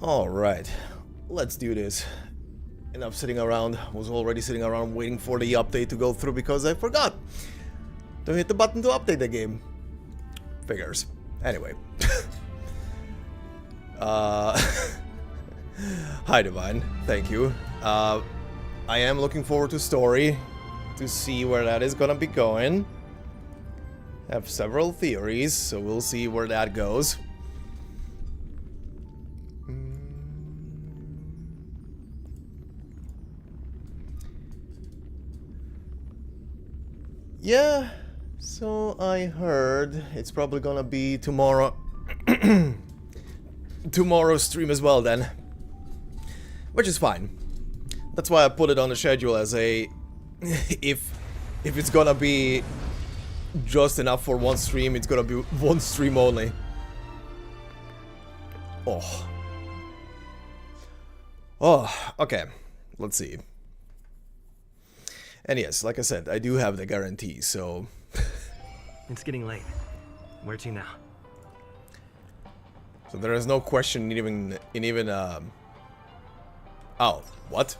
Alright, let's do this. Enough sitting around. Was already sitting around waiting for the update to go through because I forgot to hit the button to update the game. Figures. Anyway. Hi Divine, thank you. I am looking forward to story to see where that is gonna be going. Have several theories, so we'll see where that goes. Yeah, so I heard it's probably gonna be tomorrow. Tomorrow's stream as well then. Which is fine. That's why I put it on the schedule as a... if it's gonna be just enough for one stream, it's gonna be one stream only. Oh. Oh, okay. Let's see. And yes, like I said, I do have the guarantee, so... It's getting late. Where to now? So there is no question Oh, what?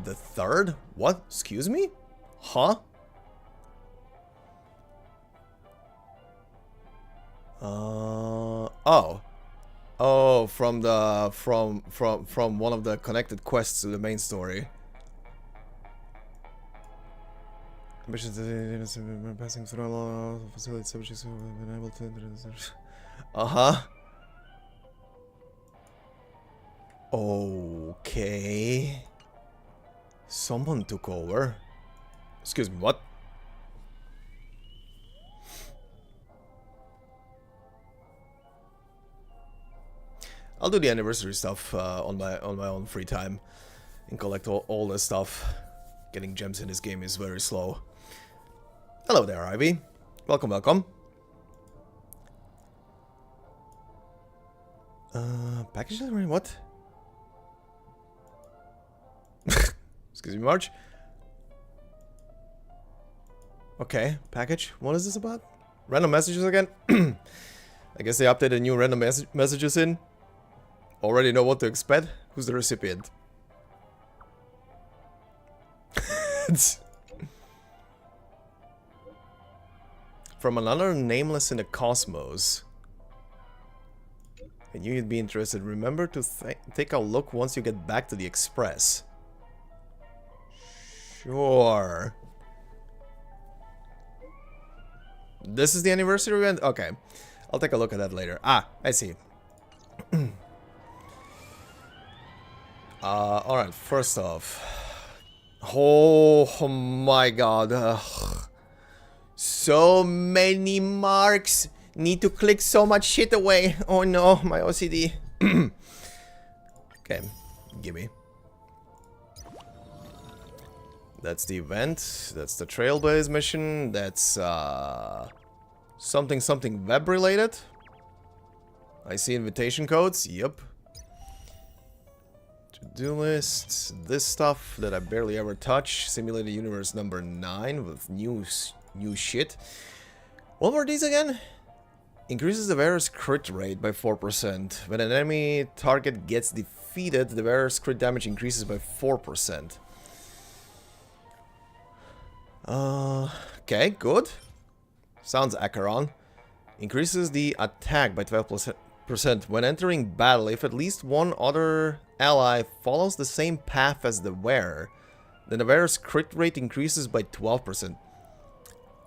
The third? What? Excuse me? Huh? Oh. Oh, from the... From one of the connected quests to the main story. Passing through a lot of facilities subjects who have been able to enter the... Uh-huh. Okay. Someone took over. Excuse me, what? I'll do the anniversary stuff on my own free time and collect all this stuff. Getting gems in this game is very slow. Hello there, Ivy. Welcome, welcome. Package delivery? What? Excuse me, Marge. Okay, package. What is this about? Random messages again? I guess they updated new random messages in. Already know what to expect. Who's the recipient? From another nameless in the cosmos. I knew you'd be interested. Remember to take a look once you get back to the express. Sure. This is the anniversary event? Okay. I'll take a look at that later. Ah, I see. Alright, first off. Oh my god. So many marks. Need to click so much shit away. Oh no, my OCD. Okay, gimme. That's the event. That's the Trailblaze mission. That's something web related. I see invitation codes. Yep. To-do lists. This stuff that I barely ever touch. Simulated universe number 9 with new shit. What were these again? Increases the wearer's crit rate by 4%. When an enemy target gets defeated, the wearer's crit damage increases by 4%. Okay, good. Sounds Acheron. Increases the attack by 12%. When entering battle, if at least one other ally follows the same path as the wearer, then the wearer's crit rate increases by 12%.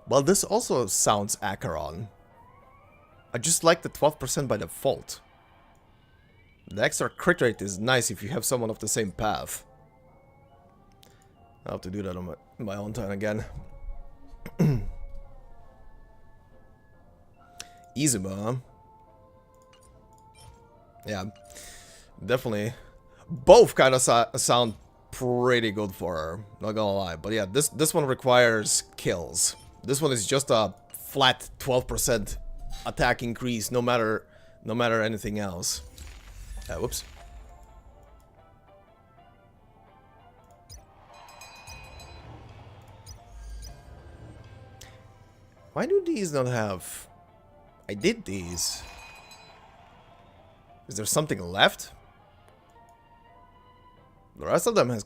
Well, this also sounds Acheron. I just like the 12% by default. The extra crit rate is nice if you have someone of the same path. I'll have to do that on my own time again. Izuma, huh? Yeah, definitely. Both kind of sound pretty good for her, not gonna lie. But yeah, this one requires kills. This one is just a flat 12% attack increase, no matter anything else. Whoops. Why do these not have... I did these. Is there something left? The rest of them has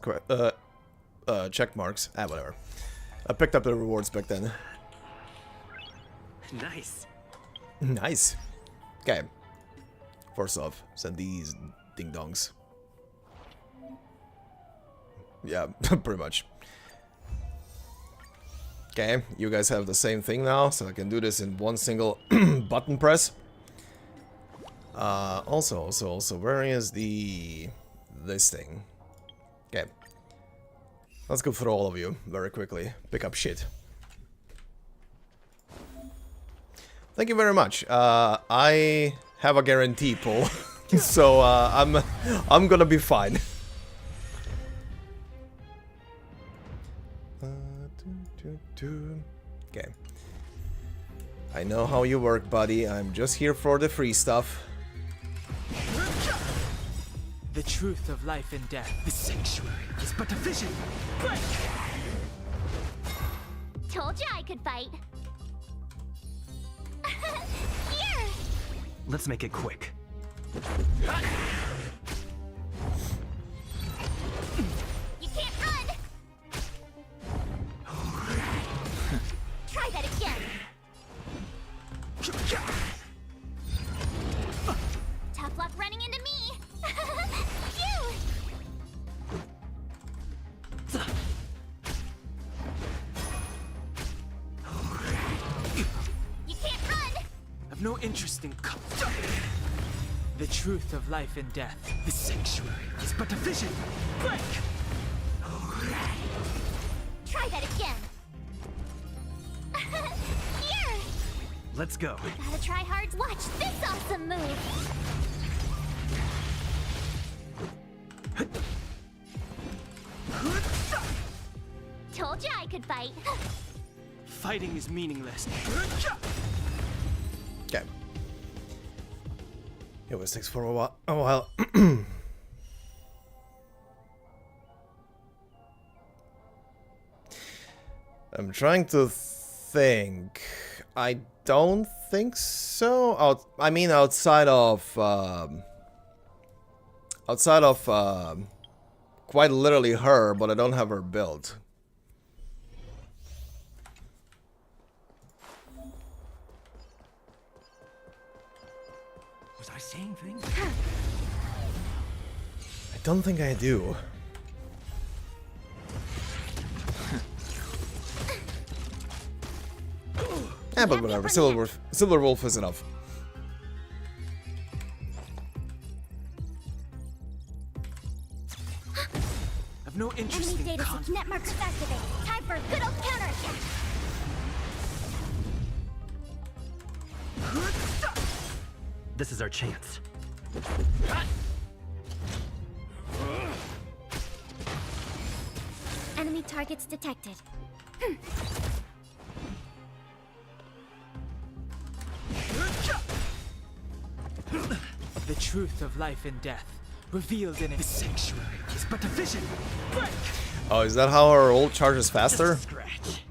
check marks. Ah, whatever. I picked up the rewards back then. Nice. Nice. Okay. First off, send these ding-dongs. Yeah, pretty much. Okay, you guys have the same thing now, so I can do this in one single button press. Also, where is this thing? Okay. Let's go for all of you, very quickly. Pick up shit. Thank you very much. I have a guarantee pull, so I'm gonna be fine. Okay. I know how you work, buddy. I'm just here for the free stuff. The truth of life and death. The sanctuary is but a vision. Break! Told you I could fight. Here! Let's make it quick. You can't run! Try that again. Tough luck running into me. Phew! You can't run! I've no interest in the truth of life and death. The sanctuary is but a vision. Break! Try that again. Here! Let's go. Gotta try hard. Watch this awesome move. Told you I could fight. Fighting is meaningless. Okay. It was takes for a while. I'm trying to think. I don't think so. I mean, outside of quite literally her, but I don't have her build. Was I saying things? I don't think I do. Yeah, but whatever. Silver Wolf is enough. I've no interest Enemy in data sync net markers activated. Time for a good old counterattack. This is our chance. Enemy targets detected. The truth of life and death, revealed in it. The sanctuary is but a vision. Break! Oh, is that how our ult charges faster? Just a scratch.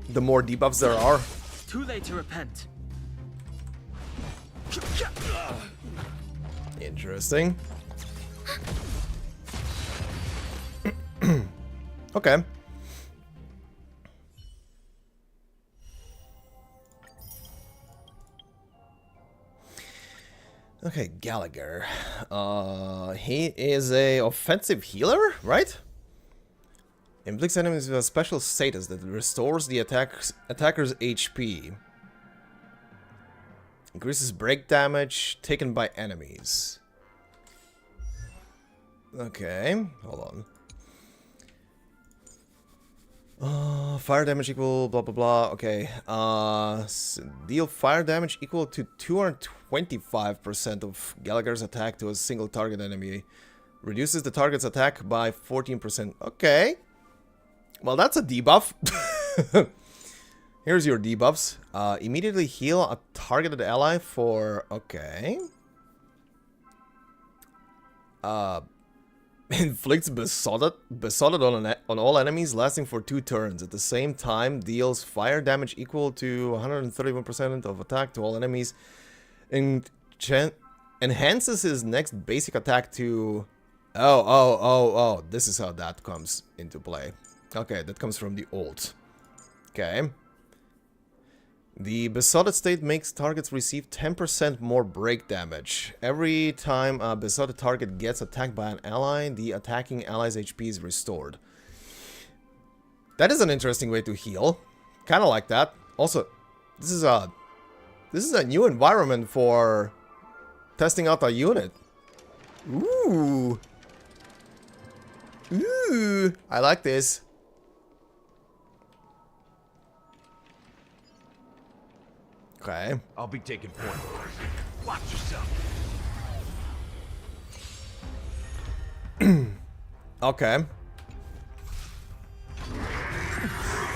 The more debuffs there are? Too late to repent. Interesting. Okay. Okay, Gallagher. He is a offensive healer, right? Inflicts enemies with a special status that restores the attacker's HP. Increases break damage taken by enemies. Okay, hold on. Fire damage equal blah blah blah. Okay. Deal fire damage equal to 225% of Gallagher's attack to a single target enemy. Reduces the target's attack by 14%. Okay. Well, that's a debuff. Here's your debuffs. Immediately heal a targeted ally for... Okay. Inflicts besotted on all enemies lasting for 2 turns. At the same time, deals fire damage equal to 131% of attack to all enemies. Enhances his next basic attack to Oh. This is how that comes into play. Okay, that comes from the ult. Okay. The besotted state makes targets receive 10% more break damage. Every time a besotted target gets attacked by an ally, the attacking ally's HP is restored. That is an interesting way to heal. Kind of like that. Also, this is a new environment for testing out a unit. Ooh. Ooh. I like this. Okay. I'll be taking point. Watch yourself. Okay.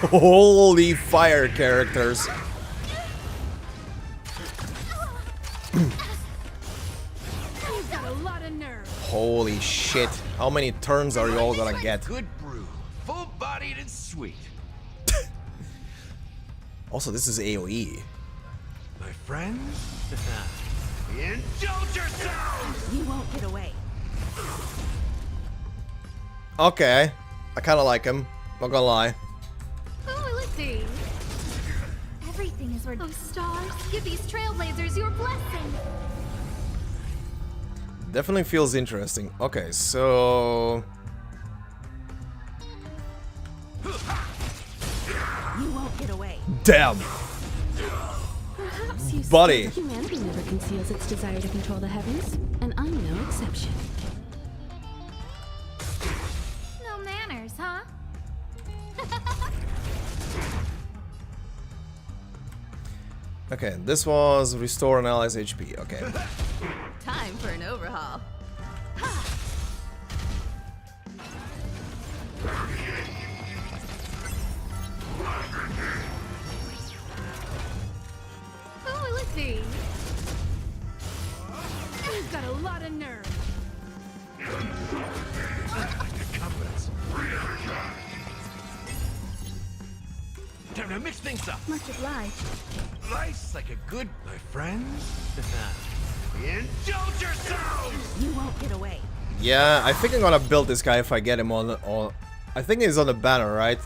Holy fire characters. You've got a lot of nerve. Holy shit. How many turns are you all gonna get? Good brew. Full-bodied and sweet. Also, this is AoE. My friends? Indulge yourselves! You won't get away. Okay. I kinda like him. Not gonna lie. Oh, let's see. Everything is worth. Oh, stars, give these trailblazers your blessing. Definitely feels interesting. Okay, so... You won't get away. Damn! Perhaps you Buddy. see that humanity never conceals its desire to control the heavens, and I'm no exception. No manners, huh? Okay, this was restore an ally's HP. Okay. Time for an overhaul. Oh, let's see. You've got a lot of nerve. Confidence. Time to mix things up. Much obliged. Nice like a good... My friends? Indulge yourselves! You won't get away. Yeah, I think I'm gonna build this guy if I get him on... I think he's on the banner, right?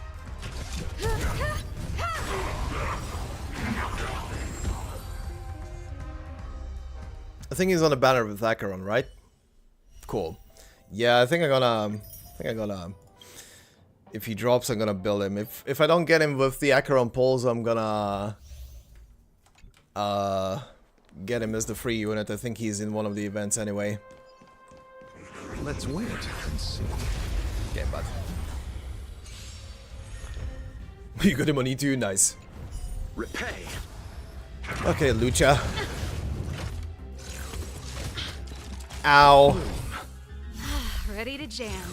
I think he's on the banner with Acheron, right? Cool. Yeah, I think I'm gonna... If he drops, I'm gonna build him. If I don't get him with the Acheron poles, I'm gonna... get him as the free unit. I think he's in one of the events anyway. Let's wait and see. Okay, but... You got him on E2? Nice. Repay. Okay, Lucha. Ow. Ready to jam.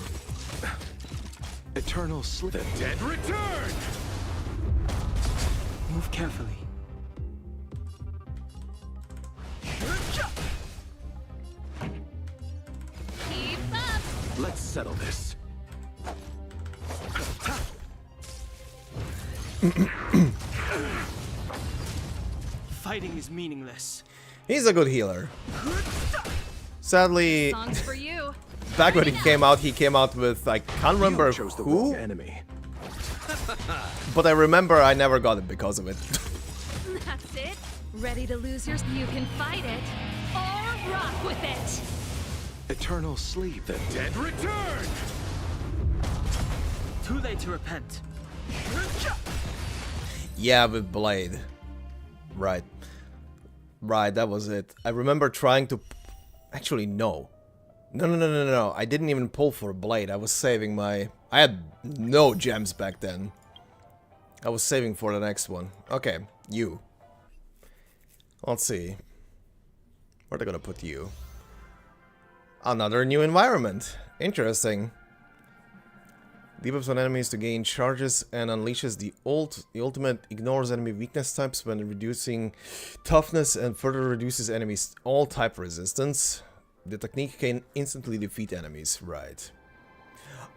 Eternal slip. The dead return! Move carefully. Keep up. Let's settle this. Fighting is meaningless. He's a good healer. Sadly, Songs for you. back when he came out with, I can't remember You chose the wrong who, enemy. but I remember I never got it because of it. That's it. Ready to lose your... You can fight it or rock with it. Eternal sleep. The dead return! Too late to repent. Yeah, with Blade. Right. Right, that was it. I remember trying to... Actually, no. No. I didn't even pull for a Blade. I was saving my... I had no gems back then. I was saving for the next one. Okay, you. Let's see. Where are they gonna put you? Another new environment. Interesting. Debuffs on enemies to gain charges and unleashes the ult. The ultimate ignores enemy weakness types when reducing toughness and further reduces enemies all type resistance. The technique can instantly defeat enemies. Right.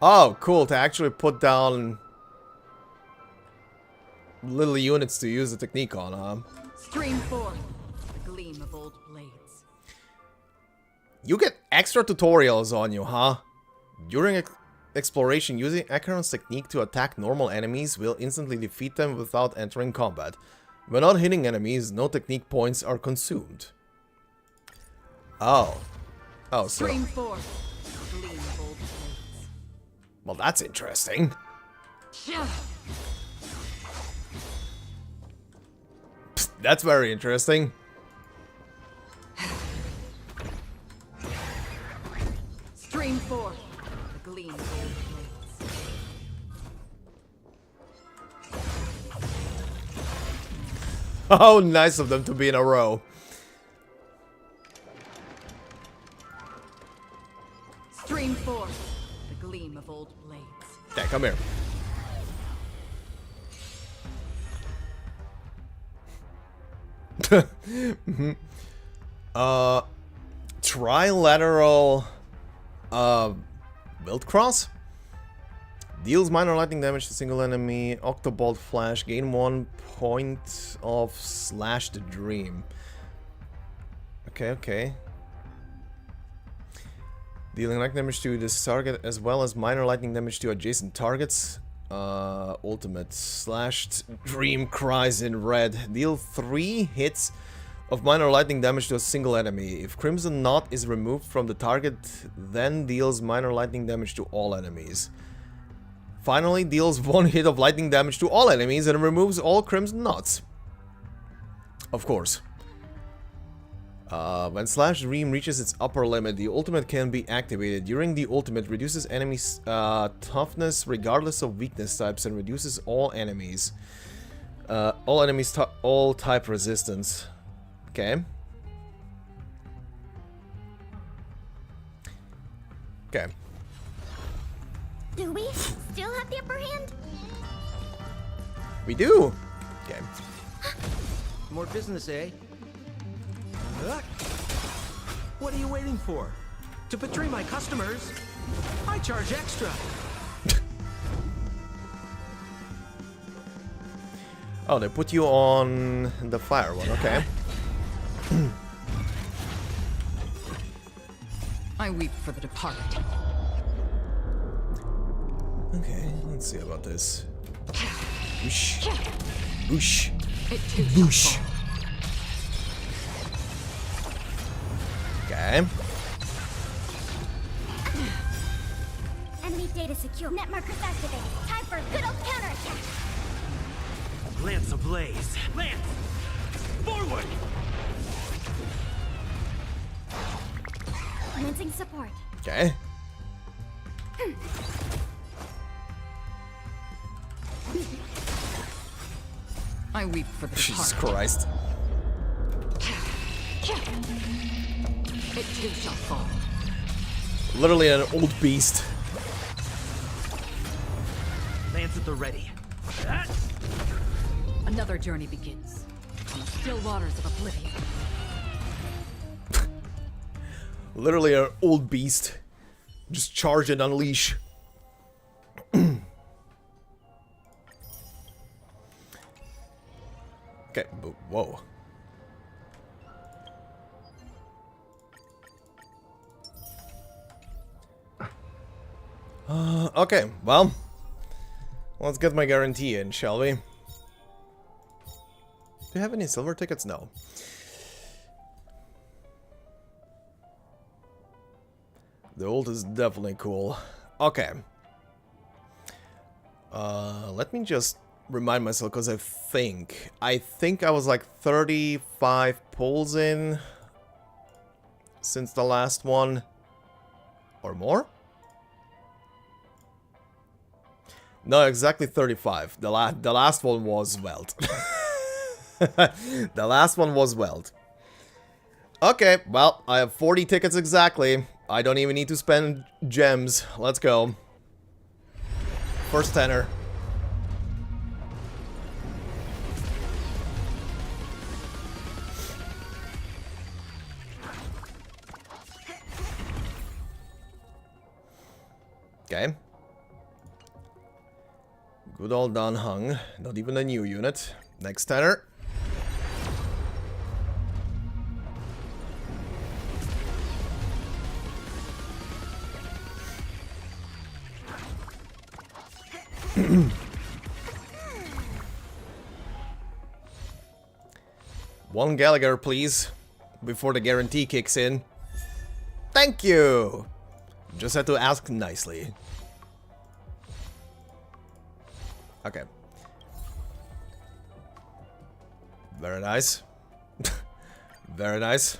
Oh, cool. To actually put down little units to use the technique on, huh? Stream forth the gleam of old blades. You get extra tutorials on you, huh? During exploration, using Acheron's technique to attack normal enemies will instantly defeat them without entering combat. When not hitting enemies, no technique points are consumed. Oh. Oh, so... Stream 4. Gleam bold blades. Well, that's interesting. Psst, that's very interesting. Stream 4. The gleam bold blades. How nice of them to be in a row. Stream 4. The gleam of old blades. Okay, come here. Trilateral Wild Cross deals minor lightning damage to single enemy. Octobolt Flash, gain 1 point of Slash the Dream. Okay. Dealing lightning damage to this target as well as minor lightning damage to adjacent targets. Ultimate Slashed Dream Cries in red. Deal 3 hits of minor lightning damage to a single enemy. If Crimson Knot is removed from the target, then deals minor lightning damage to all enemies. Finally, deals 1 hit of lightning damage to all enemies and removes all Crimson Knots. Of course. When Slash Dream reaches its upper limit, the ultimate can be activated. During the ultimate, reduces enemies' toughness regardless of weakness types and reduces all enemies. All type resistance. Okay. Okay. Do we still have the upper hand? We do. Okay. More business, eh? What are you waiting for? To betray my customers, I charge extra. Oh, they put you on the fire one, okay. I weep for the departed. Okay, let's see about this. Boosh. Boosh. It too shall Boosh. fall. Okay. Enemy data secure. Net markers activated. Time for a good old counterattack. Lance ablaze. Lance! Forward! Commencing support. Okay. I weep for the Jesus departed. Christ. It too shall fall. Literally an old beast. Lance at the ready. Another journey begins on the still waters of oblivion. Literally an old beast. Just charge and unleash. Okay, but whoa. Okay, well, let's get my guarantee in, shall we? Do you have any silver tickets? No. The ult is definitely cool. Okay. Let me just remind myself, because I think I was like 35 pulls in since the last one. Or more? No, exactly 35. The last one was Weld. The last one was Weld. Okay, well, I have 40 tickets exactly. I don't even need to spend gems. Let's go. First tenner. Okay. Good old Dan Hung. Not even a new unit. Next tenner. One Gallagher, please, before the guarantee kicks in. Thank you! Just had to ask nicely. Okay. Very nice. Very nice.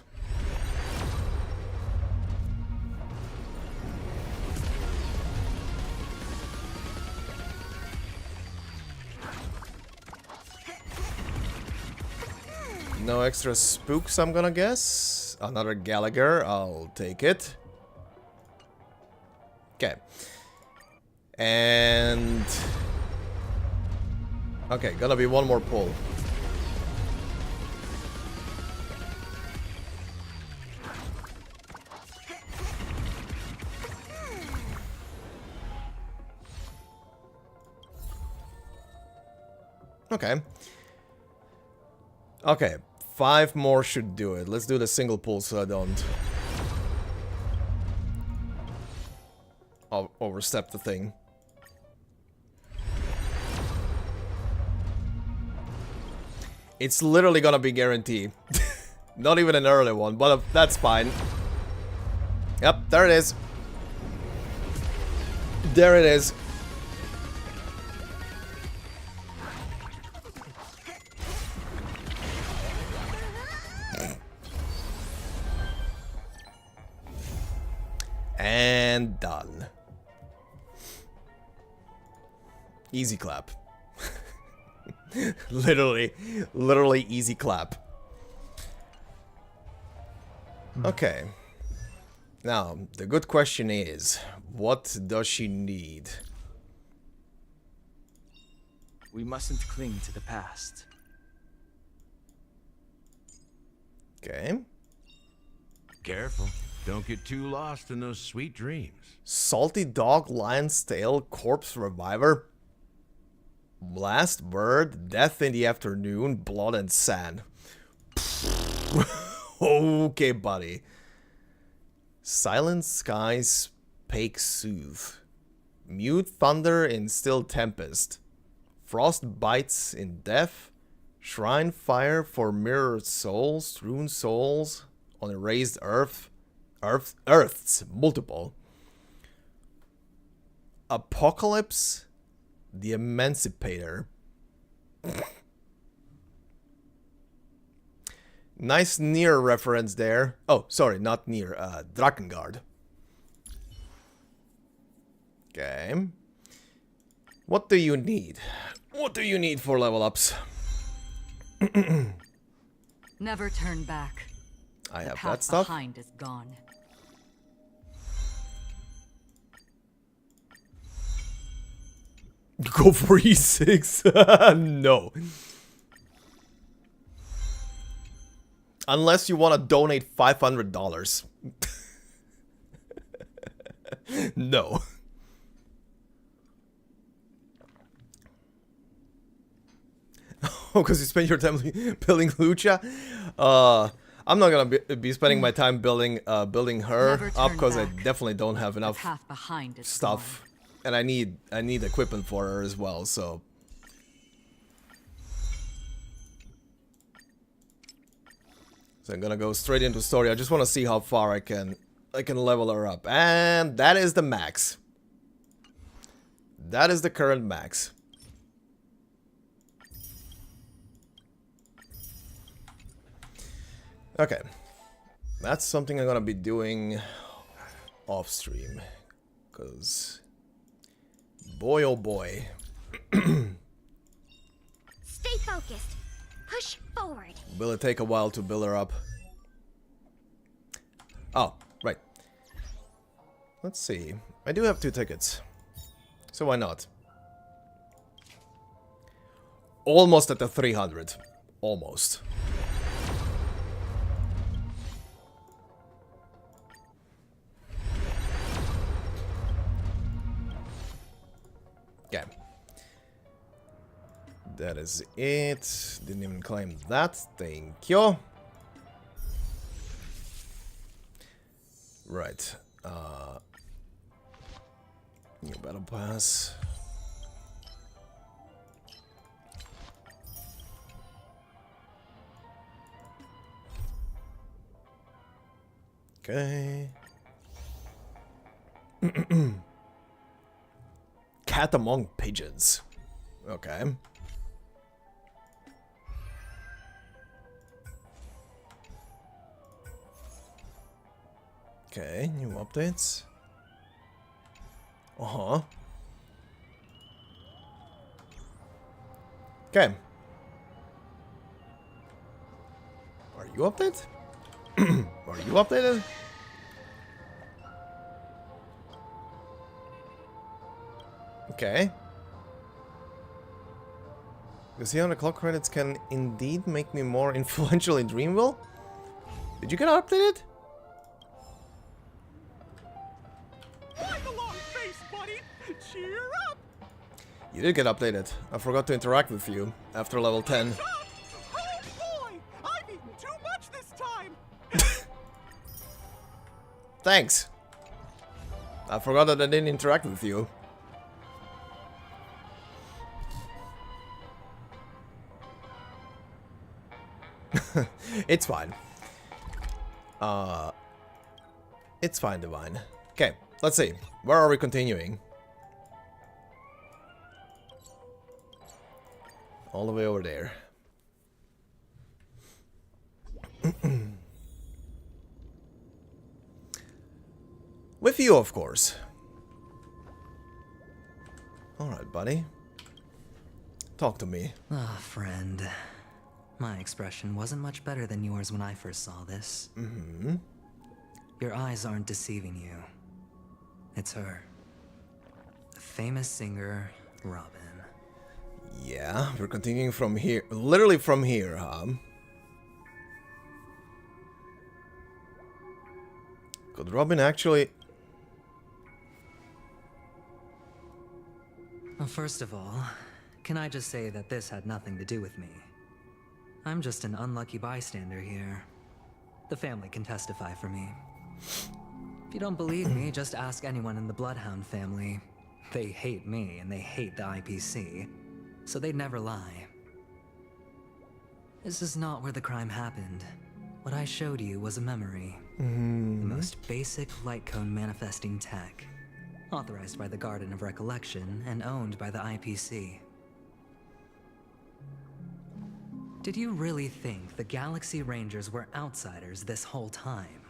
No extra spooks, I'm gonna guess. Another Gallagher, I'll take it. Okay. And... okay, gonna be one more pull. Okay. Okay, 5 more should do it. Let's do the single pull so I don't overstep the thing. It's literally gonna be guaranteed. Not even an early one, but that's fine. Yep, there it is. There it is. And done. Easy clap. literally easy clap. Okay. Now, the good question is, what does she need? We mustn't cling to the past. Okay. Careful. Don't get too lost in those sweet dreams. Salty dog, lion's tail, corpse reviver. Last word, death in the afternoon, blood and sand. Okay, buddy. Silent skies, Pake soothe. Mute thunder in still tempest. Frost bites in death. Shrine fire for mirrored souls, strewn souls on erased earth. Earths, multiple. Apocalypse, the Emancipator. Nice Nier reference there. Oh, sorry, not Nier, Drakengard. Okay. What do you need? What do you need for level ups? Never turn back. I The have path that stuff. behind is gone. Go for E6. No. Unless you want to donate $500. No. Oh, because you spend your time building Lucha? I'm not gonna be spending my time building her up because I definitely don't have enough Path behind is stuff. And I need equipment for her as well, so. So I'm gonna go straight into story. I just want to see how far I can level her up. And that is the max. That is the current max. Okay. That's something I'm gonna be doing off stream. Cause boy oh boy. Stay focused. Push forward. Will it take a while to build her up? Oh, right. Let's see. I do have 2 tickets. So why not? Almost at the 300. Almost. Okay. That is it. Didn't even claim that. Thank you. Right. New battle pass. Okay. Cat among pigeons. Okay. Okay, new updates. Uh-huh. Okay. Are you updated? Are you updated? Okay. You see on the clock credits can indeed make me more influential in Dreamville? Did you get updated? Why the long face, buddy? Cheer up! You did get updated. I forgot to interact with you after level 10. Oh boy! I've eaten too much this time! Thanks. I forgot that I didn't interact with you. It's fine. It's fine, Divine. Okay, let's see. Where are we continuing? All the way over there. With you, of course. Alright, buddy. Talk to me. Ah, friend. My expression wasn't much better than yours when I first saw this. Mm-hmm. Your eyes aren't deceiving you. It's her. The famous singer, Robin. Yeah, we're continuing from here. Literally from here, huh? Could Robin actually... Well, first of all, can I just say that this had nothing to do with me? I'm just an unlucky bystander here. The family can testify for me. If you don't believe me, just ask anyone in the Bloodhound family. They hate me and they hate the IPC, so they'd never lie. This is not where the crime happened. What I showed you was a memory. The most basic light cone manifesting tech. Authorized by the Garden of Recollection and owned by the IPC. Did you really think the Galaxy Rangers were outsiders this whole time?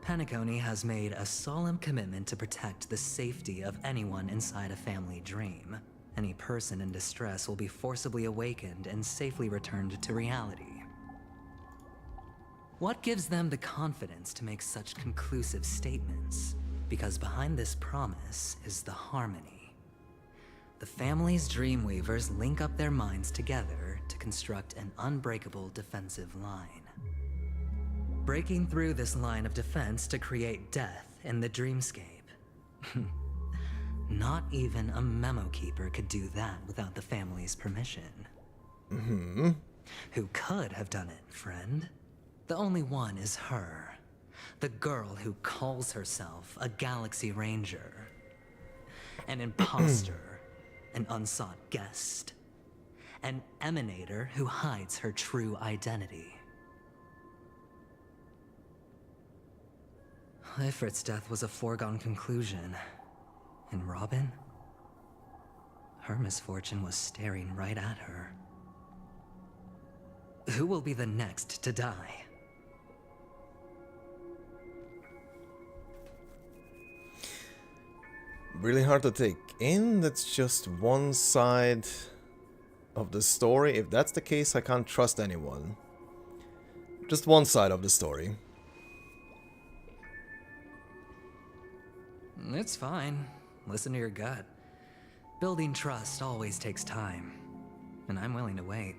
Penacony has made a solemn commitment to protect the safety of anyone inside a family dream. Any person in distress will be forcibly awakened and safely returned to reality. What gives them the confidence to make such conclusive statements? Because behind this promise is the harmony. The family's Dreamweavers link up their minds together to construct an unbreakable defensive line. Breaking through this line of defense to create death in the dreamscape. Not even a memo keeper could do that without the family's permission. Who could have done it, friend? The only one is her. The girl who calls herself a Galaxy Ranger. An imposter. An unsought guest. An emanator who hides her true identity. Ifrit's death was a foregone conclusion. And Robin? Her misfortune was staring right at her. Who will be the next to die? Really hard to take in. That's just one side of the story. If that's the case, I can't trust anyone. Just one side of the story. It's fine. Listen to your gut. Building trust always takes time, and I'm willing to wait.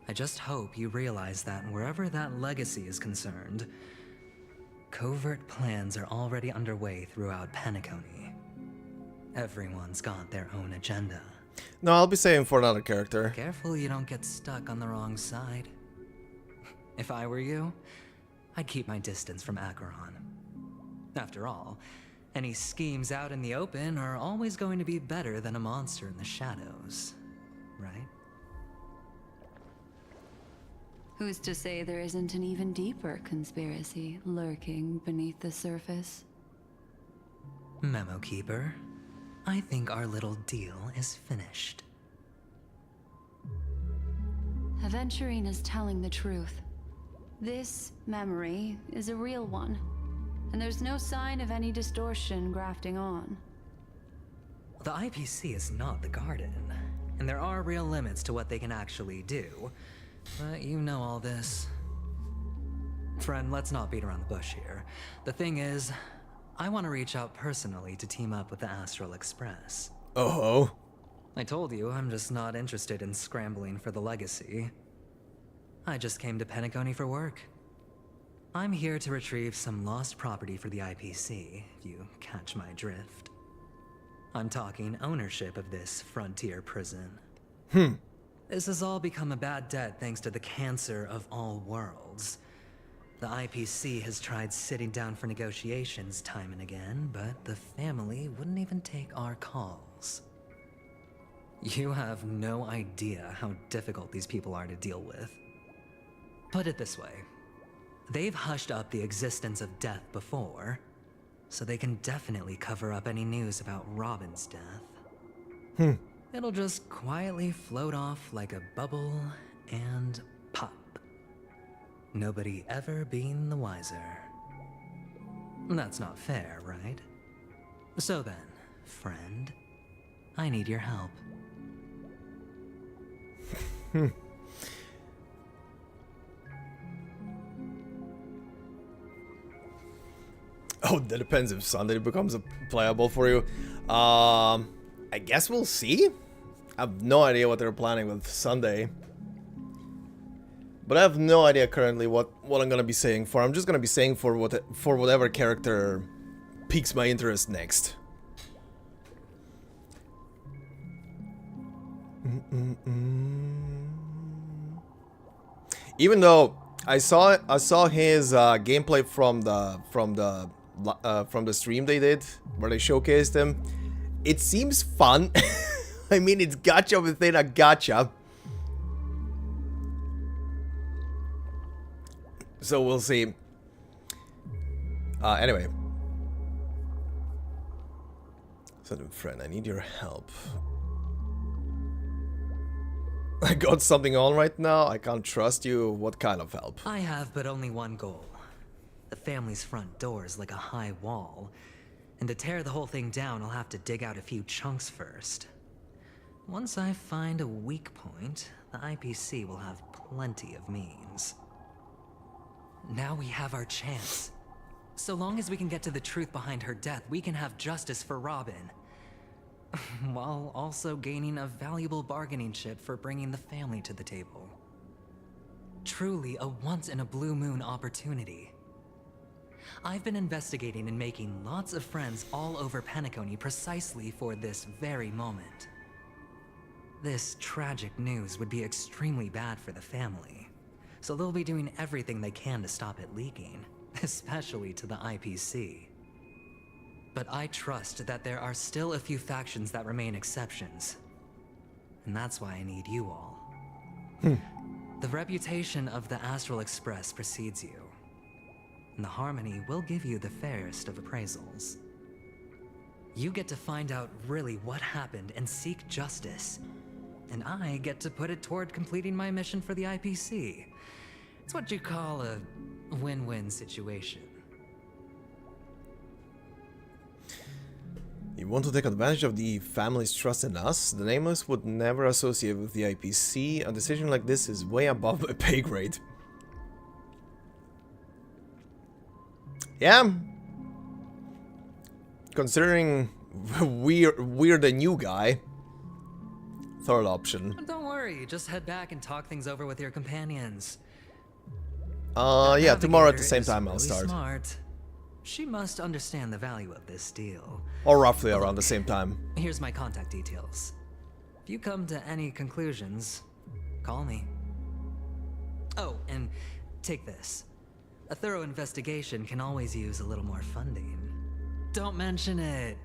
I just hope you realize that wherever that legacy is concerned, covert plans are already underway throughout Penacony. Everyone's got their own agenda. No, I'll be saving for another character. Careful you don't get stuck on the wrong side. If I were you, I'd keep my distance from Acheron. After all, any schemes out in the open are always going to be better than a monster in the shadows, right? Who's to say there isn't an even deeper conspiracy lurking beneath the surface? Memo Keeper, I think our little deal is finished. Aventurine is telling the truth. This memory is a real one, and there's no sign of any distortion grafting on. The IPC is not the Garden, and there are real limits to what they can actually do. But you know all this. Friend, let's not beat around the bush here. The thing is, I want to reach out personally to team up with the Astral Express. Oh. I told you, I'm just not interested in scrambling for the legacy. I just came to Penacony for work. I'm here to retrieve some lost property for the IPC, if you catch my drift. I'm talking ownership of this frontier prison. This has all become a bad debt thanks to the cancer of all worlds. The IPC has tried sitting down for negotiations time and again, but the family wouldn't even take our calls. You have no idea how difficult these people are to deal with. Put it this way. They've hushed up the existence of death before, so they can definitely cover up any news about Robin's death. It'll just quietly float off like a bubble and pop. Nobody ever being the wiser. That's not fair, right? So then, friend, I need your help. Oh, that depends if Sunday becomes playable for you. I guess we'll see. I have no idea what they're planning with Sunday. But I have no idea currently what I'm gonna be saying for. I'm just gonna be saying for whatever character piques my interest next. Even though I saw his gameplay from the stream they did where they showcased him, it seems fun. I mean, it's gacha within a gacha. So we'll see. Anyway. So, friend, I need your help. I got something on right now. I can't trust you. What kind of help? I have but only one goal. The family's front door is like a high wall. And to tear the whole thing down, I'll have to dig out a few chunks first. Once I find a weak point, the IPC will have plenty of means. Now we have our chance. So long as we can get to the truth behind her death, we can have justice for Robin. While also gaining a valuable bargaining chip for bringing the family to the table. Truly a once-in-a-blue-moon opportunity. I've been investigating and making lots of friends all over Penacony precisely for this very moment. This tragic news would be extremely bad for the family, so they'll be doing everything they can to stop it leaking, especially to the IPC. But I trust that there are still a few factions that remain exceptions, and that's why I need you all. The reputation of the Astral Express precedes you, and the Harmony will give you the fairest of appraisals. You get to find out really what happened and seek justice, and I get to put it toward completing my mission for the IPC. It's what you call a win-win situation. You want to take advantage of the family's trust in us? The Nameless would never associate with the IPC. A decision like this is way above my pay grade. Yeah. Considering we're the new guy. Third option. Don't worry, just head back and talk things over with your companions. Yeah, tomorrow at the same is time I'll really start. Smart. She must understand the value of this deal. Or roughly around the same time. Here's my contact details. If you come to any conclusions, call me. Oh, and take this. A thorough investigation can always use a little more funding. Don't mention it.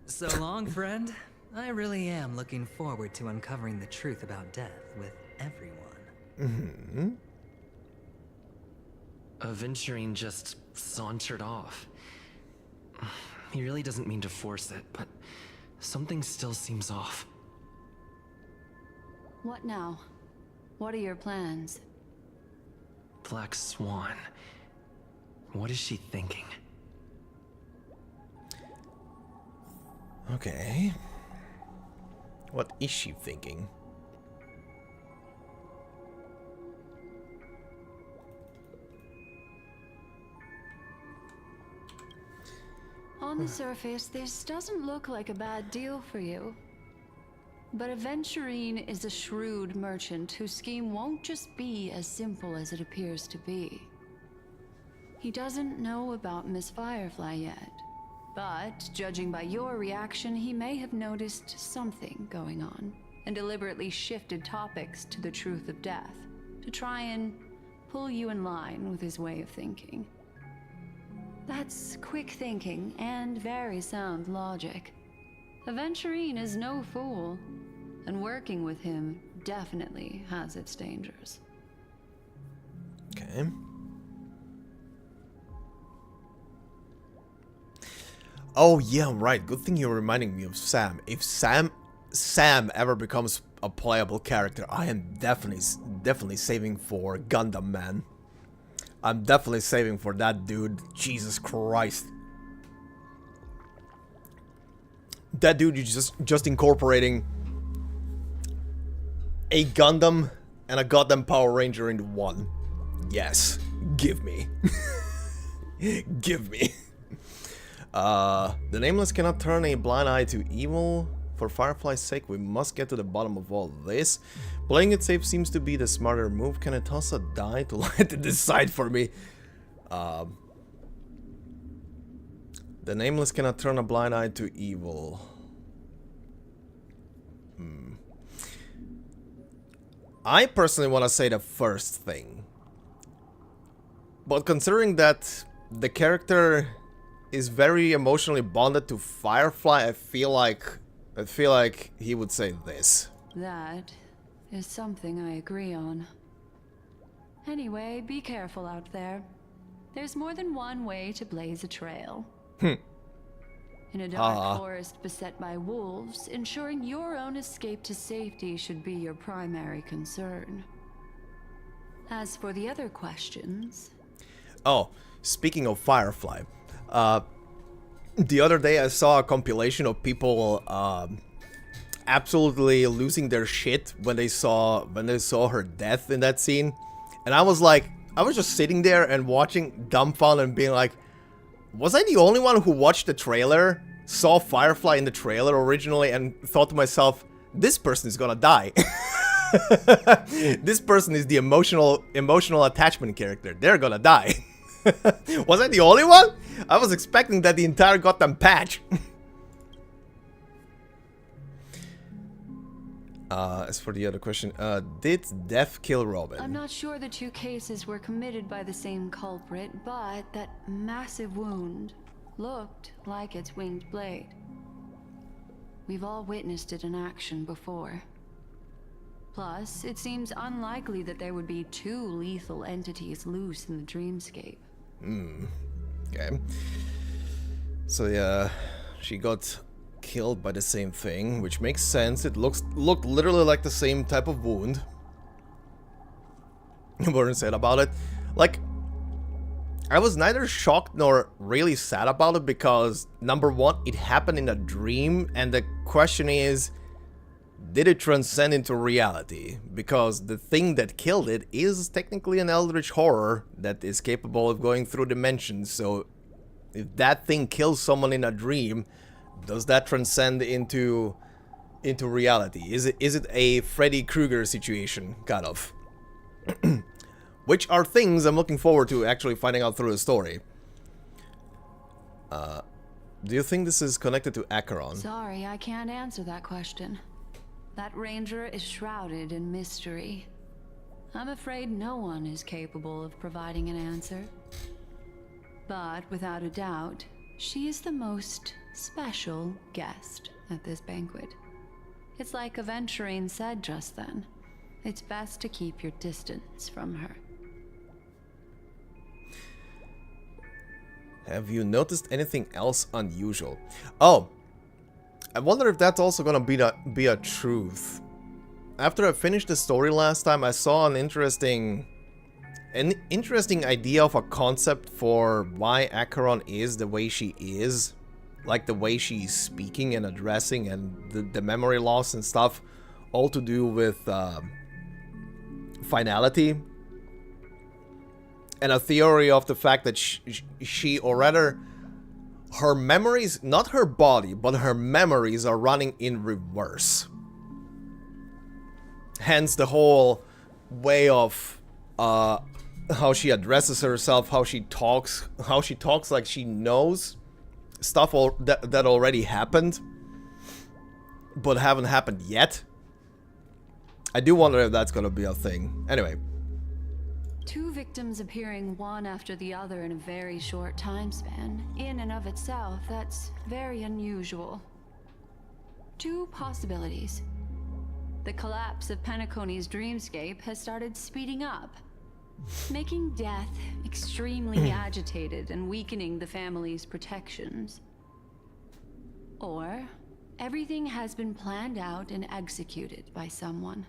So long, friend. I really am looking forward to uncovering the truth about death with everyone. Aventurine just sauntered off. He really doesn't mean to force it, but something still seems off. What now? What are your plans? Black Swan. What is she thinking? Okay. What is she thinking? On the surface, this doesn't look like a bad deal for you. But Aventurine is a shrewd merchant whose scheme won't just be as simple as it appears to be. He doesn't know about Miss Firefly yet, but judging by your reaction, he may have noticed something going on and deliberately shifted topics to the truth of death to try and pull you in line with his way of thinking. That's quick thinking and very sound logic. Aventurine is no fool, and working with him definitely has its dangers. Okay. Oh yeah, right. Good thing you're reminding me of Sam. If Sam ever becomes a playable character, I am definitely saving for Gundam Man. I'm definitely saving for that dude. Jesus Christ. That dude is just incorporating a Gundam and a goddamn Power Ranger into one. Yes. Give me. Give me. The Nameless cannot turn a blind eye to evil. For Firefly's sake, we must get to the bottom of all this. Playing it safe seems to be the smarter move. Can I toss a die to let it decide for me? The Nameless cannot turn a blind eye to evil. I personally want to say the first thing. But considering that the character is very emotionally bonded to Firefly, I feel like he would say this. That is something I agree on. Anyway, be careful out there. There's more than one way to blaze a trail. In a dark forest beset by wolves, ensuring your own escape to safety should be your primary concern. As for the other questions... Oh, speaking of Firefly, the other day I saw a compilation of people absolutely losing their shit when they saw her death in that scene, and I was just sitting there and watching dumbfounded and being like, was I the only one who watched the trailer, saw Firefly in the trailer originally, and thought to myself, this person is gonna die. This person is the emotional attachment character. They're gonna die. Was I the only one? I was expecting that the entire goddamn patch. As for the other question, did Death kill Robin? I'm not sure the two cases were committed by the same culprit, but that massive wound looked like its winged blade. We've all witnessed it in action before. Plus, it seems unlikely that there would be two lethal entities loose in the dreamscape. Okay. So yeah, she got killed by the same thing, which makes sense. It looked literally like the same type of wound. Warren said about it. Like, I was neither shocked nor really sad about it because, number one, it happened in a dream, and the question is, did it transcend into reality? Because the thing that killed it is technically an eldritch horror that is capable of going through dimensions, so if that thing kills someone in a dream, does that transcend into reality? Is it a Freddy Krueger situation, kind of? Which are things I'm looking forward to actually finding out through the story. Do you think this is connected to Acheron? Sorry, I can't answer that question. That ranger is shrouded in mystery. I'm afraid no one is capable of providing an answer. But without a doubt, she is the most special guest at this banquet. It's like Aventurine said just then. it's best to keep your distance from her. Have you noticed anything else unusual? Oh, I wonder if that's also gonna be a truth. After I finished the story last time, I saw an interesting idea of a concept for why Acheron is the way she is. Like the way she's speaking and addressing and the memory loss and stuff. All to do with finality. And a theory of the fact that she or rather her memories, not her body, but her memories are running in reverse. Hence the whole way of how she addresses herself, how she talks like she knows stuff that already happened, but haven't happened yet. I do wonder if that's gonna be a thing. Anyway. 2 victims appearing one after the other in a very short time span. In and of itself, that's very unusual. 2 possibilities. The collapse of Penacony's dreamscape has started speeding up, making death extremely agitated and weakening the family's protections. Or everything has been planned out and executed by someone.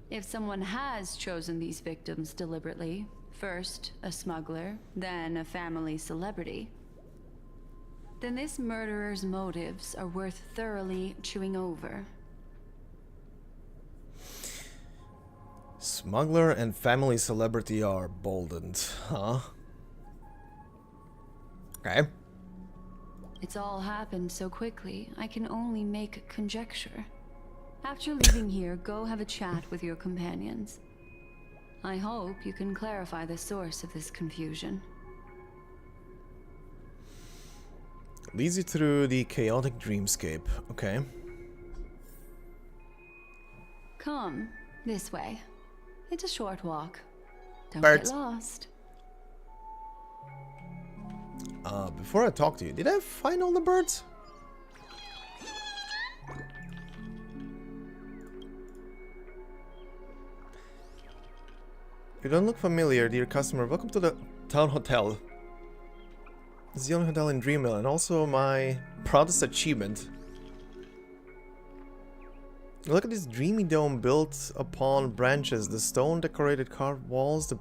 If someone has chosen these victims deliberately, first a smuggler, then a family celebrity, then this murderer's motives are worth thoroughly chewing over. Smuggler and family celebrity are boldened, huh? Okay. It's all happened so quickly, I can only make conjecture. After leaving here, go have a chat with your companions. I hope you can clarify the source of this confusion. Leads you through the chaotic dreamscape. Okay. Come, this way. It's a short walk. Don't Birds. get lost. Before I talk to you, did I find all the birds? You don't look familiar, dear customer. Welcome to the town hotel. It's the only hotel in Dreamville and also my proudest achievement. Look at this dreamy dome built upon branches, the stone decorated carved walls, the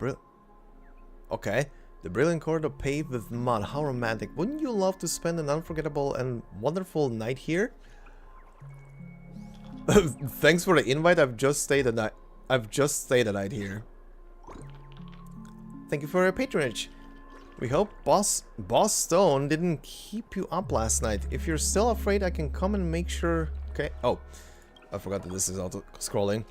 brilliant corridor paved with mud. How romantic. Wouldn't you love to spend an unforgettable and wonderful night here? Thanks for the invite. I've just stayed a night here. Thank you for your patronage. We hope Boss Stone didn't keep you up last night. If you're still afraid, I can come and make sure. Okay. Oh, I forgot that this is auto scrolling.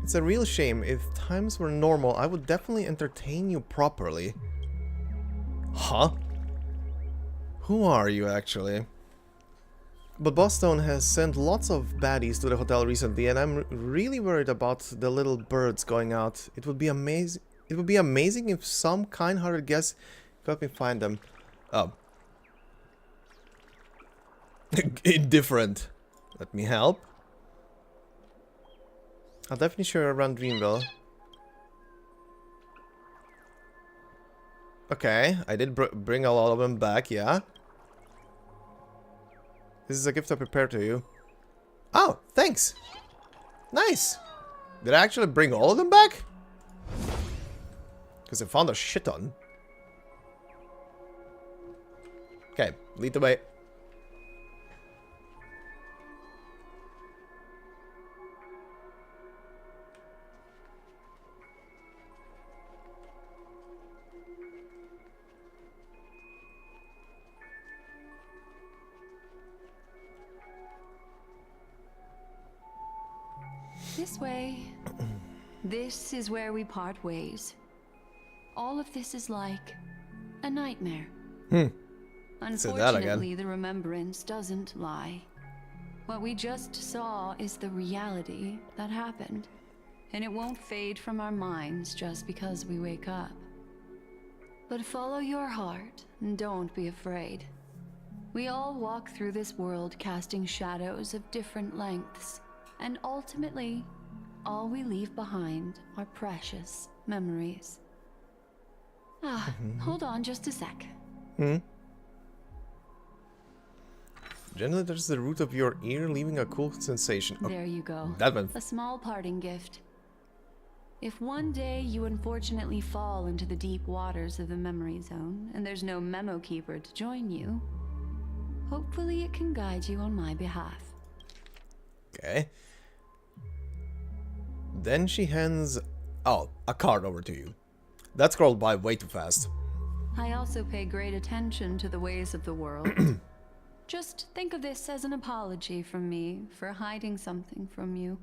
It's a real shame. If times were normal, I would definitely entertain you properly. Huh? Who are you actually? But Boston has sent lots of baddies to the hotel recently, and I'm really worried about the little birds going out. It would be amazing. It would be amazing if some kind-hearted guest could help me find them. Oh. Indifferent. Let me help. I'll definitely show you around Dreamville. Okay, I did bring a lot of them back, yeah. This is a gift I prepared to you. Oh, thanks. Nice. Did I actually bring all of them back? Because I found a shit ton. Okay, lead the way. This way. This is where we part ways. All of this is like a nightmare. Unfortunately, the remembrance doesn't lie. What we just saw is the reality that happened. And it won't fade from our minds just because we wake up. But follow your heart and don't be afraid. We all walk through this world casting shadows of different lengths. And ultimately, all we leave behind are precious memories. Hold on just a sec. Gently touches the root of your ear, leaving a cool sensation. Oh, There you go. that one. A small parting gift. If one day you unfortunately fall into the deep waters of the memory zone, and there's no memo keeper to join you, hopefully it can guide you on my behalf. Okay. Then she hands, a card over to you. That scrolled by way too fast. I also pay great attention to the ways of the world. Just think of this as an apology from me for hiding something from you.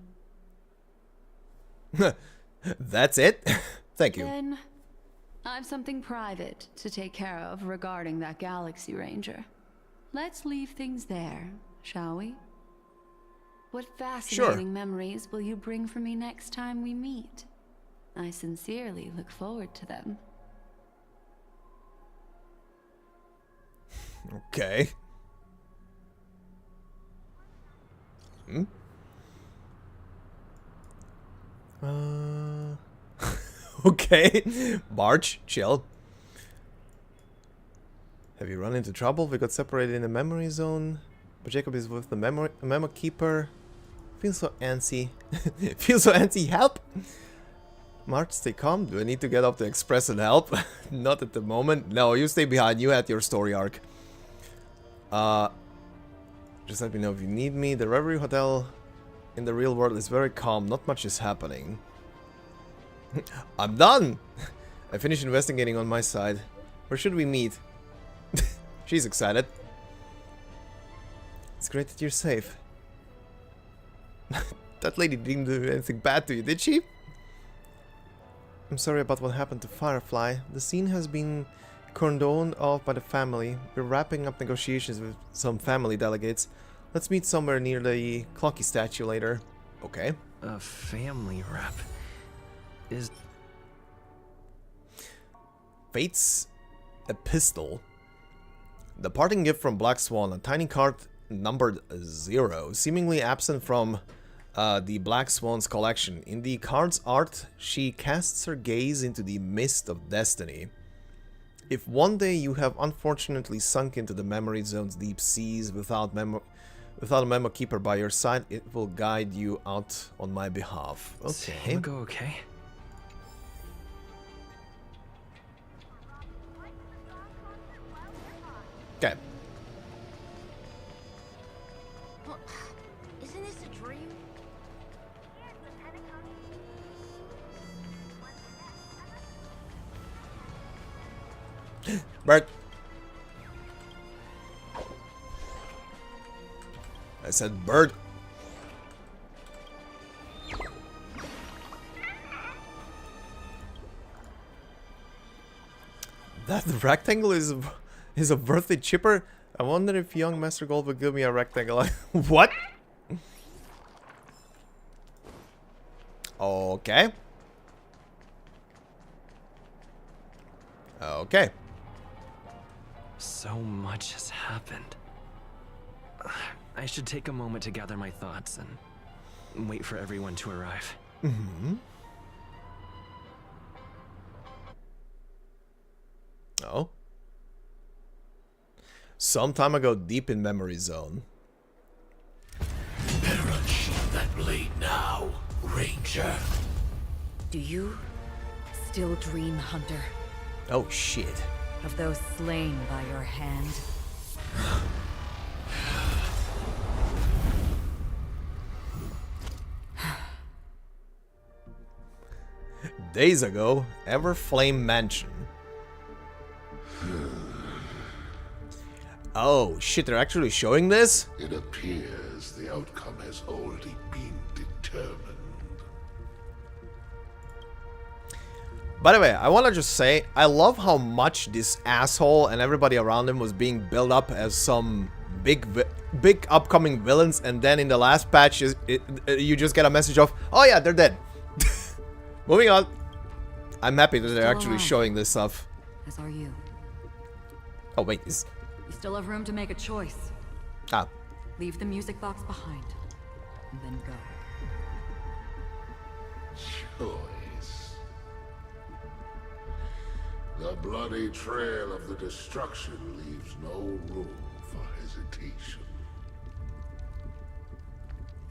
That's it? Thank you. Then, I've something private to take care of regarding that Galaxy Ranger. Let's leave things there, shall we? What fascinating memories will you bring for me next time we meet? I sincerely look forward to them. Okay. Okay. March, chill. Have you run into trouble? We got separated in the memory zone, but Jacob is with the memo keeper. Feels so antsy. Feels so antsy. Help! March, stay calm. Do I need to get up to express and help? Not at the moment. No, you stay behind. You had your story arc. Just let me know if you need me. The Reverie Hotel in the real world is very calm. Not much is happening. I'm done! I finished investigating on my side. Where should we meet? She's excited. It's great that you're safe. That lady didn't do anything bad to you, did she? I'm sorry about what happened to Firefly. The scene has been cordoned off by the family. We're wrapping up negotiations with some family delegates. Let's meet somewhere near the Clocky statue later. Okay. A family rep is... Fate's Epistle. The parting gift from Black Swan, a tiny card numbered 0, seemingly absent from the Black Swan's collection. In the card's art, she casts her gaze into the mist of destiny. If one day you have unfortunately sunk into the memory zone's deep seas without a memo keeper by your side, it will guide you out on my behalf. Okay. Go okay? Okay. Isn't this a dream? Bert. I said bird. That rectangle is a birthday chipper. I wonder if young Master Gold would give me a rectangle. What? Okay. Okay. So much has happened. I should take a moment to gather my thoughts and wait for everyone to arrive. Oh. Some time ago, deep in memory zone. Better unsheath that blade now, Ranger. Do you still dream, Hunter, Oh shit. of those slain by your hand? Days ago, Everflame Mansion. Oh shit, they're actually showing this? It appears the outcome has already been determined. By the way, I want to just say, I love how much this asshole and everybody around him was being built up as some big upcoming villains, and then in the last patch, you just get a message of, oh yeah, they're dead. Moving on. I'm happy that they're actually showing this stuff. As are you. Oh wait, is... You still have room to make a choice. Ah. Leave the music box behind, and then go. choice. The bloody trail of the destruction leaves no room for hesitation.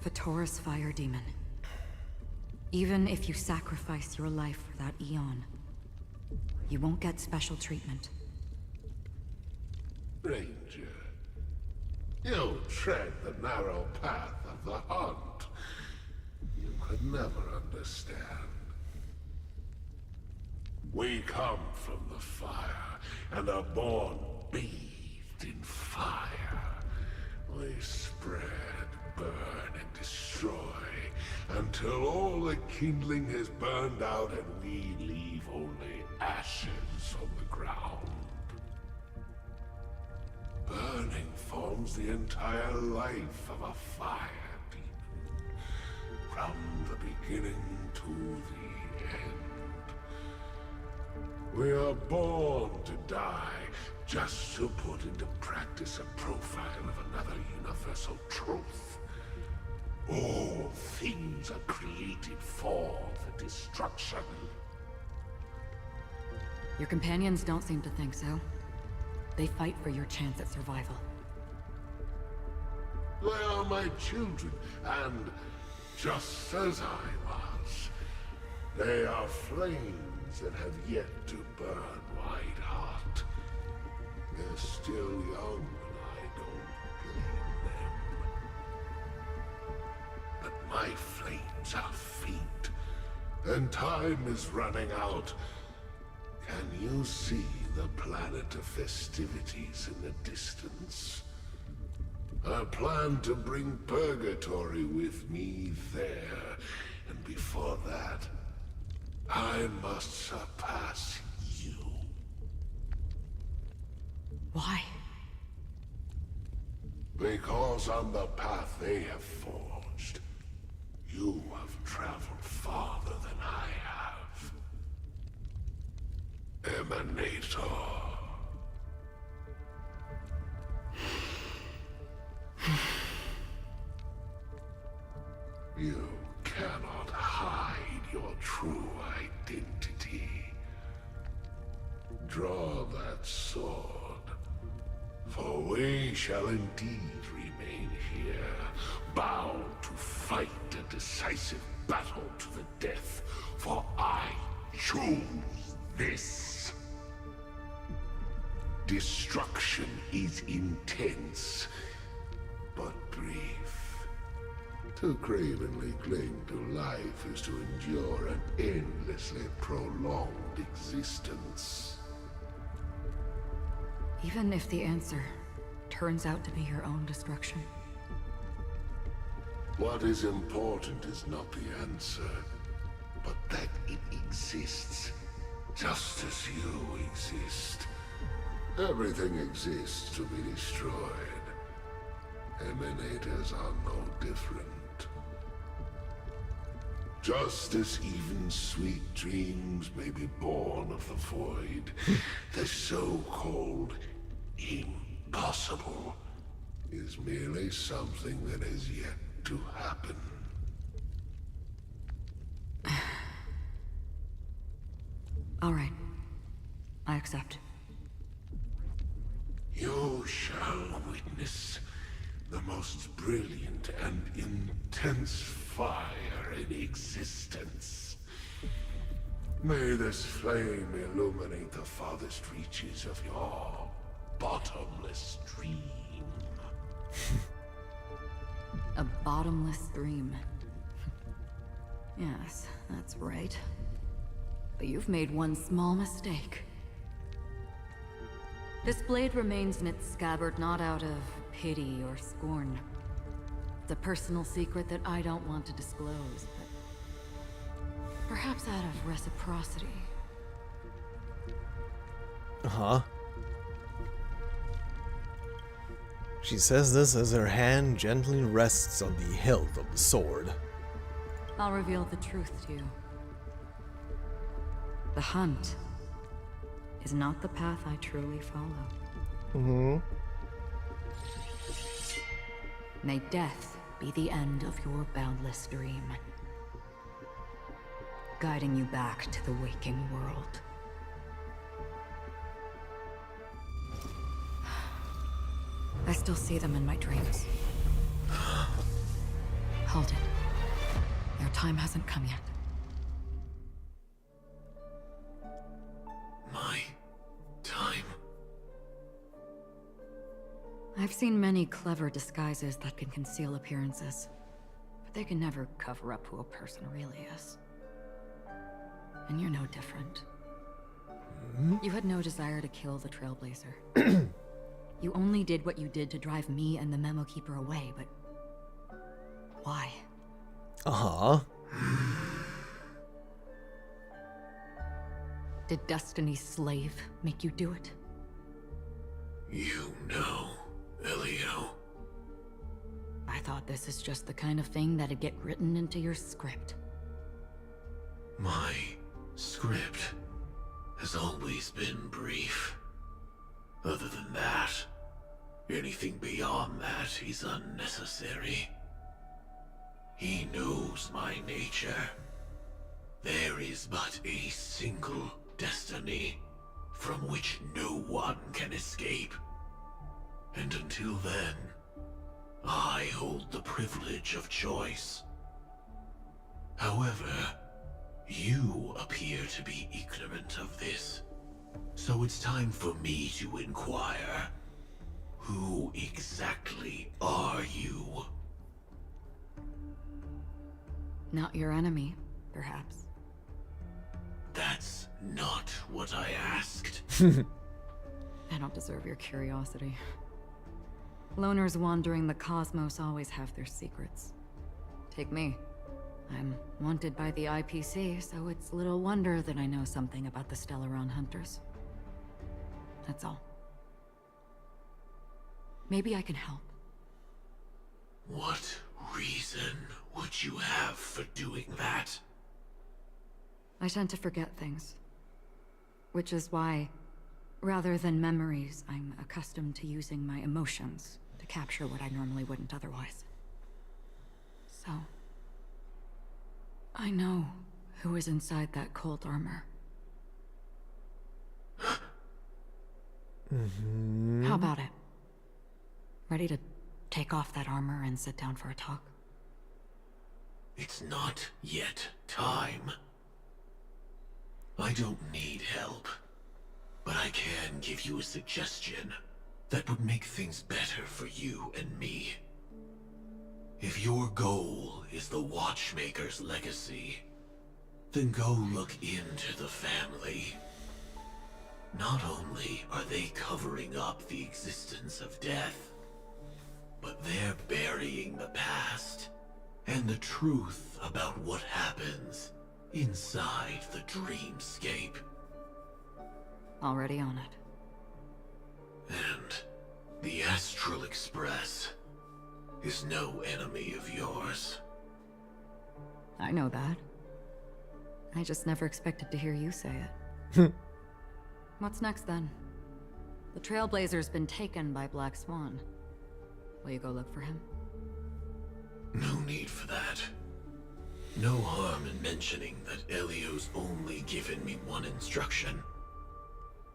Vatora's fire demon. Even if you sacrifice your life for that eon, you won't get special treatment. Ranger, you tread the narrow path of the hunt. You could never understand. We come from the fire, and are born bathed in fire. We spread, burn, and destroy, until all the kindling has burned out and we leave only ashes on the ground. Burning forms the entire life of a fire demon, from the beginning to the end. We are born to die, just to put into practice a profile of another universal truth. All things are created for the destruction. Your companions don't seem to think so. They fight for your chance at survival. They are my children, and just as I was, they are flames that have yet to burn white hot. They're still young, and I don't blame them. But my flames are faint, and time is running out. Can you see the planet of festivities in the distance? I plan to bring Purgatory with me there, and before that, I must surpass you. Why? Because on the path they have forged, you have traveled farther than I have. Emanator. You cannot hide your true identity. Draw that sword, for we shall indeed remain here, bound to fight a decisive battle to the death, for I choose this. Destruction is intense, but brief. To cravenly cling to life is to endure an endlessly prolonged existence. Even if the answer turns out to be your own destruction. What is important is not the answer, but that it exists, just as you exist. Everything exists to be destroyed. Emanators are no different. Just as even sweet dreams may be born of the void, the so-called impossible is merely something that has yet to happen. All right. I accept. You shall witness the most brilliant and intense fire in existence. May this flame illuminate the farthest reaches of your bottomless dream. A bottomless dream. Yes, that's right. But you've made one small mistake. This blade remains in its scabbard not out of pity or scorn. It's a personal secret that I don't want to disclose, but perhaps out of reciprocity. Uh-huh. She says this as her hand gently rests on the hilt of the sword. I'll reveal the truth to you. The hunt is not the path I truly follow. Mm-hmm. May death be the end of your boundless dream. guiding you back to the waking world. I still see them in my dreams. Hold it. Your time hasn't come yet. My time? I've seen many clever disguises that can conceal appearances, but they can never cover up who a person really is. And you're no different. You had no desire to kill the Trailblazer. You only did what you did to drive me and the Memo Keeper away, but why? Uh-huh. Did Destiny's slave make you do it? You know, Elio. I thought this is just the kind of thing that'd get written into your script. My script has always been brief. Other than that, anything beyond that is unnecessary. He knows my nature. There is but a single destiny from which no one can escape. And until then, I hold the privilege of choice. However, you appear to be ignorant of this. So it's time for me to inquire. Who exactly are you? Not your enemy, perhaps. That's not what I asked. I don't deserve your curiosity. Loners wandering the cosmos always have their secrets. Take me. I'm wanted by the IPC, so it's little wonder that I know something about the Stellaron hunters. That's all. Maybe I can help. What reason would you have for doing that? I tend to forget things. Which is why, rather than memories, I'm accustomed to using my emotions to capture what I normally wouldn't otherwise. So, I know who is inside that cold armor. How about it? Ready to take off that armor and sit down for a talk? It's not yet time. I don't need help, but I can give you a suggestion that would make things better for you and me. If your goal is the Watchmaker's legacy, then go look into the family. Not only are they covering up the existence of death, but they're burying the past and the truth about what happens inside the dreamscape. Already on it. And the Astral Express is no enemy of yours. I know that. I just never expected to hear you say it. What's next then? The Trailblazer's been taken by Black Swan. Will you go look for him? No need for that. No harm in mentioning that Elio's only given me one instruction.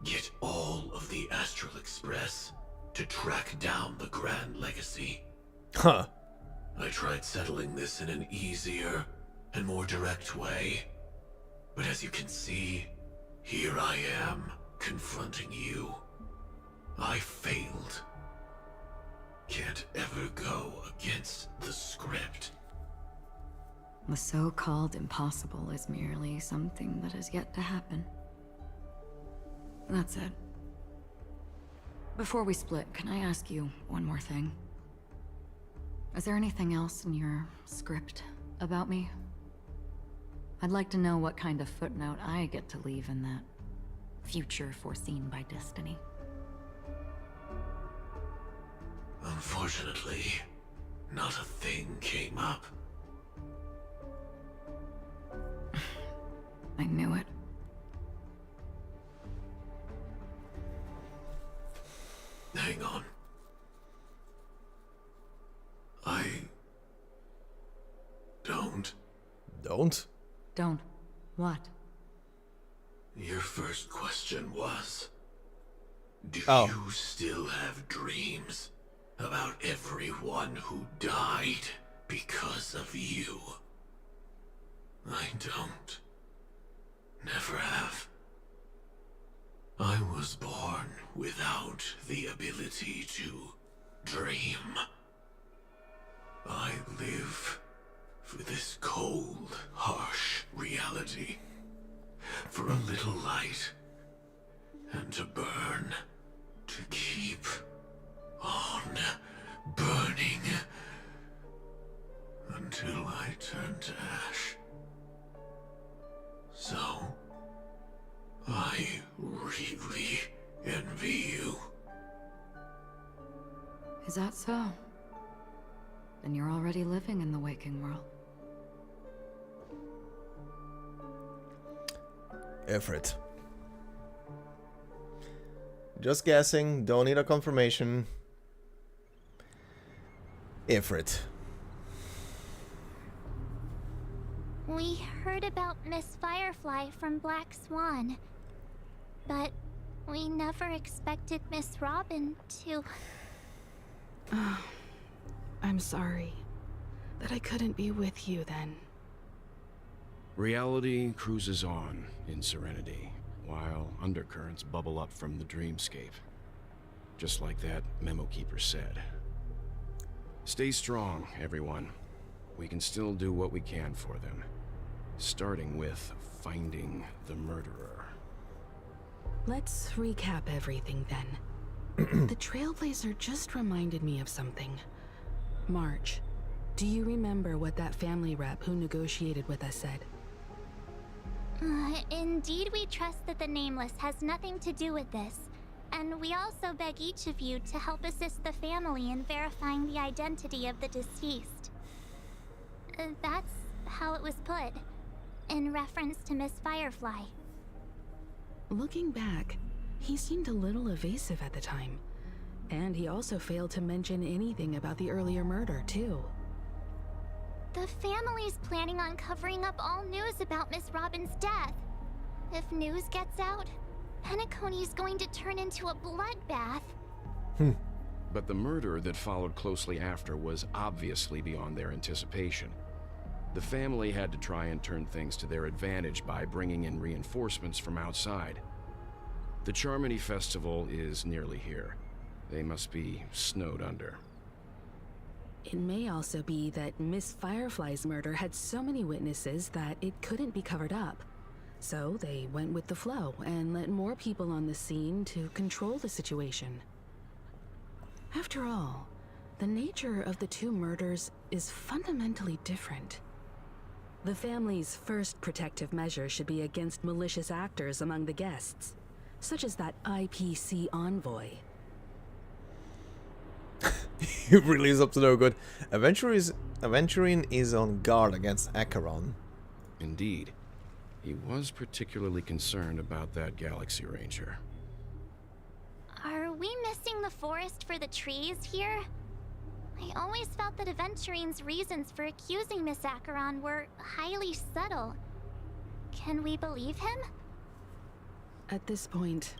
Get all of the Astral Express to track down the Grand Legacy. Huh. I tried settling this in an easier and more direct way. But as you can see, here I am, confronting you. I failed. Can't ever go against the script. The so-called impossible is merely something that has yet to happen. That's it. Before we split, can I ask you one more thing? Is there anything else in your script about me? I'd like to know what kind of footnote I get to leave in that future foreseen by destiny. Unfortunately, not a thing came up. I knew it. Hang on. I don't. Don't? Don't. What? Your first question was, do you still have dreams about everyone who died because of you? I don't. Never have. I was born without the ability to dream. I live for this cold, harsh reality. For a little light, and to burn, to keep on burning, until I turn to ash. So, I really envy you. Is that so? Then you're already living in the waking world. Ifrit. Just guessing, don't need a confirmation. Ifrit. We heard about Miss Firefly from Black Swan, but we never expected Miss Robin to... I'm sorry that I couldn't be with you then. Reality cruises on in serenity, while undercurrents bubble up from the dreamscape. Just like that memo keeper said. Stay strong, everyone. We can still do what we can for them. Starting with finding the murderer. Let's recap everything then. The Trailblazer just reminded me of something. March, do you remember what that family rep who negotiated with us said? Indeed, we trust that the Nameless has nothing to do with this, and we also beg each of you to help assist the family in verifying the identity of the deceased. That's how it was put, in reference to Miss Firefly. Looking back, he seemed a little evasive at the time, and he also failed to mention anything about the earlier murder, too. The family's planning on covering up all news about Miss Robin's death. If news gets out, Penacony's going to turn into a bloodbath. But the murder that followed closely after was obviously beyond their anticipation. The family had to try and turn things to their advantage by bringing in reinforcements from outside. The Charmony Festival is nearly here. They must be snowed under. It may also be that Miss Firefly's murder had so many witnesses that it couldn't be covered up. So they went with the flow and let more people on the scene to control the situation. After all, the nature of the two murders is fundamentally different. The family's first protective measure should be against malicious actors among the guests, such as that IPC envoy. He really is up to no good. Aventurine is on guard against Acheron. Indeed. He was particularly concerned about that Galaxy Ranger. Are we missing the forest for the trees here? I always felt that Aventurine's reasons for accusing Miss Acheron were highly subtle. Can we believe him? At this point,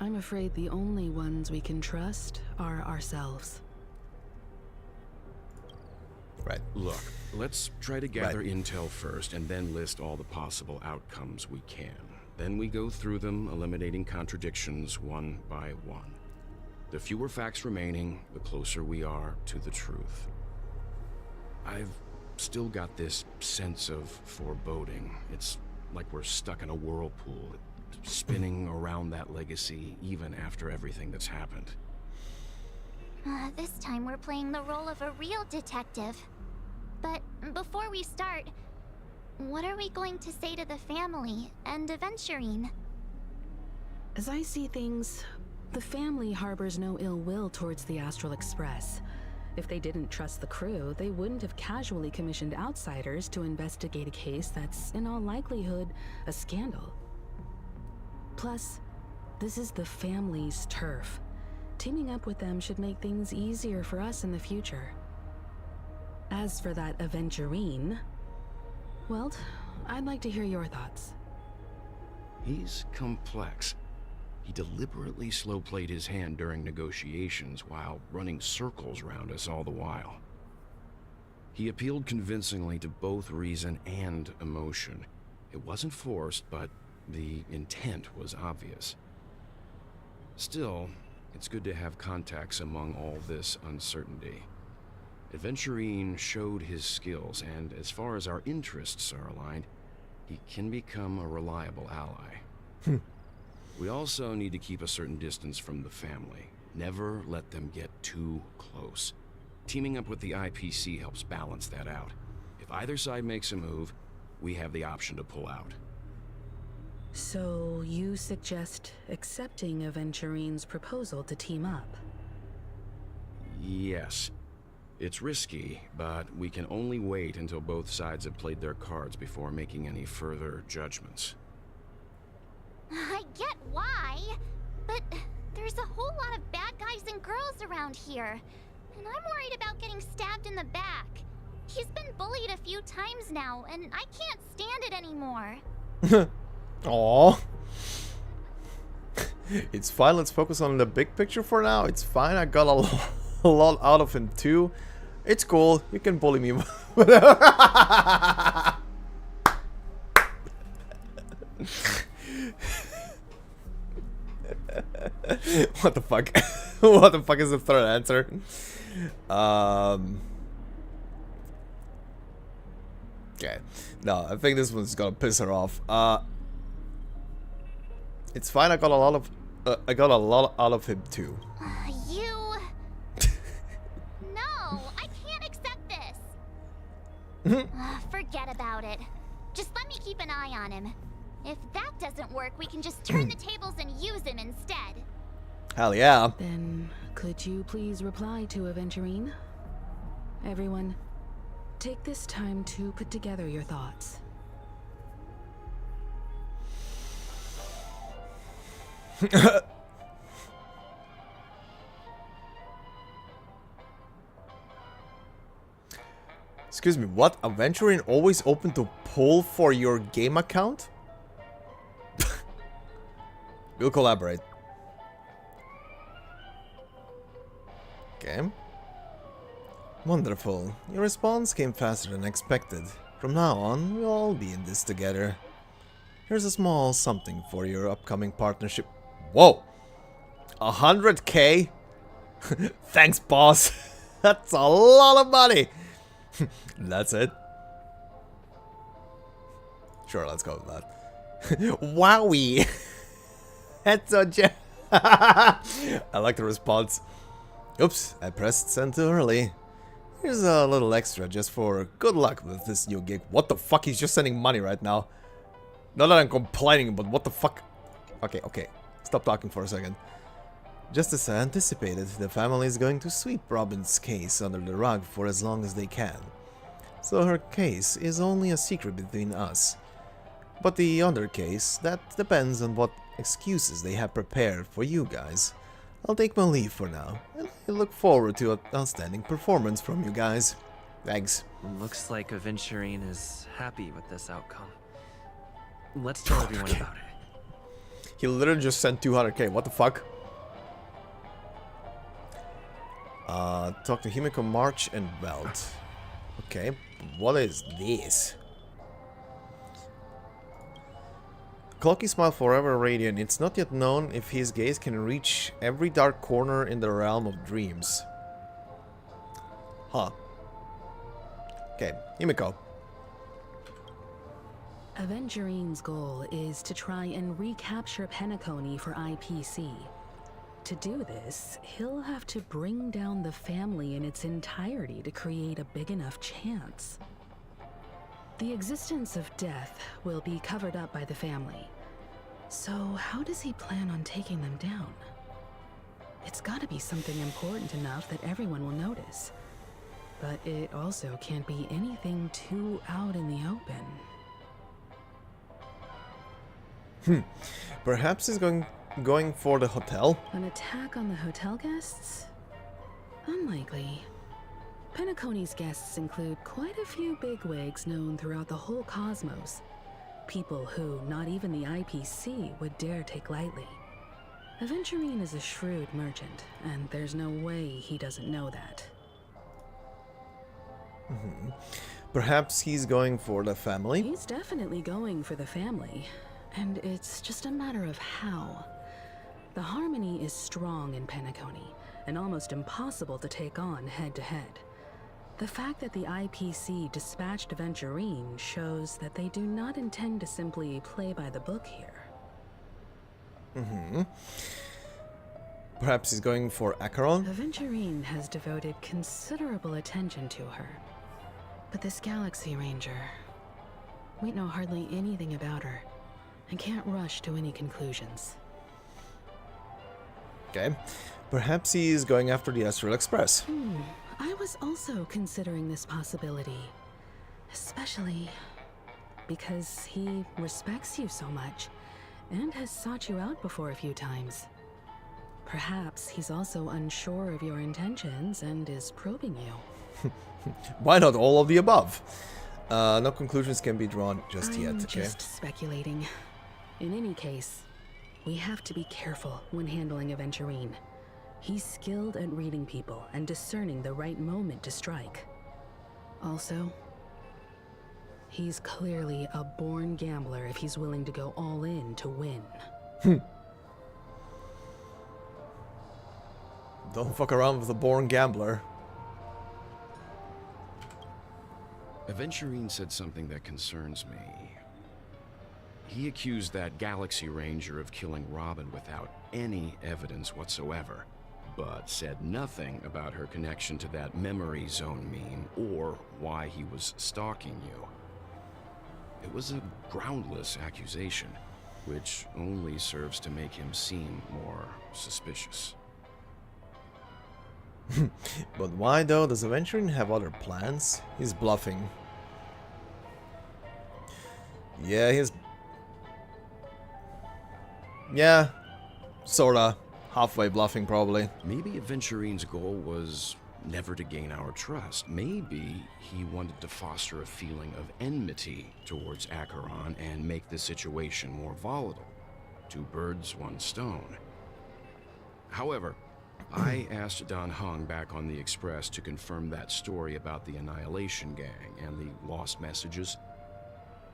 I'm afraid the only ones we can trust are ourselves. Right. Look, let's try to gather intel first and then list all the possible outcomes we can. Then we go through them, eliminating contradictions one by one. The fewer facts remaining, the closer we are to the truth. I've still got this sense of foreboding. It's like we're stuck in a whirlpool, spinning around that legacy even after everything that's happened. This time we're playing the role of a real detective. But before we start, what are we going to say to the family and Aventurine? As I see things, the family harbors no ill will towards the Astral Express. If they didn't trust the crew, they wouldn't have casually commissioned outsiders to investigate a case that's, in all likelihood, a scandal. Plus, this is the family's turf. Teaming up with them should make things easier for us in the future. As for that Aventurine, well, I'd like to hear your thoughts. He's complex. He deliberately slow-played his hand during negotiations while running circles around us all the while. He appealed convincingly to both reason and emotion. It wasn't forced, but the intent was obvious. Still, it's good to have contacts among all this uncertainty. Adventurine showed his skills, and as far as our interests are aligned, he can become a reliable ally. We also need to keep a certain distance from the family. Never let them get too close. Teaming up with the IPC helps balance that out. If either side makes a move, we have the option to pull out. So you suggest accepting Aventurine's proposal to team up? Yes. It's risky, but we can only wait until both sides have played their cards before making any further judgments. I get why, but there's a whole lot of bad guys and girls around here, and I'm worried about getting stabbed in the back. He's been bullied a few times now, and I can't stand it anymore. Aww. It's fine, let's focus on the big picture for now. It's fine, I got a lot out of him too. It's cool, you can bully me. What the fuck? What the fuck is the third answer? Okay. No, I think this one's gonna piss her off. It's fine, I got a lot out of him too. You... No, I can't accept this. Forget about it. Just let me keep an eye on him. If that doesn't work, we can just turn the tables and use him instead. Hell yeah. Then, could you please reply to Aventurine? Everyone, take this time to put together your thoughts. Excuse me, what? Aventurine always open to pull for your game account? We'll collaborate. Okay. Wonderful. Your response came faster than expected. From now on, we'll all be in this together. Here's a small something for your upcoming partnership. Whoa! 100k? Thanks, boss. That's a lot of money. That's it. Sure, let's go with that. Wowie! That's so I like the response. Oops, I pressed send too early. Here's a little extra just for good luck with this new gig. What the fuck? He's just sending money right now. Not that I'm complaining, but what the fuck? Okay, okay. Stop talking for a second. Just as I anticipated, the family is going to sweep Robin's case under the rug for as long as they can. So her case is only a secret between us. But the other case, that depends on what excuses they have prepared for you guys. I'll take my leave for now, and I look forward to an outstanding performance from you guys. Thanks. Looks like Aventurine is happy with this outcome. Let's tell everyone about it. He literally just sent 200k, what the fuck? Talk to Himiko, March, and Welt. Okay, what is this? Cloaky smile forever radiant. It's not yet known if his gaze can reach every dark corner in the realm of dreams. Huh. Okay, Himiko. Aventurine's goal is to try and recapture Penacony for IPC. To do this, he'll have to bring down the family in its entirety to create a big enough chance. The existence of death will be covered up by the family. So how does he plan on taking them down? It's gotta be something important enough that everyone will notice. But it also can't be anything too out in the open. Perhaps he's going for the hotel? An attack on the hotel guests? Unlikely. Penacony's guests include quite a few bigwigs known throughout the whole cosmos. people who not even the IPC would dare take lightly. Aventurine is a shrewd merchant, and there's no way he doesn't know that. Perhaps he's going for the family? He's definitely going for the family, and it's just a matter of how. The harmony is strong in Penacony, and almost impossible to take on head-to-head. The fact that the IPC dispatched Aventurine shows that they do not intend to simply play by the book here. Perhaps he's going for Acheron? Aventurine has devoted considerable attention to her. But this Galaxy Ranger, we know hardly anything about her, and can't rush to any conclusions. Okay. Perhaps he's going after the Astral Express. I was also considering this possibility. Especially because he respects you so much, and has sought you out before a few times. Perhaps he's also unsure of your intentions and is probing you. Why not all of the above? No conclusions can be drawn just yet, I'm okay? just speculating. In any case, we have to be careful when handling Aventurine. He's skilled at reading people and discerning the right moment to strike. Also, he's clearly a born gambler if he's willing to go all in to win. Don't fuck around with a born gambler. Aventurine said something that concerns me. He accused that Galaxy Ranger of killing Robin without any evidence whatsoever, but said nothing about her connection to that memory zone meme or why he was stalking you. It was a groundless accusation, which only serves to make him seem more suspicious. But why though? Does Aventurine have other plans? He's bluffing. Yeah, he's... Yeah, sorta. Halfway bluffing, probably. Maybe Aventurine's goal was never to gain our trust. Maybe he wanted to foster a feeling of enmity towards Acheron and make the situation more volatile. Two birds, one stone. However, I asked Don Hung back on the Express to confirm that story about the Annihilation Gang and the lost messages.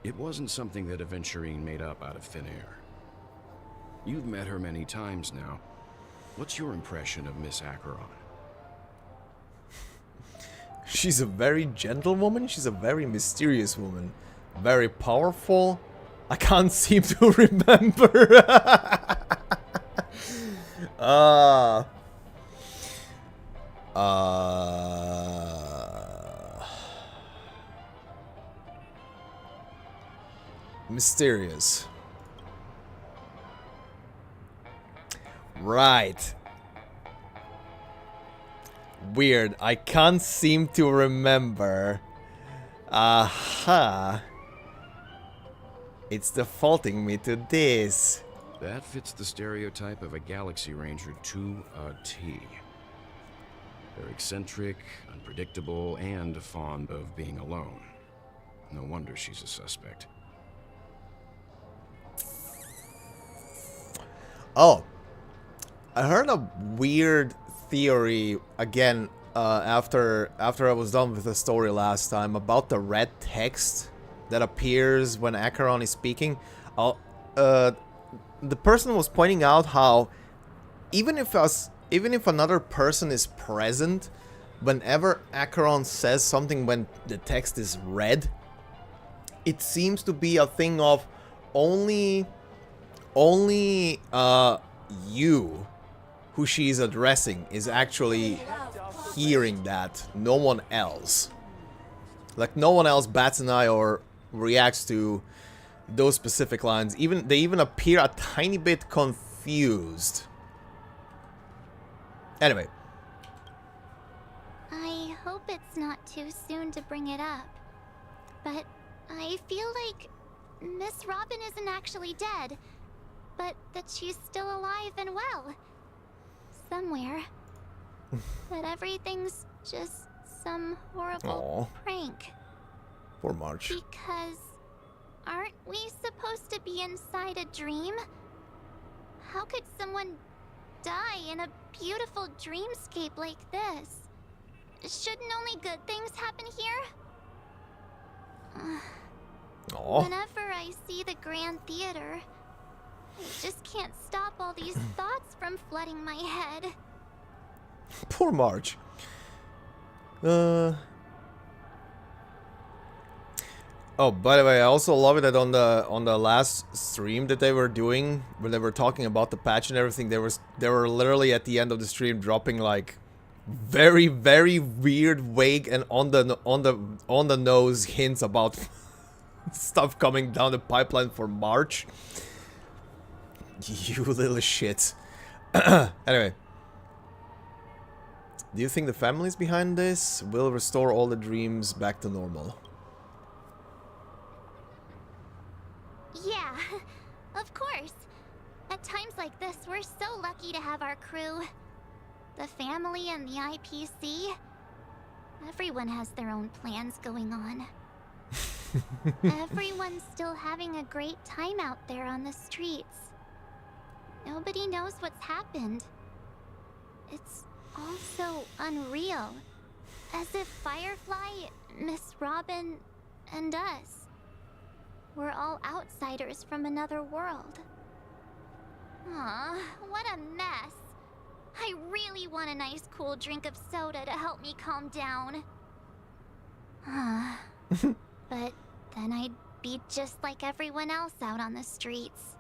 It wasn't something that Aventurine made up out of thin air. You've met her many times now. What's your impression of Miss Acheron? She's a very gentle woman. She's a very mysterious woman. Very powerful. I can't seem to remember. Mysterious. Right. Weird. I can't seem to remember. Aha. It's defaulting me to this. That fits the stereotype of a Galaxy Ranger to a T. They're eccentric, unpredictable, and fond of being alone. No wonder she's a suspect. Oh. I heard a weird theory again after I was done with the story last time about the red text that appears when Acheron is speaking. The person was pointing out how even if another person is present, whenever Acheron says something when the text is red, it seems to be a thing of only you, who she is addressing, is actually hearing that. No one else. Like, no one else bats an eye or reacts to those specific lines. They even appear a tiny bit confused. Anyway. I hope it's not too soon to bring it up, but I feel like Miss Robin isn't actually dead, but that she's still alive and well. Somewhere. That everything's just some horrible prank. Poor March. Because Aren't we supposed to be inside a dream? How could someone die in a beautiful dreamscape like this? Shouldn't only good things happen here? Whenever I see the Grand Theater, I just can't stop all these thoughts from flooding my head. Poor Marge. Oh, by the way, I also love it that on the last stream that they were doing, when they were talking about the patch and everything, they were literally at the end of the stream dropping like very, very weird, vague, and on the nose hints about stuff coming down the pipeline for March. You little shit. Anyway. Do you think the families behind this will restore all the dreams back to normal? Yeah, of course. At times like this, we're so lucky to have our crew. The family and the IPC. Everyone has their own plans going on. Everyone's still having a great time out there on the streets. Nobody knows what's happened. It's all so unreal. As if Firefly, Miss Robin, and us we're all outsiders from another world. Aw, what a mess. I really want a nice cool drink of soda to help me calm down. But then I'd be just like everyone else out on the streets.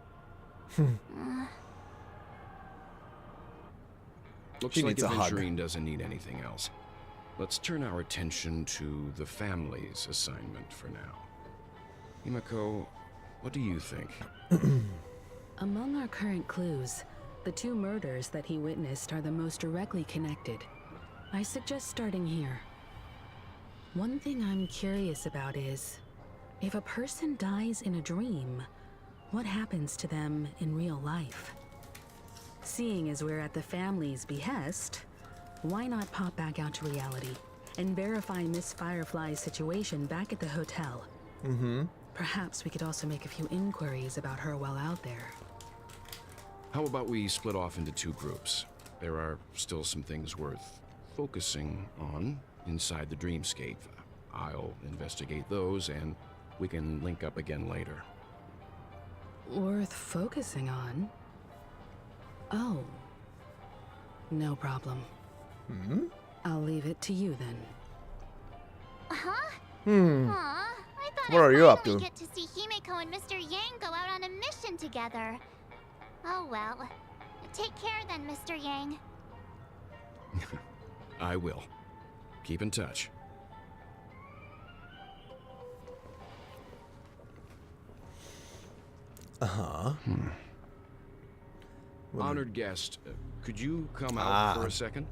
Looks like Aventurine doesn't need anything else. Let's turn our attention to the family's assignment for now. Himeko, what do you think? Among our current clues, the two murders that he witnessed are the most directly connected. I suggest starting here. One thing I'm curious about is, if a person dies in a dream, what happens to them in real life? Seeing as we're at the family's behest, why not pop back out to reality and verify Miss Firefly's situation back at the hotel? Perhaps we could also make a few inquiries about her while out there. How about we split off into two groups? There are still some things worth focusing on inside the dreamscape. I'll investigate those, and we can link up again later. Worth focusing on? Oh. No problem. I'll leave it to you then. Aw, I thought What are you up to? get to see Himeko and Mr. Yang go out on a mission together. Oh well. Take care then, Mr. Yang. I will. Keep in touch. Honored guest, could you come out for a second?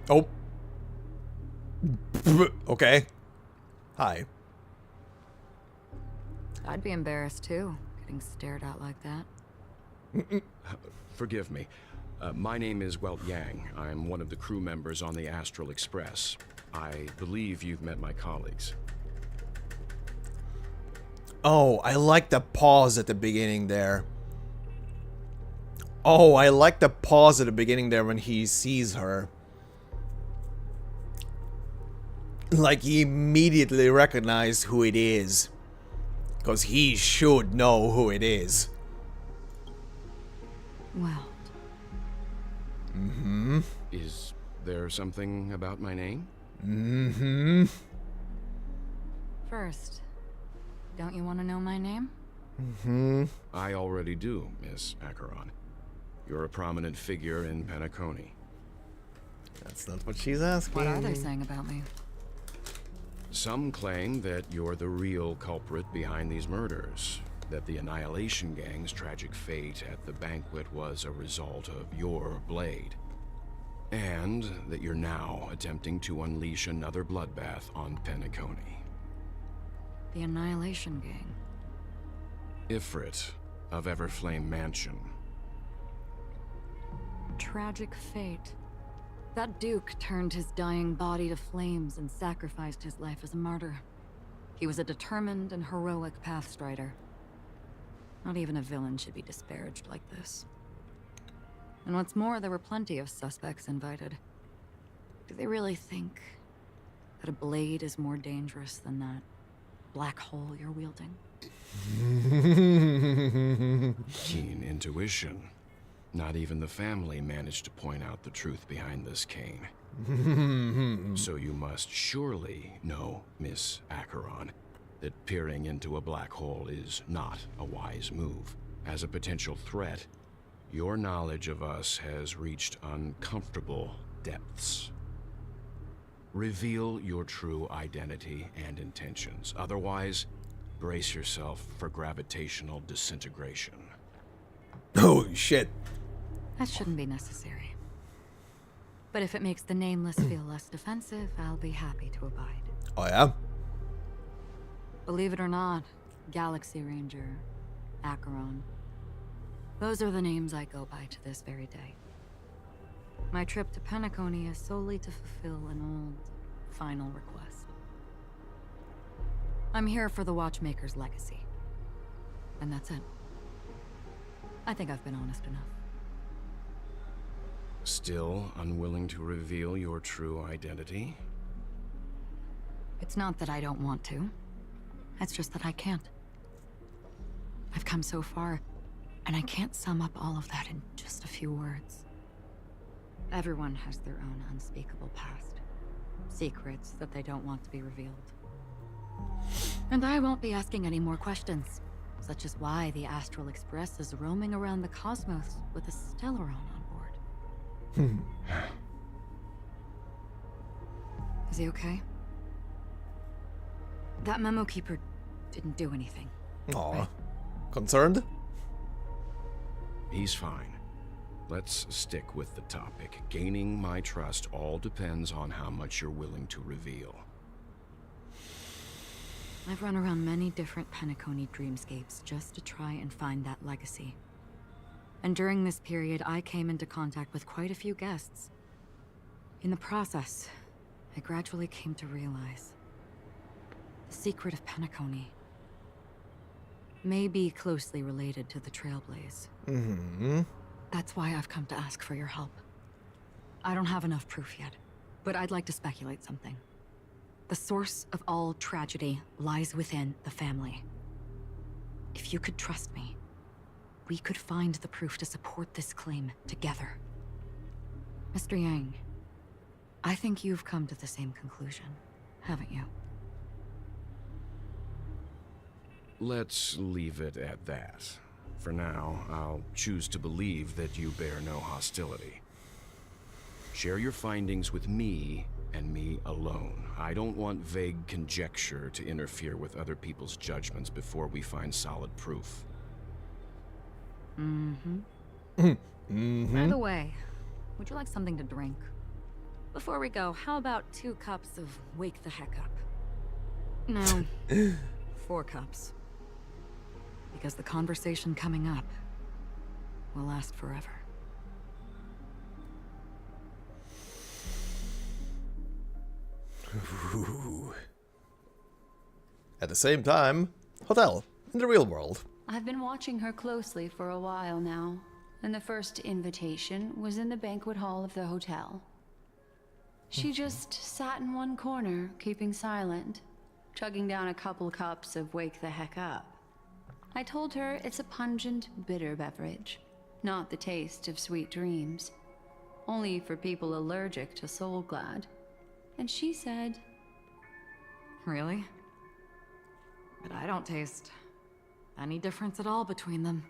Oh. Okay. Hi. I'd be embarrassed too, getting stared at like that. Forgive me. My name is Welt Yang. I'm one of the crew members on the Astral Express. I believe you've met my colleagues. Oh, I like the pause at the beginning there. Oh, I like the pause at the beginning there when he sees her. Like he immediately recognized who it is. Because he should know who it is. Well. Is there something about my name? First, don't you want to know my name? I already do, Miss Acheron. You're a prominent figure in Penacony. That's not what she's asking. What are they saying about me? Some claim that you're the real culprit behind these murders, that the Annihilation Gang's tragic fate at the banquet was a result of your blade, and that you're now attempting to unleash another bloodbath on Penacony. The Annihilation Gang. Ifrit of Everflame Mansion. Tragic fate. That Duke turned his dying body to flames and sacrificed his life as a martyr. He was a determined and heroic pathstrider. Not even a villain should be disparaged like this. And what's more, there were plenty of suspects invited. Do they really think that a blade is more dangerous than that black hole you're wielding? Keen intuition. Not even the family managed to point out the truth behind this cane. So you must surely know, Miss Acheron, that peering into a black hole is not a wise move. As a potential threat, your knowledge of us has reached uncomfortable depths. Reveal your true identity and intentions. Otherwise, brace yourself for gravitational disintegration. Oh, shit. That shouldn't be necessary. But if it makes the Nameless feel less defensive, I'll be happy to abide. Oh, yeah? Believe it or not, Galaxy Ranger, Acheron. Those are the names I go by to this very day. My trip to Penacony is solely to fulfill an old, final request. I'm here for the Watchmaker's legacy. And that's it. I think I've been honest enough. Still unwilling to reveal your true identity? It's not that I don't want to. It's just that I can't. I've come so far, and I can't sum up all of that in just a few words. Everyone has their own unspeakable past. Secrets that they don't want to be revealed. And I won't be asking any more questions, such as why the Astral Express is roaming around the cosmos with a Stellaron on board. Is he okay? That memo keeper didn't do anything. Aw. Right? Concerned? He's fine. Let's stick with the topic. Gaining my trust all depends on how much you're willing to reveal. I've run around many different Penacony dreamscapes just to try and find that legacy. And during this period, I came into contact with quite a few guests. In the process, I gradually came to realize the secret of Penacony may be closely related to the Trailblaze. That's why I've come to ask for your help. I don't have enough proof yet, but I'd like to speculate something. The source of all tragedy lies within the family. If you could trust me, we could find the proof to support this claim together. Mr. Yang, I think you've come to the same conclusion, haven't you? Let's leave it at that. For now, I'll choose to believe that you bear no hostility. Share your findings with me and me alone. I don't want vague conjecture to interfere with other people's judgments before we find solid proof. By the way, would you like something to drink? Before we go, how about 2 cups of Wake the Heck Up? No, 4 cups. Because the conversation coming up will last forever. At the same time, hotel, in the real world. I've been watching her closely for a while now, and the first invitation was in the banquet hall of the hotel. She just sat in one corner, keeping silent, chugging down a couple cups of Wake the Heck Up. I told her it's a pungent, bitter beverage, not the taste of sweet dreams. Only for people allergic to Soul Glad. And she said... Really? But I don't taste any difference at all between them.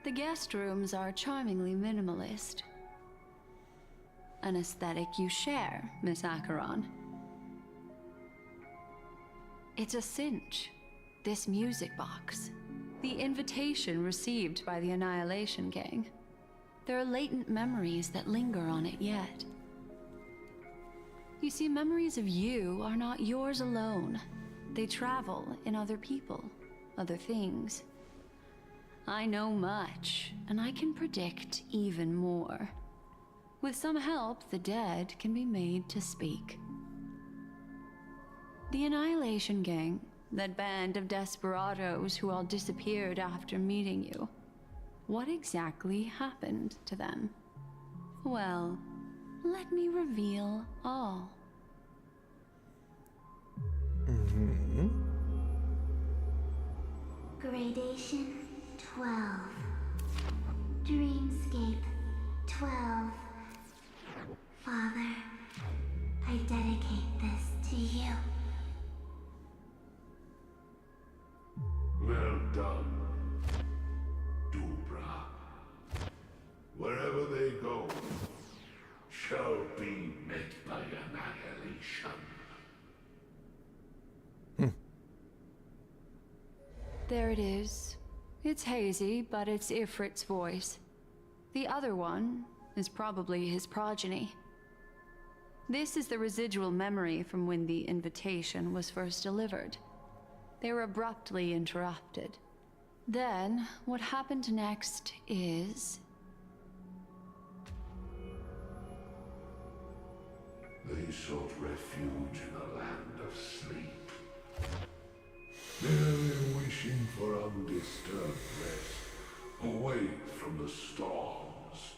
The guest rooms are charmingly minimalist. An aesthetic you share, Miss Acheron. It's a cinch, this music box. The invitation received by the Annihilation Gang. There are latent memories that linger on it yet. You see, memories of you are not yours alone. They travel in other people, other things. I know much, and I can predict even more. With some help, the dead can be made to speak. The Annihilation Gang, that band of desperados who all disappeared after meeting you. What exactly happened to them? Well, let me reveal all. Gradation 12. Dreamscape 12. Father, I dedicate this to you. Well done, Dubra. Wherever they go, shall be met by annihilation. There it is. It's hazy, but it's Ifrit's voice. The other one is probably his progeny. This is the residual memory from when the invitation was first delivered. They were abruptly interrupted. Then, what happened next is... They sought refuge in a land of sleep, merely wishing for undisturbed rest, away from the storms.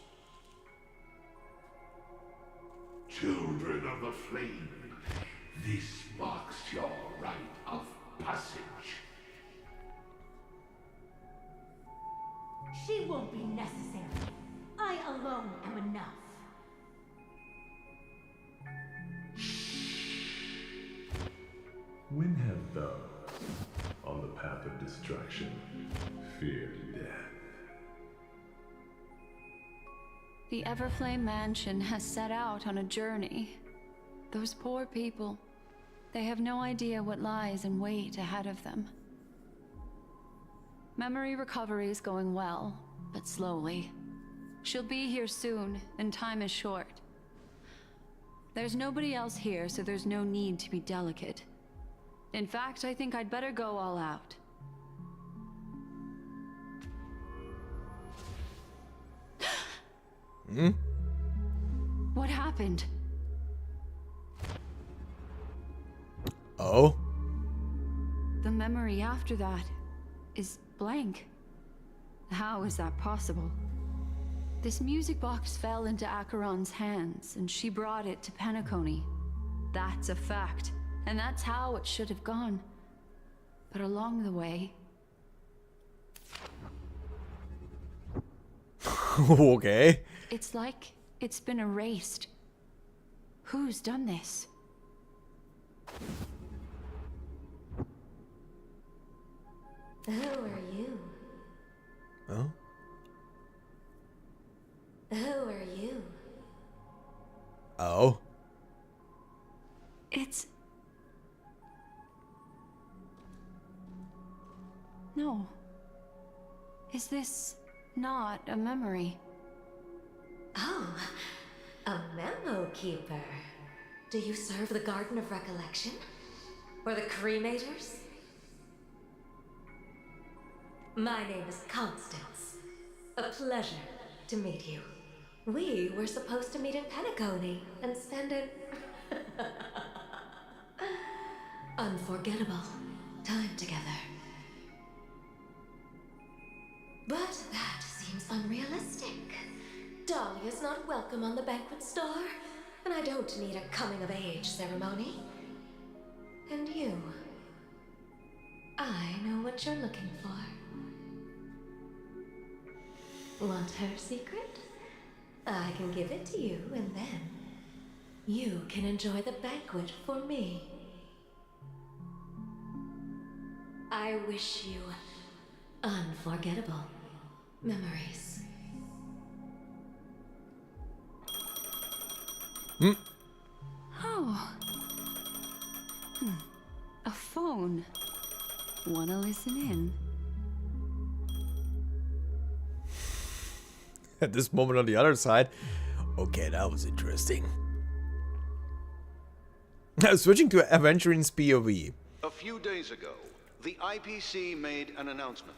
Children of the flame, this marks your rite of passage. She won't be necessary. I alone am enough. When have thou, on the path of destruction, feared death? The Everflame Mansion has set out on a journey. Those poor people, they have no idea what lies in wait ahead of them. Memory recovery is going well, but slowly. She'll be here soon, and time is short. There's nobody else here, so there's no need to be delicate. In fact, I think I'd better go all out. What happened? Oh? The memory after that is blank. How is that possible? This music box fell into Acheron's hands, and she brought it to Penacony. That's a fact, and that's how it should have gone. But along the way... Okay. It's like it's been erased. Who's done this? Who are you? Oh? Who are you? Oh? It's... No. Is this not a memory? Oh, a memo keeper. Do you serve the Garden of Recollection? Or the Cremators? My name is Constance. A pleasure to meet you. We were supposed to meet in Penacony and spend an unforgettable time together. But that seems unrealistic. Dahlia's not welcome on the banquet star, and I don't need a coming-of-age ceremony. And you, I know what you're looking for. Want her secret? I can give it to you, and then you can enjoy the banquet for me. I wish you unforgettable memories. Oh. A phone. Wanna listen in? At this moment on the other side. Okay, that was interesting. Switching to Aventurine's POV. A few days ago, the IPC made an announcement.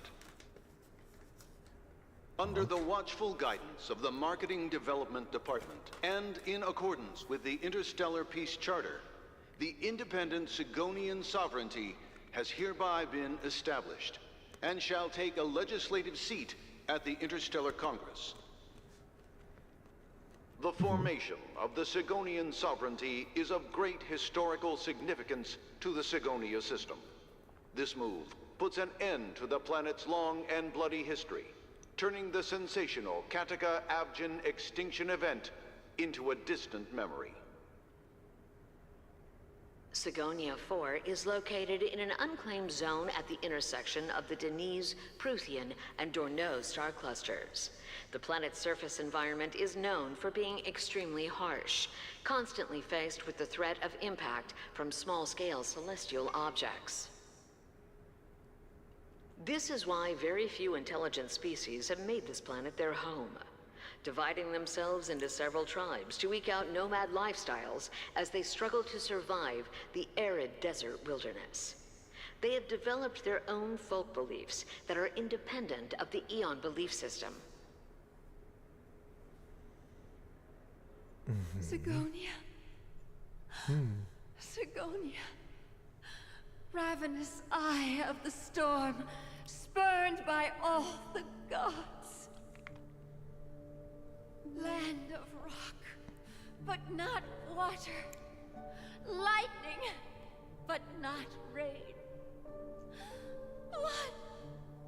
Under the watchful guidance of the Marketing Development Department, and in accordance with the Interstellar Peace Charter, the independent Sigonian sovereignty has hereby been established, and shall take a legislative seat at the Interstellar Congress. The formation of the Sigonian sovereignty is of great historical significance to the Sigonia system. This move puts an end to the planet's long and bloody history, turning the sensational Kataka-Abjin extinction event into a distant memory. Sigonia 4 is located in an unclaimed zone at the intersection of the Denise, Prothean, and Dorneau star clusters. The planet's surface environment is known for being extremely harsh, constantly faced with the threat of impact from small-scale celestial objects. This is why very few intelligent species have made this planet their home, dividing themselves into several tribes to eke out nomad lifestyles as they struggle to survive the arid desert wilderness. They have developed their own folk beliefs that are independent of the Eon belief system. Sigonia. Sigonia. Ravenous eye of the storm, spurned by all the gods. Land of rock, but not water. Lightning, but not rain. Blood,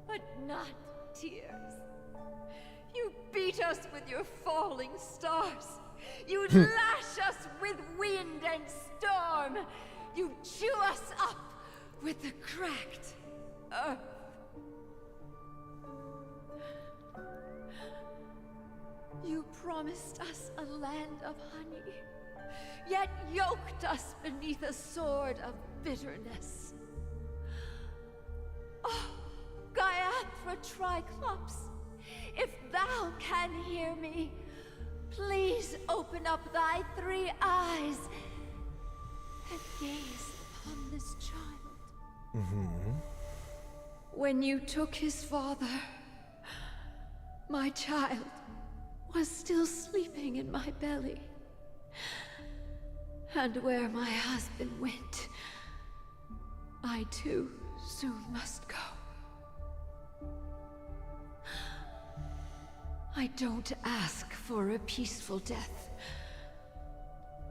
but not tears. You beat us with your falling stars. You lash us with wind and storm. You chew us up with the cracked earth. You promised us a land of honey, yet yoked us beneath a sword of bitterness. Oh, Gaiathra Triclops, if thou can hear me, please open up thy 3 eyes and gaze upon this child. When you took his father, my child was still sleeping in my belly. And where my husband went, I too soon must go. I don't ask for a peaceful death,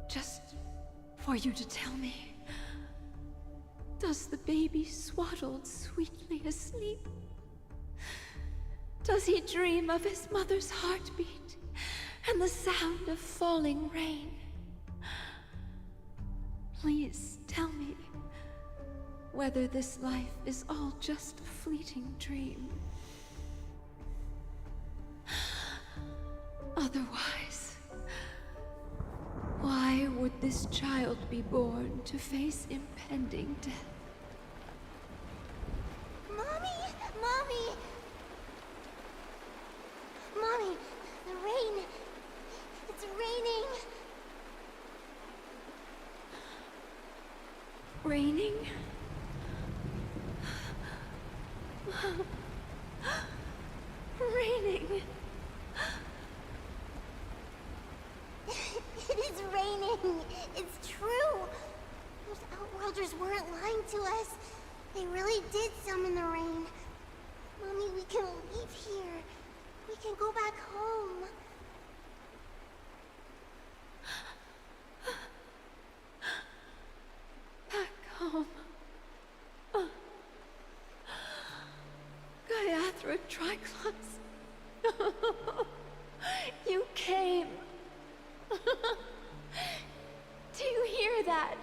just for you to tell me, does the baby swaddled sweetly asleep? Does he dream of his mother's heartbeat and the sound of falling rain? Please tell me whether this life is all just a fleeting dream. Otherwise, why would this child be born to face impending death? Mommy! Mommy! Mommy, the rain. It's raining. Raining? Raining. It is raining. It's true. Those Outworlders weren't lying to us. They really did summon the rain. Mommy, we can leave here. We can go back home. Back home. Gaiathra Triclops. You came. Do you hear that?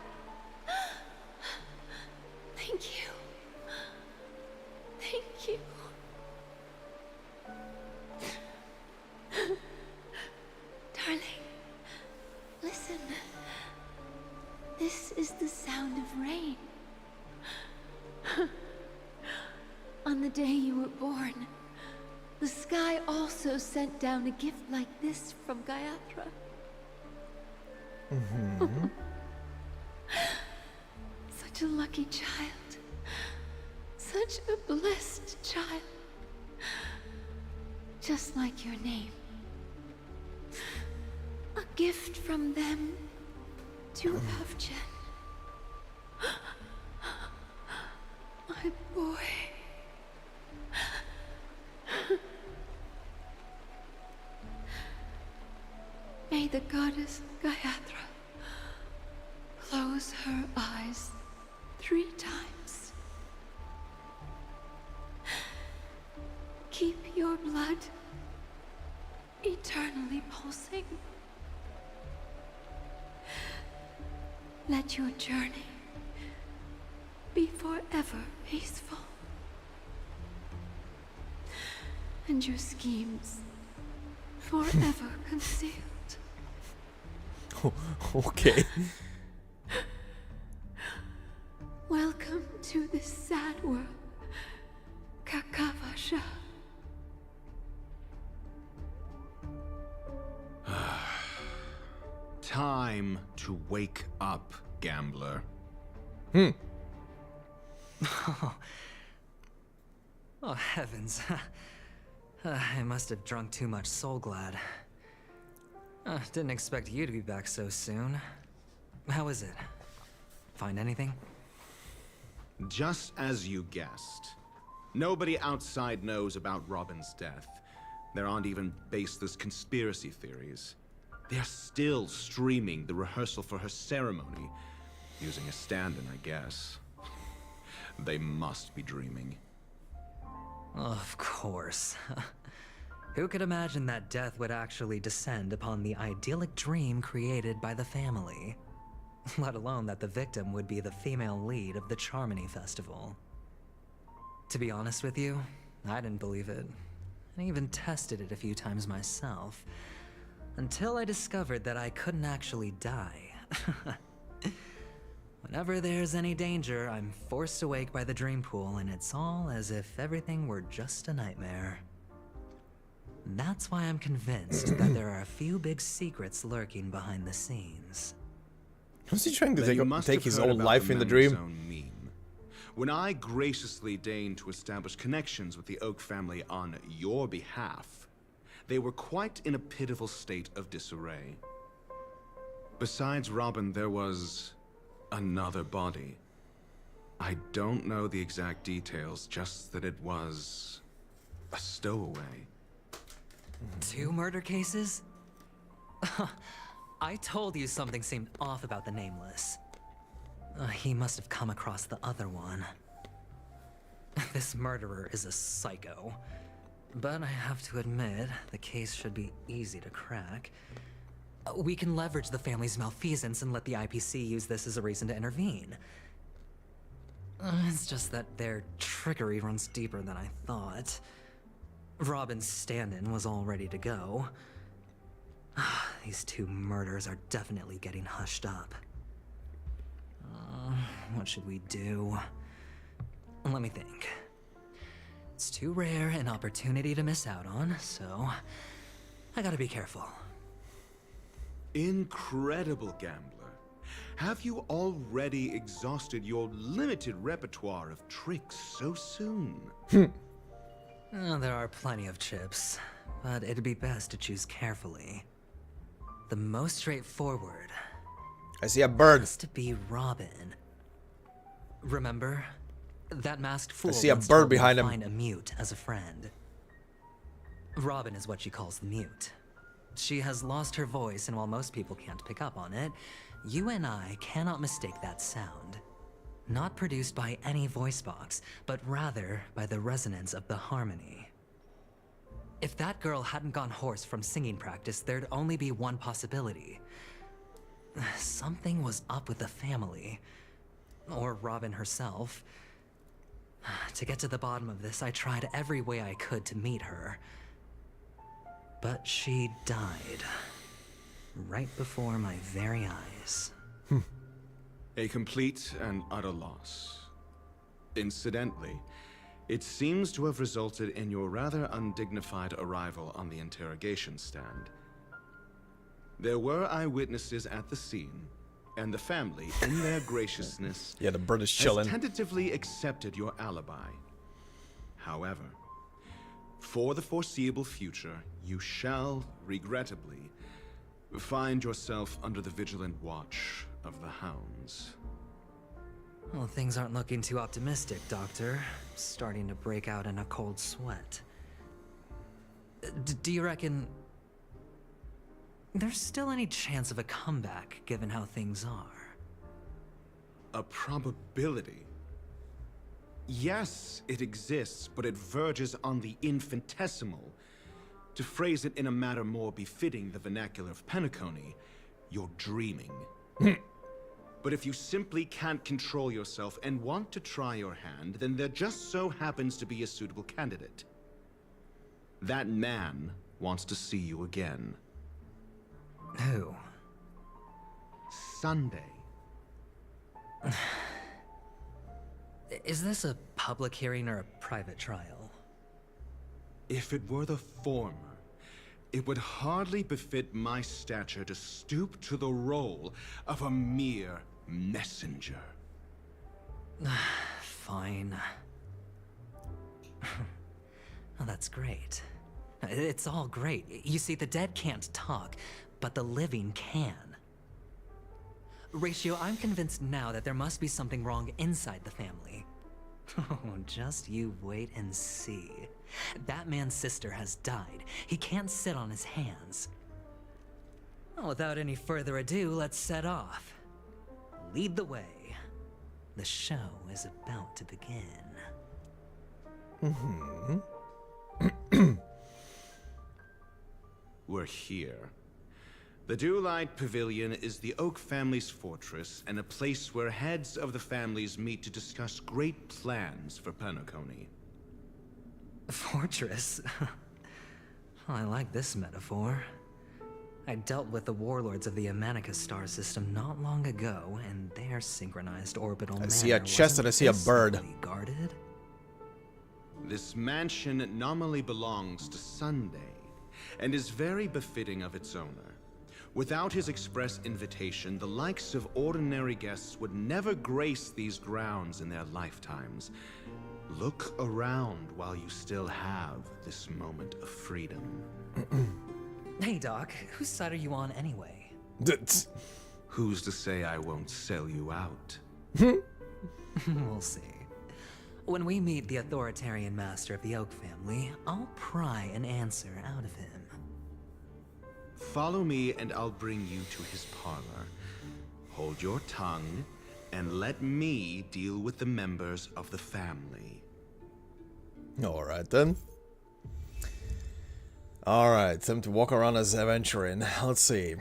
Thank you. Thank you. Darling, listen. This is the sound of rain. On the day you were born, the sky also sent down a gift like this from Gaiathra. Such a lucky child. Such a blessed child. just like your name. A gift from them to Avgen. My boy. May the goddess Gayatri close her eyes 3 times. Keep your blood eternally pulsing. Let your journey be forever peaceful. And your schemes forever concealed. Okay. Welcome to this sad world, Kakavasha. Time to wake up, gambler. Oh, heavens. I must have drunk too much Soul Glad. Didn't expect you to be back so soon. How is it? Find anything? Just as you guessed. Nobody outside knows about Robin's death. There aren't even baseless conspiracy theories. They're still streaming the rehearsal for her ceremony, using a stand-in, I guess. They must be dreaming. Of course. Who could imagine that death would actually descend upon the idyllic dream created by the family? Let alone that the victim would be the female lead of the Charmony Festival. To be honest with you, I didn't believe it. I even tested it a few times myself, until I discovered that I couldn't actually die. Whenever there's any danger, I'm forced awake by the dream pool, and it's all as if everything were just a nightmare. That's why I'm convinced that there are a few big secrets lurking behind the scenes. Was he trying to take his own life in the dream? When I graciously deigned to establish connections with the Oak family on your behalf, they were quite in a pitiful state of disarray. Besides Robin, there was another body. I don't know the exact details, just that it was a stowaway. 2 murder cases? I told you something seemed off about the Nameless. He must have come across the other one. This murderer is a psycho. But I have to admit, the case should be easy to crack. We can leverage the family's malfeasance and let the IPC use this as a reason to intervene. It's just that their trickery runs deeper than I thought. Robin's stand-in was all ready to go. These 2 murders are definitely getting hushed up. What should we do? Let me think. It's too rare an opportunity to miss out on, so I gotta be careful. Incredible, gambler. Have you already exhausted your limited repertoire of tricks so soon? There are plenty of chips, but it'd be best to choose carefully. The most straightforward. I see a bird. Has to be Robin. Remember? That masked fool. I see a bird behind him. Find a mute as a friend. Robin is what she calls the mute. She has lost her voice, and while most people can't pick up on it, you and I cannot mistake that sound. Not produced by any voice box, but rather by the resonance of the harmony. If that girl hadn't gone hoarse from singing practice, there'd only be one possibility. Something was up with the family. Or Robin herself. To get to the bottom of this, I tried every way I could to meet her. But she died. Right before my very eyes. A complete and utter loss. Incidentally, it seems to have resulted in your rather undignified arrival on the interrogation stand. There were eyewitnesses at the scene, and the family, in their graciousness, yeah, the bird is chilling, has tentatively accepted your alibi. However, For the foreseeable future, you shall, regrettably, find yourself under the vigilant watch of the Hounds. Well, things aren't looking too optimistic, Doctor. Starting to break out in a cold sweat. Do you reckon there's still any chance of a comeback, given how things are? A probability? Yes, it exists, but it verges on the infinitesimal. To phrase it in a manner more befitting the vernacular of Penacony, you're dreaming. But if you simply can't control yourself and want to try your hand, then there just so happens to be a suitable candidate. That man wants to see you again. Who? Sunday. Is this a public hearing or a private trial? If it were the former, it would hardly befit my stature to stoop to the role of a mere messenger. Fine. Oh, that's great. It's all great. You see, the dead can't talk, but the living can. Ratio, I'm convinced now that there must be something wrong inside the family. Oh, just you wait and see. That man's sister has died. He can't sit on his hands. Well, without any further ado, let's set off. Lead the way. The show is about to begin. We're here. The Dewlight Pavilion is the Oak family's fortress and a place where heads of the families meet to discuss great plans for Penacony. Fortress? I like this metaphor. I dealt with the warlords of the Amanica star system not long ago, and their synchronized orbital manor I see a chest and I see a bird. Guarded. This mansion nominally belongs to Sunday, and is very befitting of its owner. Without his express invitation, the likes of ordinary guests would never grace these grounds in their lifetimes. Look around while you still have this moment of freedom. Hey, Doc, whose side are you on anyway? Who's to say I won't sell you out? We'll see. When we meet the authoritarian master of the Oak family, I'll pry an answer out of him. Follow me and I'll bring you to his parlor. Hold your tongue and let me deal with the members of the family. Alright then. Alright, time to walk around as adventuring. Let's see.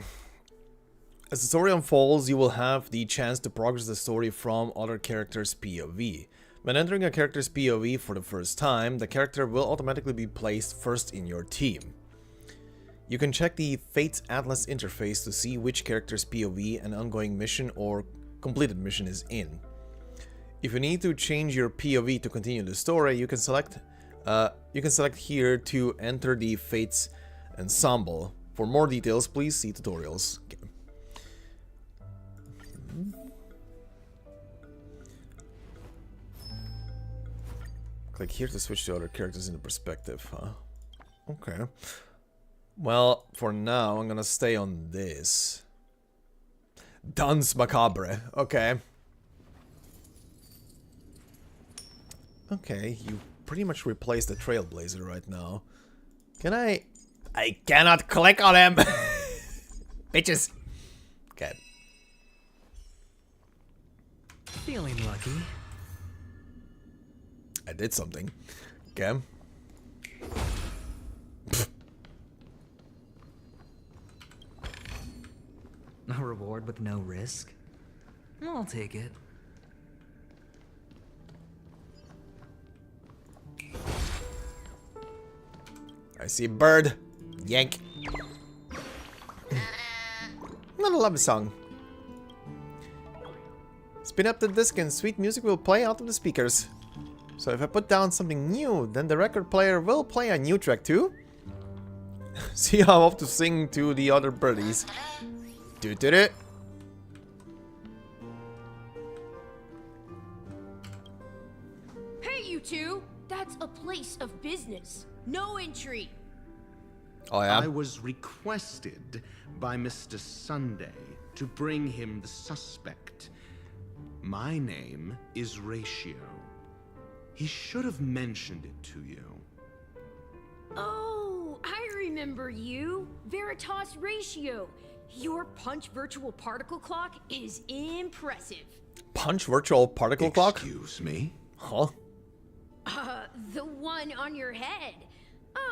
As the story unfolds, you will have the chance to progress the story from other characters' POV. When entering a character's POV for the first time, the character will automatically be placed first in your team. You can check the Fates Atlas interface to see which character's POV an ongoing mission or completed mission is in. If you need to change your POV to continue the story, you can select here to enter the Fates ensemble. For more details, please see tutorials. Okay. Click here to switch to other characters in the perspective, huh? Okay. Well, for now, I'm gonna stay on this. Danse Macabre. Okay. Okay, you pretty much replaced the Trailblazer right now. Can I cannot click on him! Bitches! Okay. Feeling lucky. I did something. Okay. A reward with no risk? I'll take it. I see a bird. Yank. Not a love song. Spin up the disc and sweet music will play out of the speakers. So if I put down something new, then the record player will play a new track too? See how I have to sing to the other birdies. Do-do-do. Hey, you two! That That's a place of business. No entry. Oh, yeah? I was requested by Mr. Sunday to bring him the suspect. My name is Ratio. He should have mentioned it to you. Oh, I remember you. Veritas Ratio. Your punch virtual particle clock is impressive. Punch virtual particle clock? Excuse me? Huh? The one on your head.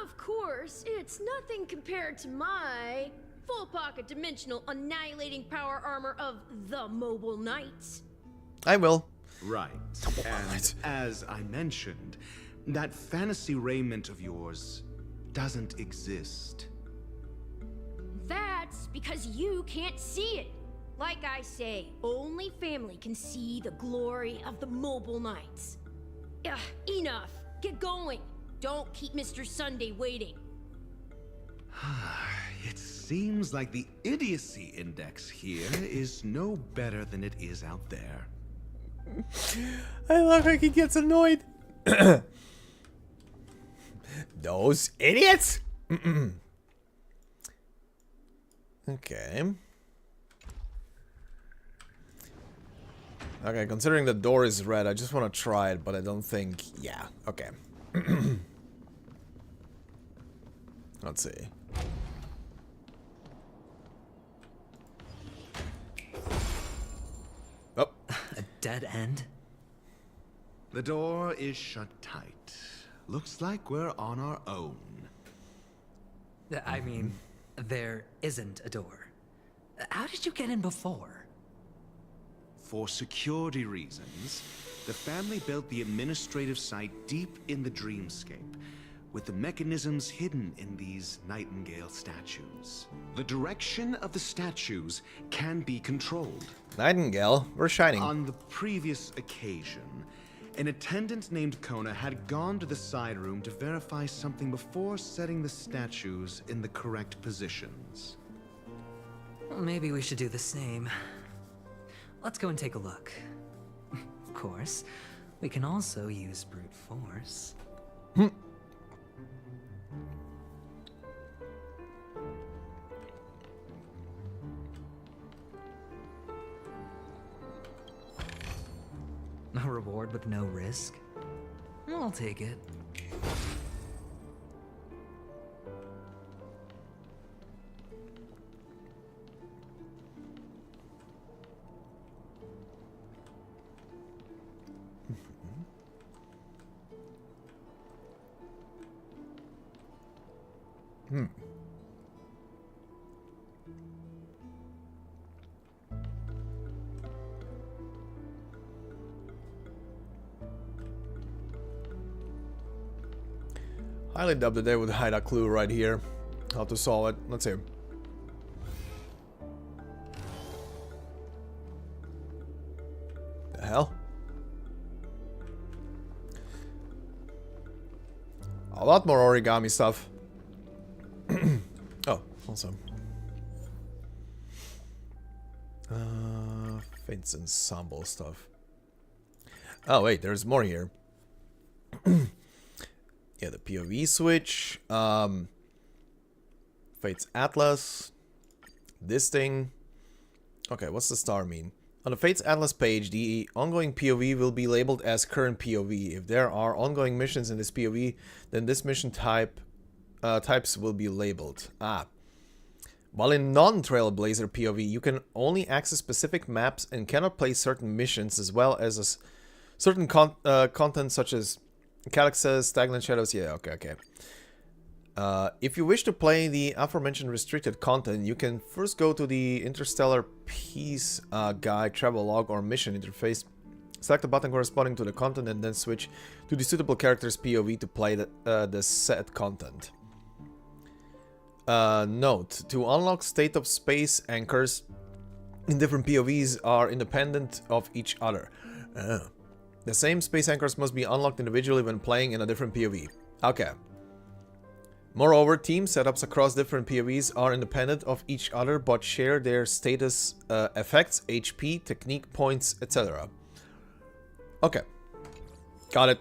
Of course, it's nothing compared to my full pocket dimensional annihilating power armor of the Mobile Knights. I will. Right. And as I mentioned, that fantasy raiment of yours doesn't exist. That's because you can't see it. Like I say, only family can see the glory of the Mobile Knights. Ugh, enough. Get going. Don't keep Mr. Sunday waiting. It seems like the idiocy index here is no better than it is out there. I love how he gets annoyed. Those idiots! Okay. Okay, considering the door is red, I just want to try it, but I don't think... Yeah, okay. Let's see. Oh. A dead end? The door is shut tight. Looks like we're on our own. I mean, there isn't a door. How did you get in before? For security reasons, the family built the administrative site deep in the dreamscape, with the mechanisms hidden in these Nightingale statues. The direction of the statues can be controlled. Nightingale, we're shining. On the previous occasion, an attendant named Kona had gone to the side room to verify something before setting the statues in the correct positions. Well, maybe we should do the same. Let's go and take a look. Of course, we can also use brute force. A reward with no risk? I'll take it. Highly doubt that they would hide a clue right here. How to solve it. Let's see. The hell? A lot more origami stuff. Oh, awesome. Fates ensemble stuff. Oh wait, there's more here. Yeah, the POV switch, Fates Atlas, this thing. Okay, what's the star mean? On the Fates Atlas page, the ongoing POV will be labeled as current POV. If there are ongoing missions in this POV, then this mission types will be labeled. While in non-Trailblazer POV, you can only access specific maps and cannot play certain missions, as well as certain content such as Calyxes, Stagnant Shadows, yeah, okay. If you wish to play the aforementioned restricted content, you can first go to the Interstellar Peace Guide, Travelogue, or Mission interface, select the button corresponding to the content, and then switch to the suitable character's POV to play the set content. Note, to unlock State of Space anchors in different POVs are independent of each other. The same space anchors must be unlocked individually when playing in a different POV. Okay. Moreover, team setups across different POVs are independent of each other but share their status effects, HP, technique points, etc. Okay. Got it.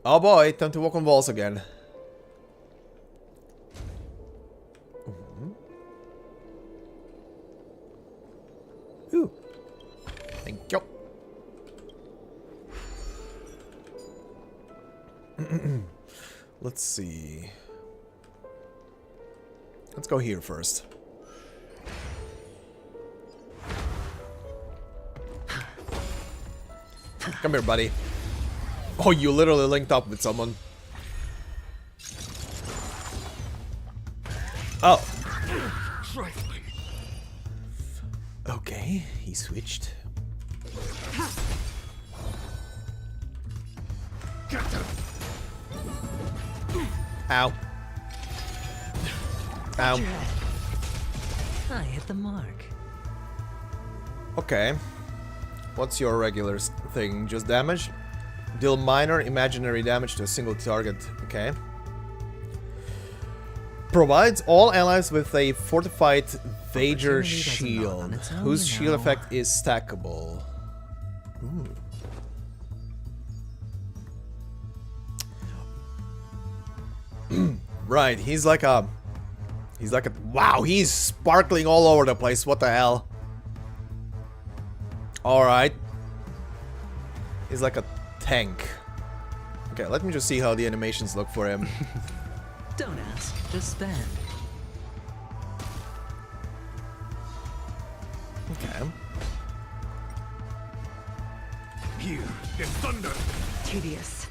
Oh boy, time to walk on walls again. Ooh. Thank you. Let's see. Let's go here first. Come here, buddy. Oh, you literally linked up with someone. Oh. Okay, he switched. Ow. Ow. I hit the mark. Okay. What's your regular thing? Just damage? Deal minor imaginary damage to a single target. Okay. Provides all allies with a fortified Vager shield, whose shield effect is stackable. Ooh. Right, he's like a... Wow, he's sparkling all over the place. What the hell? Alright. He's like a tank. Okay, let me just see how the animations look for him. Don't ask, just spend. Okay. Here is thunder. Tedious.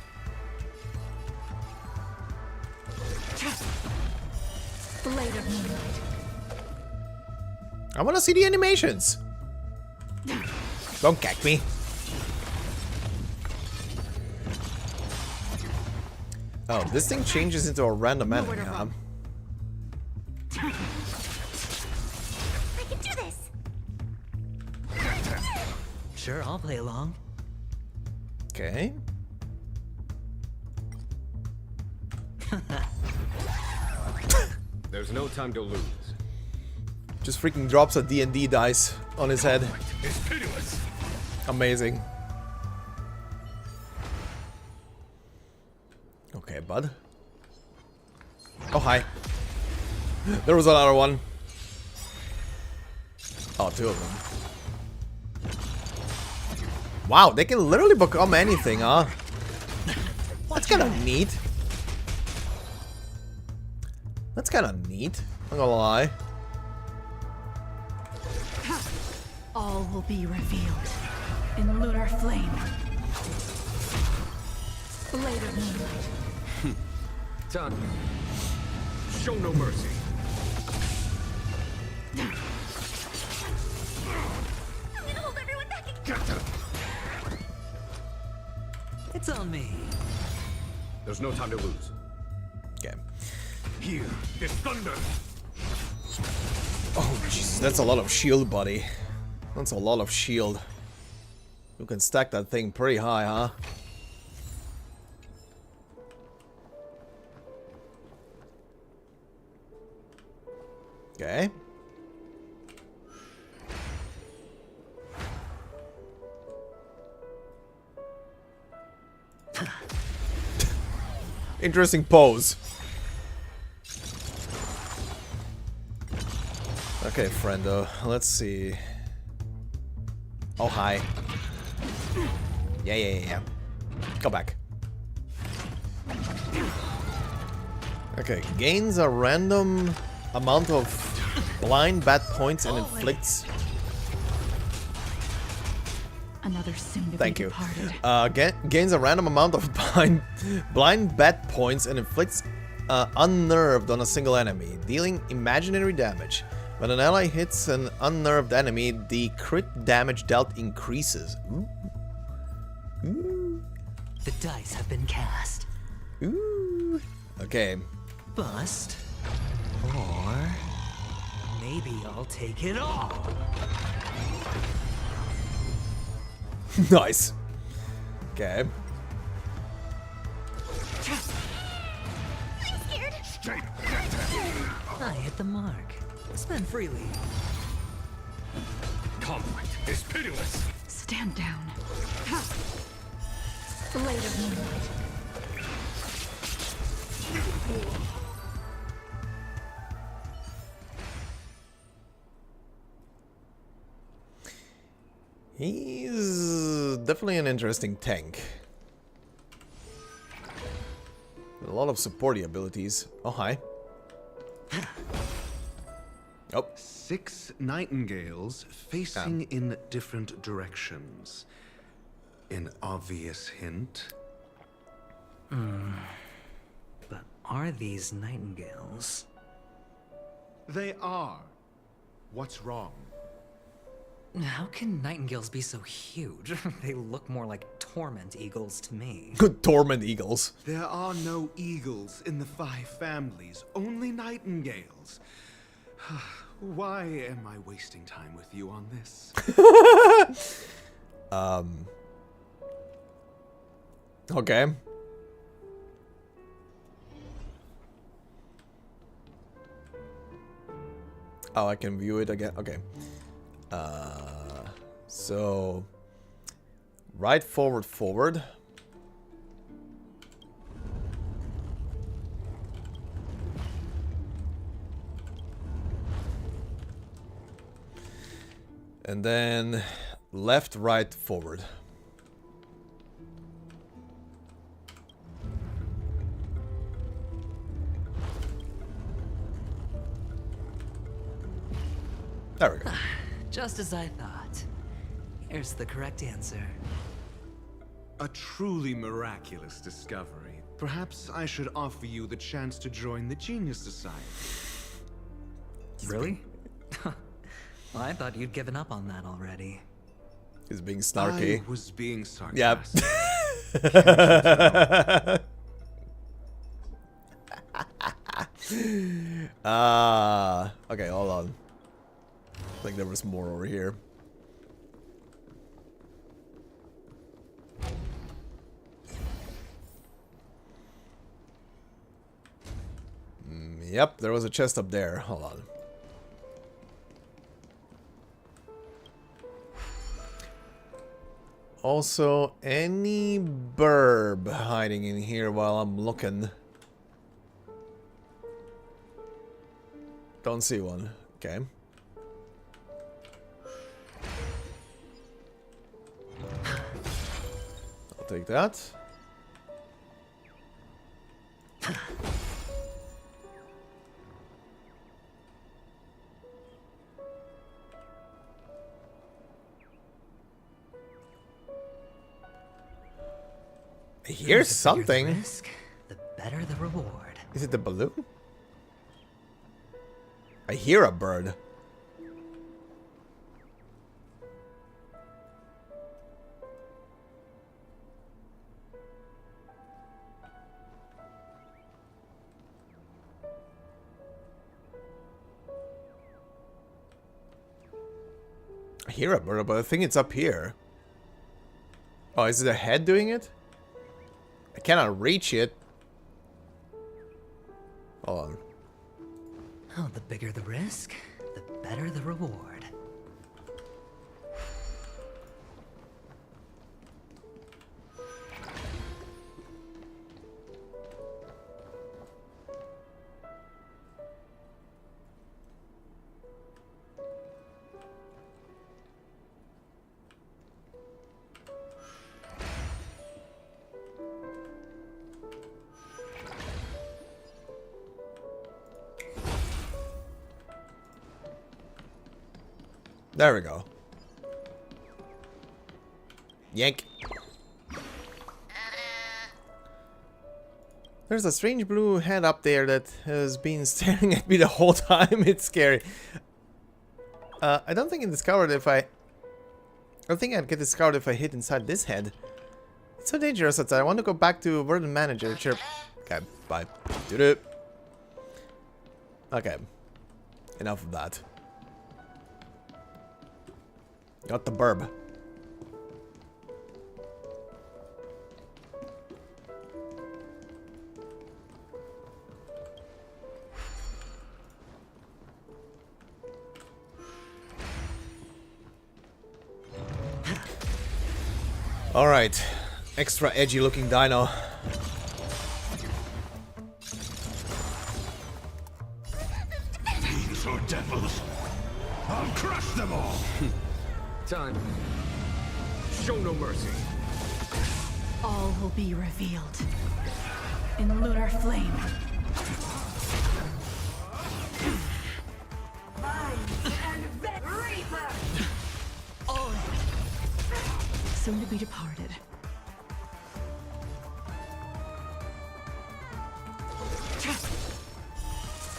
Blade of moonlight. I want to see the animations. Don't gag me. Oh, this thing changes into a random enemy, huh? I can do this. Sure, I'll play along. Okay. There's no time to lose. Just freaking drops a D&D dice on his head. It's pitiless. Amazing. Okay, bud. Oh, hi. There was another one. Oh, two of them. Wow, they can literally become anything, huh? That's kind of neat. That's kind of neat. I'm not gonna lie. All will be revealed in lunar flame. Blade of moonlight. Done. Show no mercy. I'm gonna hold everyone back and... It's on me. There's no time to lose. Okay. Here is thunder. Oh, Jesus, that's a lot of shield, buddy. That's a lot of shield. You can stack that thing pretty high, huh? Okay. Interesting pose. Okay, friendo. Let's see. Oh, hi. Yeah. Go back. Okay, gains a random amount of blind bad points and inflicts... Another soon to Thank be you. departed. Gains a random amount of blind bad points and inflicts unnerved on a single enemy, dealing imaginary damage. When an ally hits an unnerved enemy, the crit damage dealt increases. Ooh. Ooh. The dice have been cast. Ooh. Okay. Bust. Or maybe I'll take it all. Nice. Okay. I'm scared. I hit the mark. Spend freely. Conflict is pitiless. Stand down. Blade of moonlight. He's definitely an interesting tank. A lot of supporty abilities. Oh, hi. Oh. 6 nightingales facing in different directions. An obvious hint. But are these nightingales? They are. What's wrong? How can nightingales be so huge? They look more like torment eagles to me. Torment eagles. There are no eagles in the 5 families, only nightingales. Why am I wasting time with you on this? Okay. Oh, I can view it again. Okay. So right, forward, forward. And then left, right, forward. There we go. Just as I thought. Here's the correct answer. A truly miraculous discovery. Perhaps I should offer you the chance to join the Genius Society. Really? Well, I thought you'd given up on that already. He's being snarky. I was being sarcastic. Yep. Okay, hold on. I think there was more over here. Yep, there was a chest up there. Hold on. Also, any burb hiding in here while I'm looking? Don't see one. Okay. I'll take that. Here's something. The risk, the better the reward. Is it the balloon? I hear a bird. I hear a bird, but I think it's up here. Oh, is it a head doing it? I cannot reach it. Hold on. Oh, the bigger the risk, the better the reward. There we go. Yank. There's a strange blue head up there that has been staring at me the whole time. It's scary. I don't think I discovered if I don't think I'd get discovered if I hit inside this head. It's so dangerous outside. I want to go back to Warden Manager. Sure. Okay, bye. Doo-doo. Okay. Enough of that. Got the burb. All right, extra edgy looking dino. devils! I'll crush them all! Time. Show no mercy. All will be revealed in lunar flame. Soon to be departed.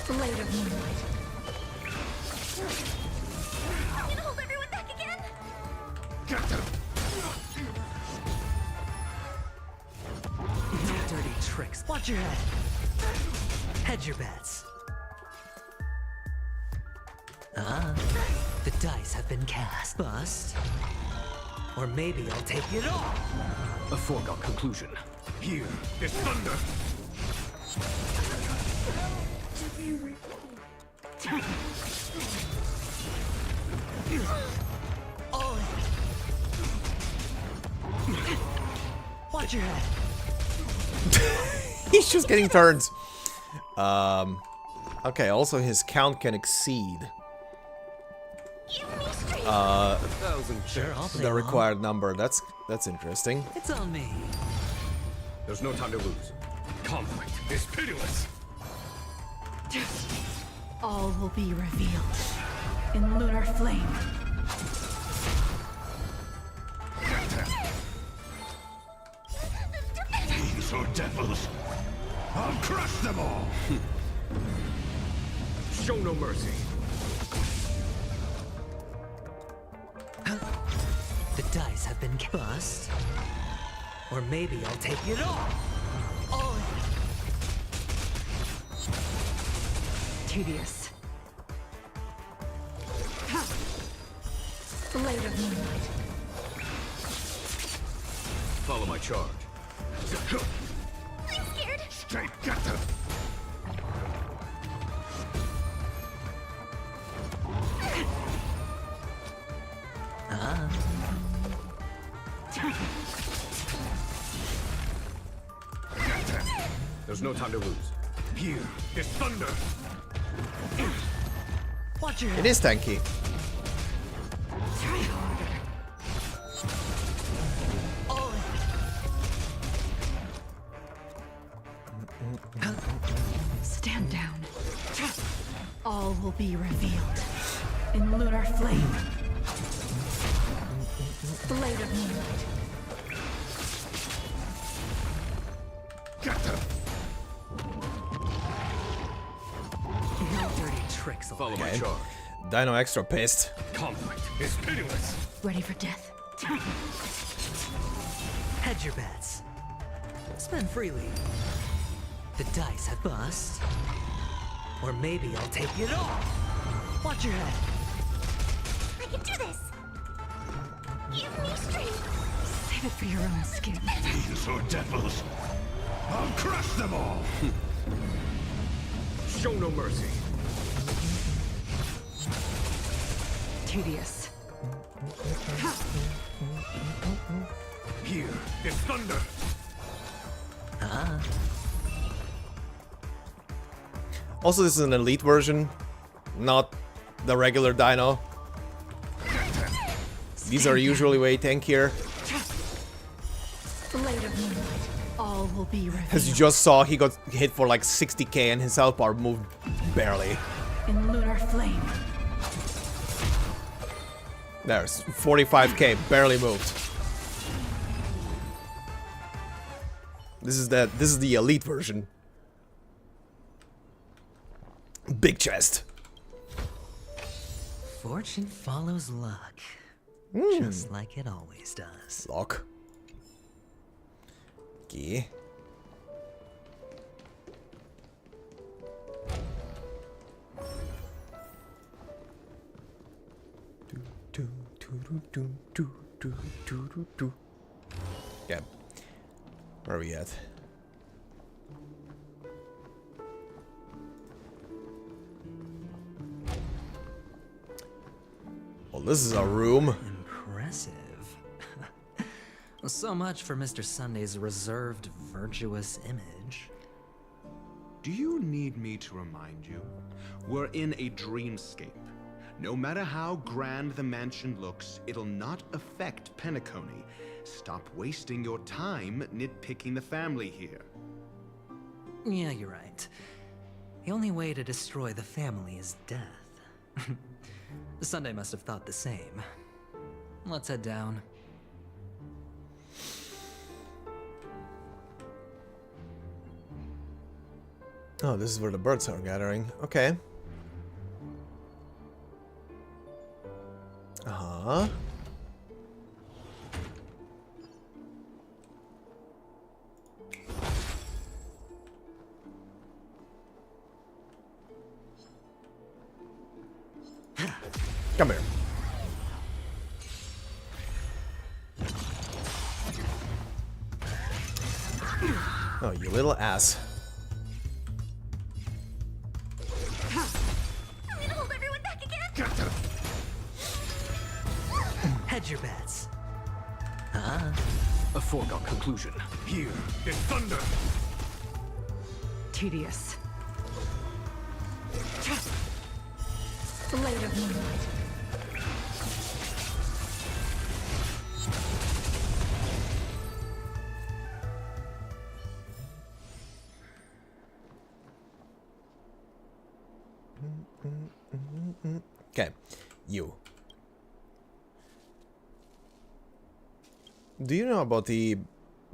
Blade of moonlight. I'm gonna hold everyone back again. Get them! No dirty tricks. Watch your head. Hedge your bets. The dice have been cast. Bust. Or maybe I'll take it all. A foregone conclusion. Here is thunder! Watch your head. He's just getting turns. Okay, also his count can exceed Sure, I'll play the along. required number. That's interesting. It's on me. There's no time to lose. Conflict is pitiless. All will be revealed in lunar flame. These are devils! I'll crush them all! Show no mercy. The dice have been bust. Or maybe I'll take it all. Tedious. Blade of moonlight. Follow my charge. I'm scared. Straight get them! There's no time to lose. Here is thunder! Watch your It is tanky. Try harder. Stand down. All will be revealed in lunar flame. Blade of moonlight. Get them! No dirty tricks. Follow my Okay. charge. Dino extra pissed. Conflict is pitiless. Ready for death. Hedge your bets. Spend freely. The dice have bust. Or maybe I'll take it all. Watch your head. I can do this. Give me strength. Save it for your own skin. These are devils! I'll crush them all! Show no mercy. Tedious. Here is thunder! Also, this is an elite version, not the regular Dino. These are usually way tankier. Blade of moonlight. All will be revealed As you just saw, he got hit for like 60k and his health bar moved barely. in lunar flame. There's 45k, barely moved. This is the elite version. Big chest. Fortune follows luck. Just like it always does. Lock. Okay. Yeah. Where are we at? Well, this is a room. Impressive. So much for Mr. Sunday's reserved, virtuous image. Do you need me to remind you? We're in a dreamscape. No matter how grand the mansion looks, it'll not affect Penacony. Stop wasting your time nitpicking the family here. Yeah, you're right. The only way to destroy the family is death. Sunday must have thought the same. Let's head down. Oh, this is where the birds are gathering. Okay. Uh-huh. Come here. Oh, you little ass. I'm gonna hold everyone back again. Hedge your bets. Huh? A foregone conclusion. Here, in thunder. Tedious. Blade of moonlight. Okay, you. Do you know about the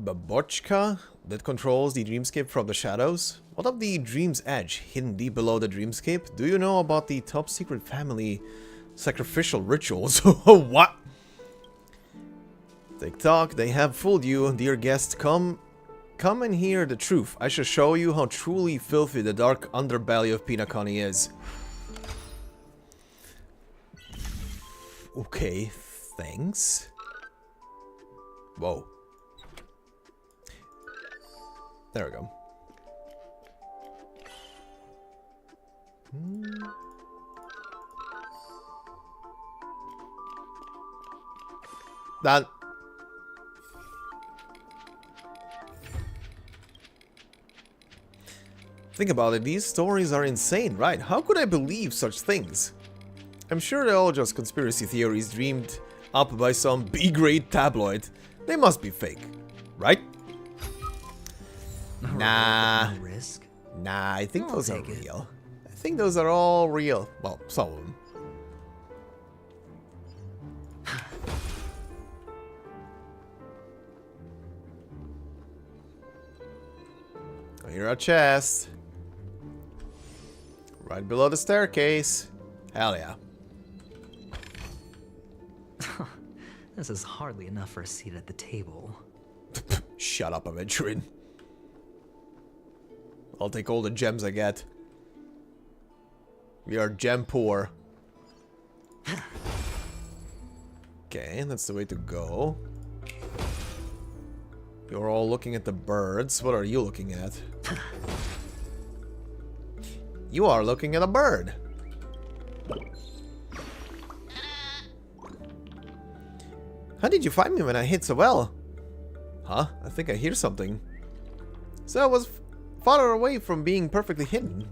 babochka that controls the dreamscape from the shadows? What of the dream's edge, hidden deep below the dreamscape? Do you know about the top secret family sacrificial rituals? What? Tick tock, they have fooled you, dear guest. Come and hear the truth. I shall show you how truly filthy the dark underbelly of Penacony is. Okay, thanks. Whoa. There we go. That... Think about it, these stories are insane, right? How could I believe such things? I'm sure they're all just conspiracy theories dreamed up by some B-grade tabloid. They must be fake, right? Nah. Risk. Nah, I think I'll those are take it. real. I think those are all real. Well, some of them. I hear a chest. Right below the staircase. Hell yeah. This is hardly enough for a seat at the table. Shut up, adventuring. I'll take all the gems I get. We are gem poor. Okay, that's the way to go. You're all looking at the birds. What are you looking at? You are looking at a bird. How did you find me when I hid so well? Huh? I think I hear something. So I was farther away from being perfectly hidden.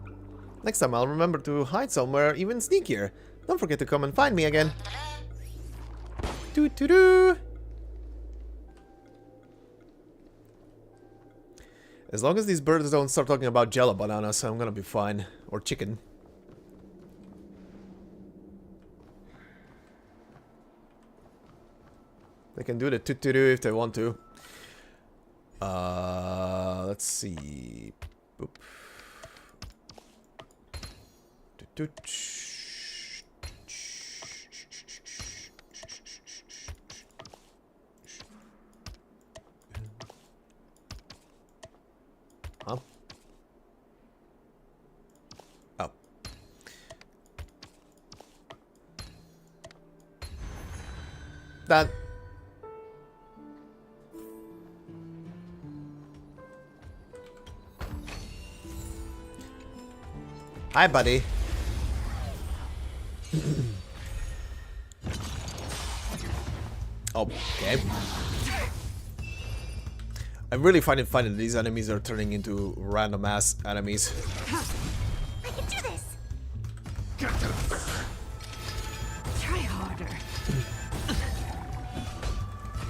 Next time I'll remember to hide somewhere even sneakier. Don't forget to come and find me again. Doo-doo-doo! As long as these birds don't start talking about jello bananas, I'm gonna be fine. Or chicken. They can do the toot-toot-doo if they want to. Let's see. Boop. Toot-toot. Huh? Oh. That. Hi, buddy. Okay. I really find it funny that these enemies are turning into random ass enemies. I can do this. Try harder.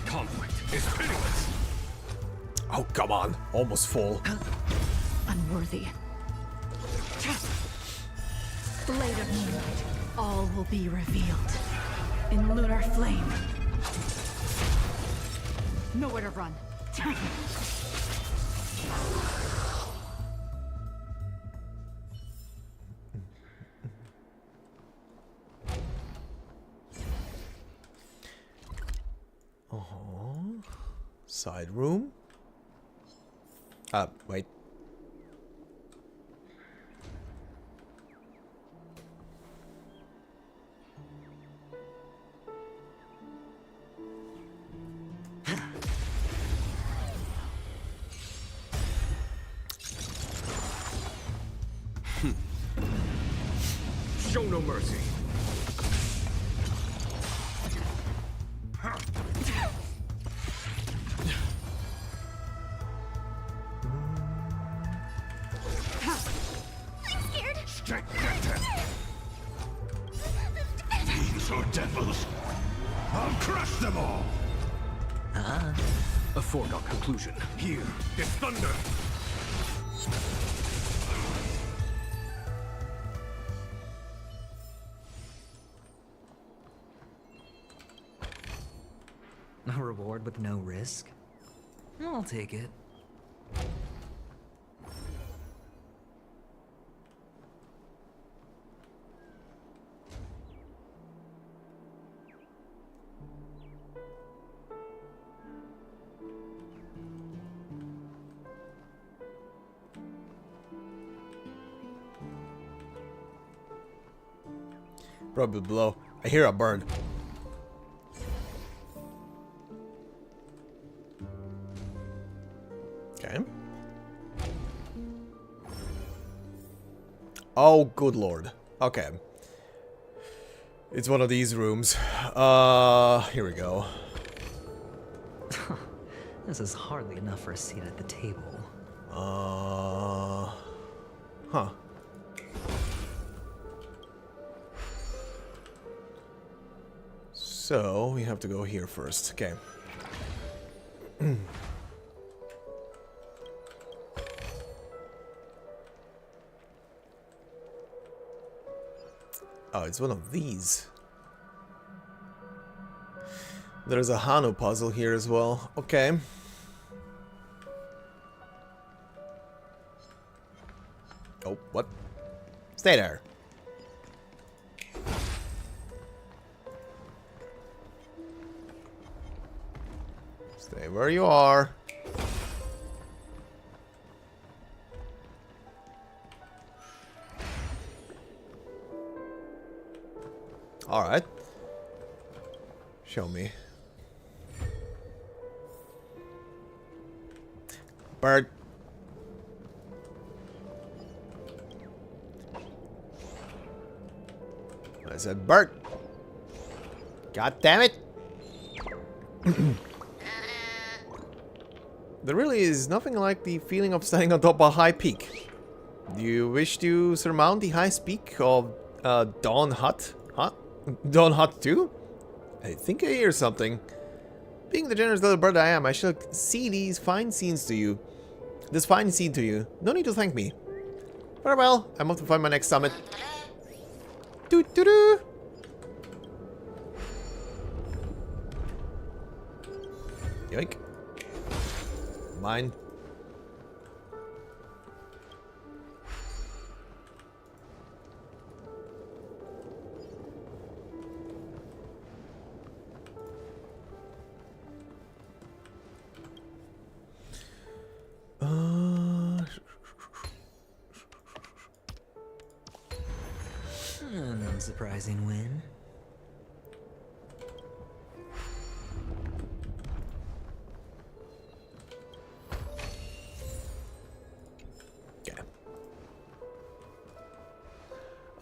Conflict is pitiless. Oh, come on. Almost full. Unworthy. Blade of moonlight. All will be revealed. In lunar flame. Nowhere to run. Side room. Wait. Show no mercy. These are devils. I'll crush them all. A foregone conclusion. Here is thunder. A reward with no risk? I'll take it. Probably below. I hear a bird. Okay. Oh, good lord. Okay. It's one of these rooms. Here we go. This is hardly enough for a seat at the table. Huh. So, we have to go here first. Okay. Oh, it's one of these. There's a Hano puzzle here as well. Okay. Oh, what? Stay there. Stay where you are. All right. Show me. Bird. I said bird. God damn it. There really is nothing like the feeling of standing on top of a high peak. Do you wish to surmount the highest peak of Dawn Hut? Huh? Dawn Hut 2? I think I hear something. Being the generous little bird I am, I shall see these fine scenes to you. This fine scene to you. No need to thank me. Farewell. I'm off to find my next summit. Doo-doo-doo. Yoink. Mine. An unsurprising win. Okay.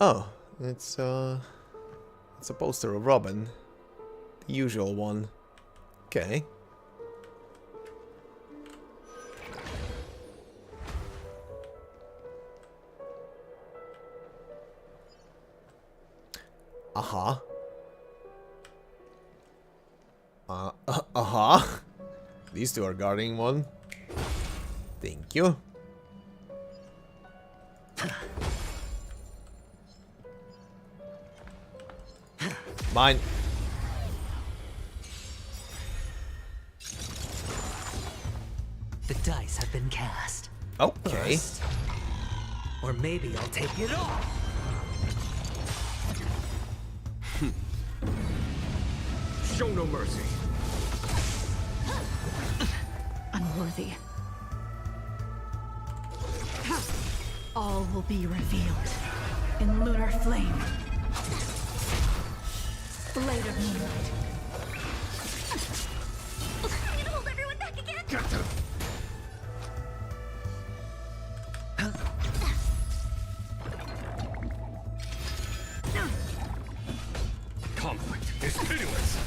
Oh, it's a poster of Robin. The usual one. Okay. Ah, these two are guarding one. Thank you. Mine. The dice have been cast. Okay. First, or maybe I'll take it all. Show no mercy. Unworthy. All will be revealed in lunar flame. Blade of moonlight. I'm gonna hold everyone back again. Get them. Conflict is pitiless.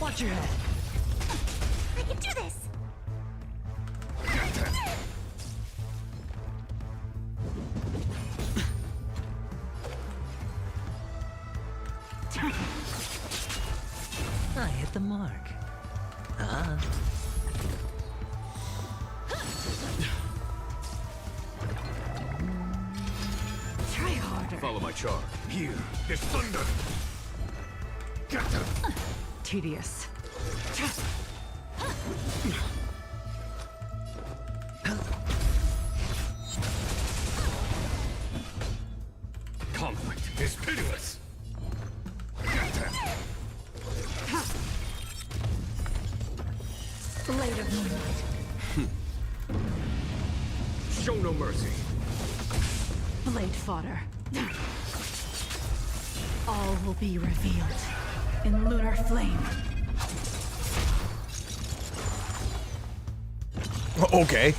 Watch your head. I can do this. I hit the mark. Try harder. Follow my charge. Here, there's thunder. Get them. Tedious. Conflict is pitiless. Get them. Blade of moonlight. Show no mercy. Blade fodder. All will be revealed in lunar flame. Okay.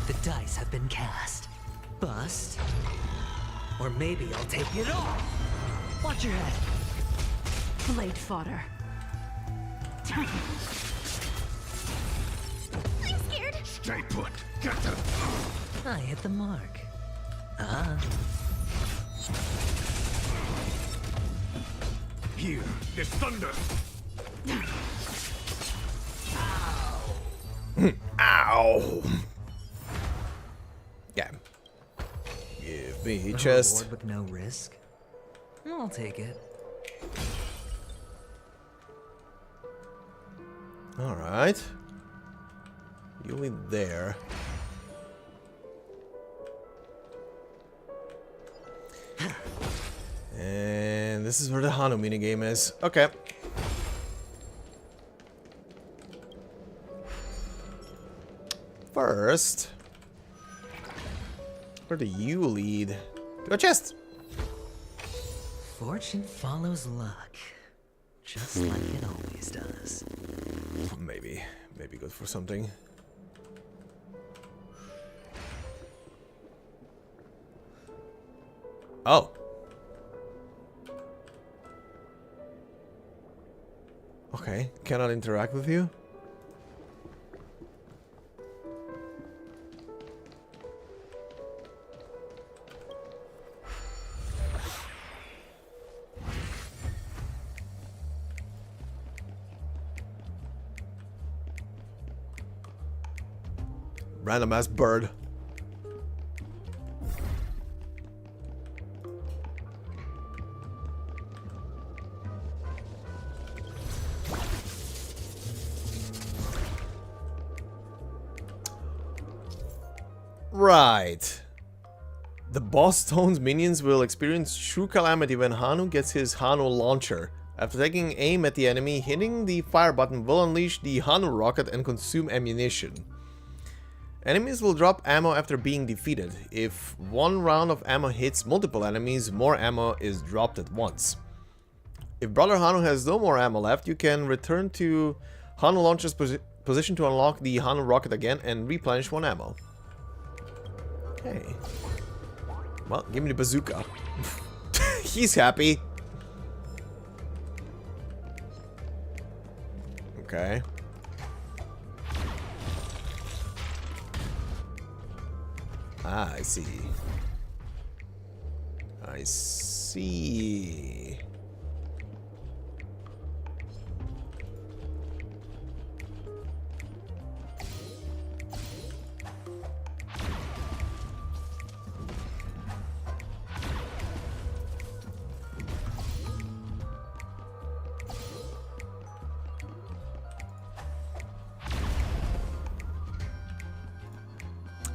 The dice have been cast. Bust. Or maybe I'll take it all. Watch your head. Blade fodder. I'm scared. Stay put. Get them. I hit the mark. Here, there's thunder. Ow. Yeah. Give me A chest. reward with no risk. I'll take it. All right. You in there. And this is where the Hanu minigame is. Okay. First, where do you lead? To a chest. Fortune follows luck. Just like it always does. Maybe good for something. Oh. Okay, cannot interact with you? Random ass bird. Right. The boss Stone's minions will experience true calamity when Hanu gets his Hanu launcher. After taking aim at the enemy, hitting the fire button will unleash the Hanu rocket and consume ammunition. Enemies will drop ammo after being defeated. If one round of ammo hits multiple enemies, more ammo is dropped at once. If Brother Hanu has no more ammo left, you can return to Hanu launcher's position to unlock the Hanu rocket again and replenish one ammo. Okay. Well, give me the bazooka. He's happy. Okay. Ah, I see. I see.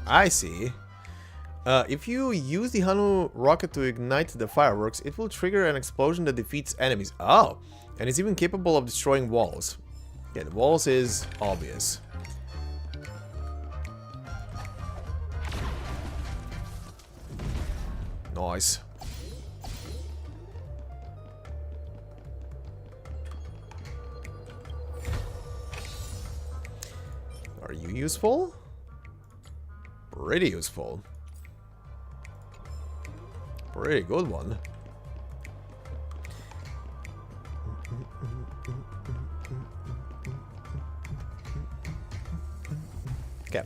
I see. If you use the Hanu rocket to ignite the fireworks, it will trigger an explosion that defeats enemies. Oh! And it's even capable of destroying walls. Yeah, the walls is obvious. Nice. Are you useful? Pretty useful. Pretty good one. Okay.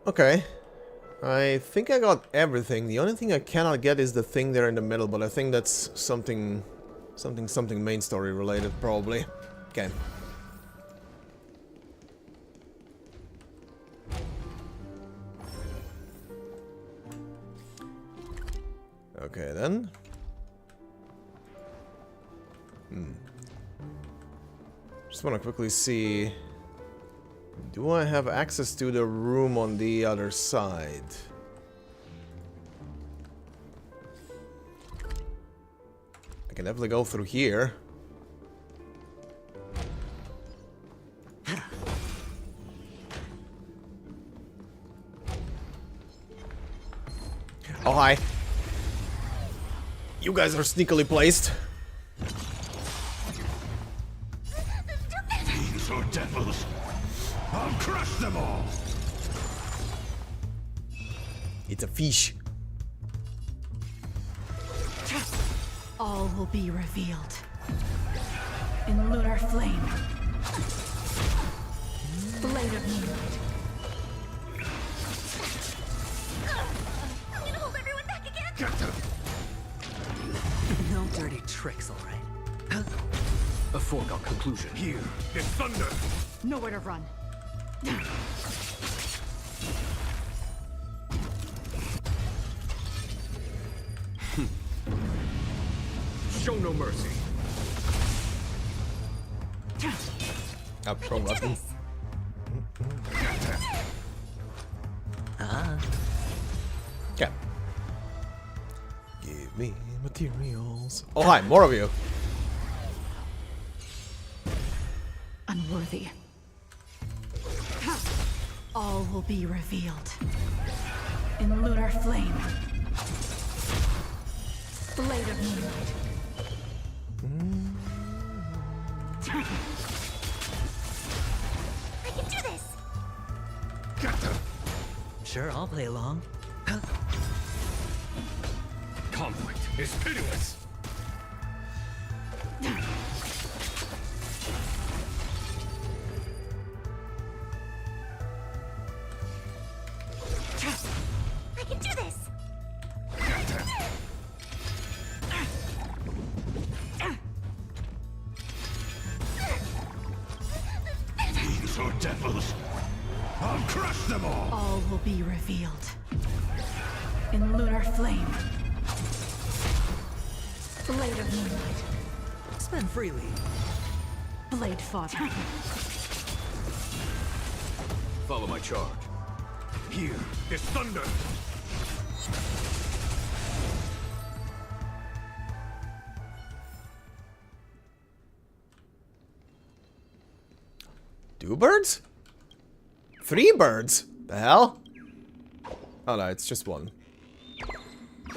Okay, I think I got everything. The only thing I cannot get is the thing there in the middle, but I think that's something main story related, probably. Okay. Okay, then. Just want to quickly see... Do I have access to the room on the other side? I can definitely go through here. Oh, hi. You guys are sneakily placed. These are devils. I'll crush them all. It's a fish. All will be revealed in lunar flame. Blade of moonlight. I'm gonna hold everyone back again. Get them. No dirty tricks, all right. A foregone conclusion. Here, it's thunder. Nowhere to run. Show no mercy. Up pro button. Okay. Give me materials. Oh hi, more of you. Unworthy. All will be revealed in lunar flame. Blade of moonlight. I can do this. Get them. Sure, I'll play along. Conflict is pitiless. I can do this. These are devils. I'll crush them all. All will be revealed in lunar flame. Blade of moonlight. Spend freely. Blade Father. Follow my charge. Here is thunder. Two birds? 3 birds? The hell? Oh no, it's just one.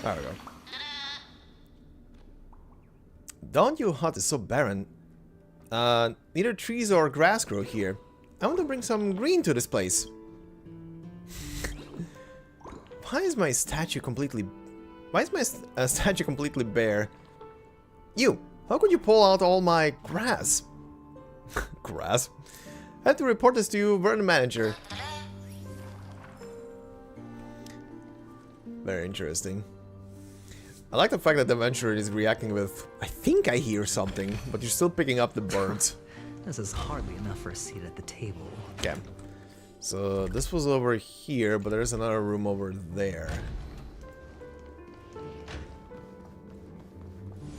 There we go. Don't you hut is so barren. Neither trees or grass grow here. I want to bring some green to this place. Why is my statue completely... Why is my statue completely bare? You! How could you pull out all my grass? Grass? I have to report this to you, Vernon Manager. Very interesting. I like the fact that the adventurer is reacting with, I think I hear something, but you're still picking up the birds. This is hardly enough for a seat at the table. Okay. So this was over here, but there's another room over there.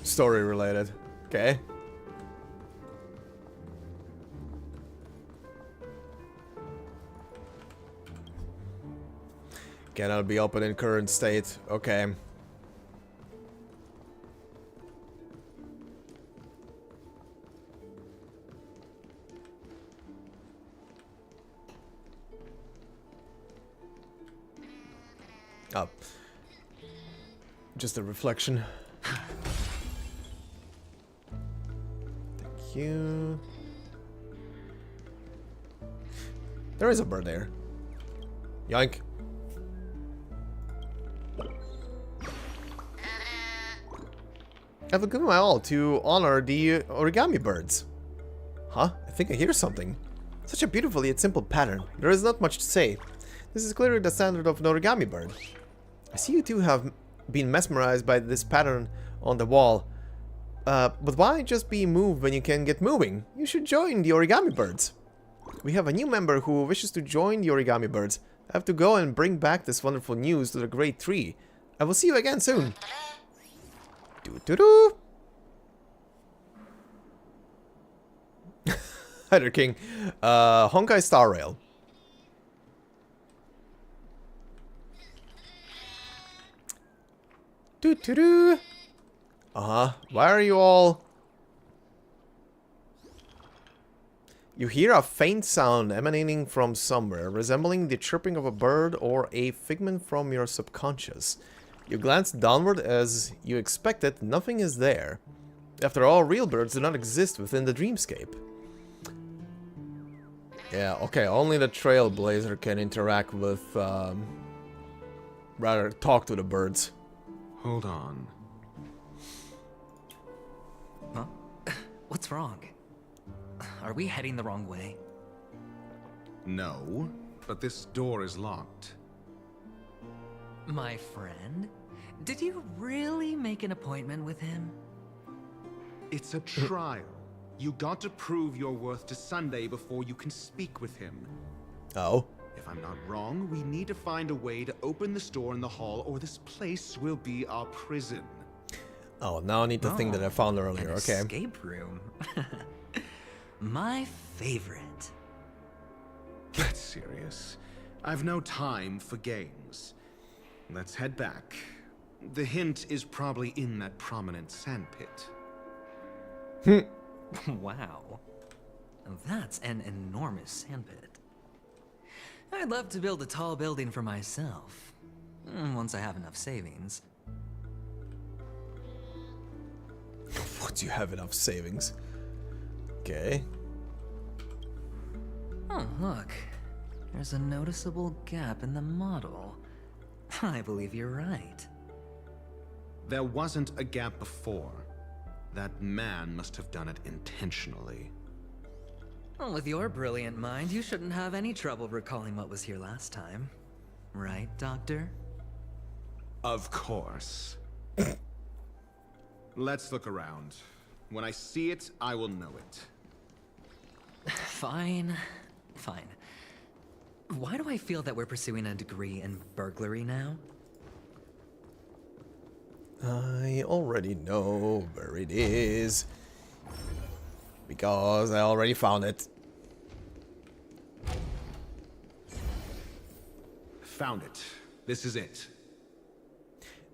Story related. Okay. Cannot be open in current state. Okay. Oh. Just a reflection. Thank you. There is a bird there. Yoink. I will give my all to honor the origami birds. Huh? I think I hear something. Such a beautiful yet simple pattern. There is not much to say. This is clearly the standard of an origami bird. I see you two have been mesmerized by this pattern on the wall. But why just be moved when you can get moving? You should join the origami birds. We have a new member who wishes to join the origami birds. I have to go and bring back this wonderful news to the great tree. I will see you again soon. Doo-doo-doo. Hi there, King. Honkai Star Rail. Doo-doo-doo. Why are you all... You hear a faint sound emanating from somewhere, resembling the chirping of a bird or a figment from your subconscious. You glance downward as you expected, nothing is there. After all, real birds do not exist within the dreamscape. Yeah, okay, only the Trailblazer can interact with, rather talk to the birds. Hold on. Huh? What's wrong? Are we heading the wrong way? No, but this door is locked. My friend? Did you really make an appointment with him? It's a trial. You got to prove your worth to Sunday before you can speak with him. Oh? If I'm not wrong, we need to find a way to open this door in the hall or this place will be our prison. Oh, now I need the thing that I found earlier, An okay. Escape room. My favorite. That's serious. I've no time for games. Let's head back. The hint is probably in that prominent sandpit. Wow. That's an enormous sandpit. I'd love to build a tall building for myself. Once I have enough savings. Once you have enough savings. Okay. Oh, look. There's a noticeable gap in the model. I believe you're right. There wasn't a gap before. That man must have done it intentionally. Well, with your brilliant mind, you shouldn't have any trouble recalling what was here last time. Right, Doctor? Of course. Let's look around. When I see it, I will know it. Fine. Fine. Why do I feel that we're pursuing a degree in burglary now? I already know where it is. Because I already found it. Found it. This is it.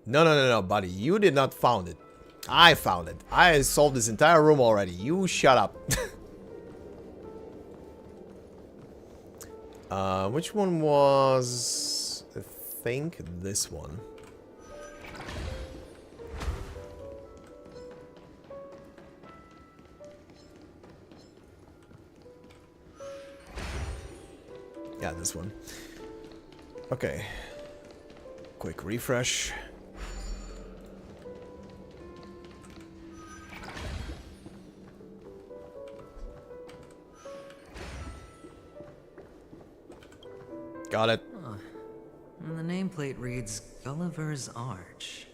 No, buddy. You did not found it. I found it. I solved this entire room already. You shut up. Which one was... I think this one. Yeah, this one. Okay. Quick refresh. Got it. Oh. And the nameplate reads Gulliver's Arch.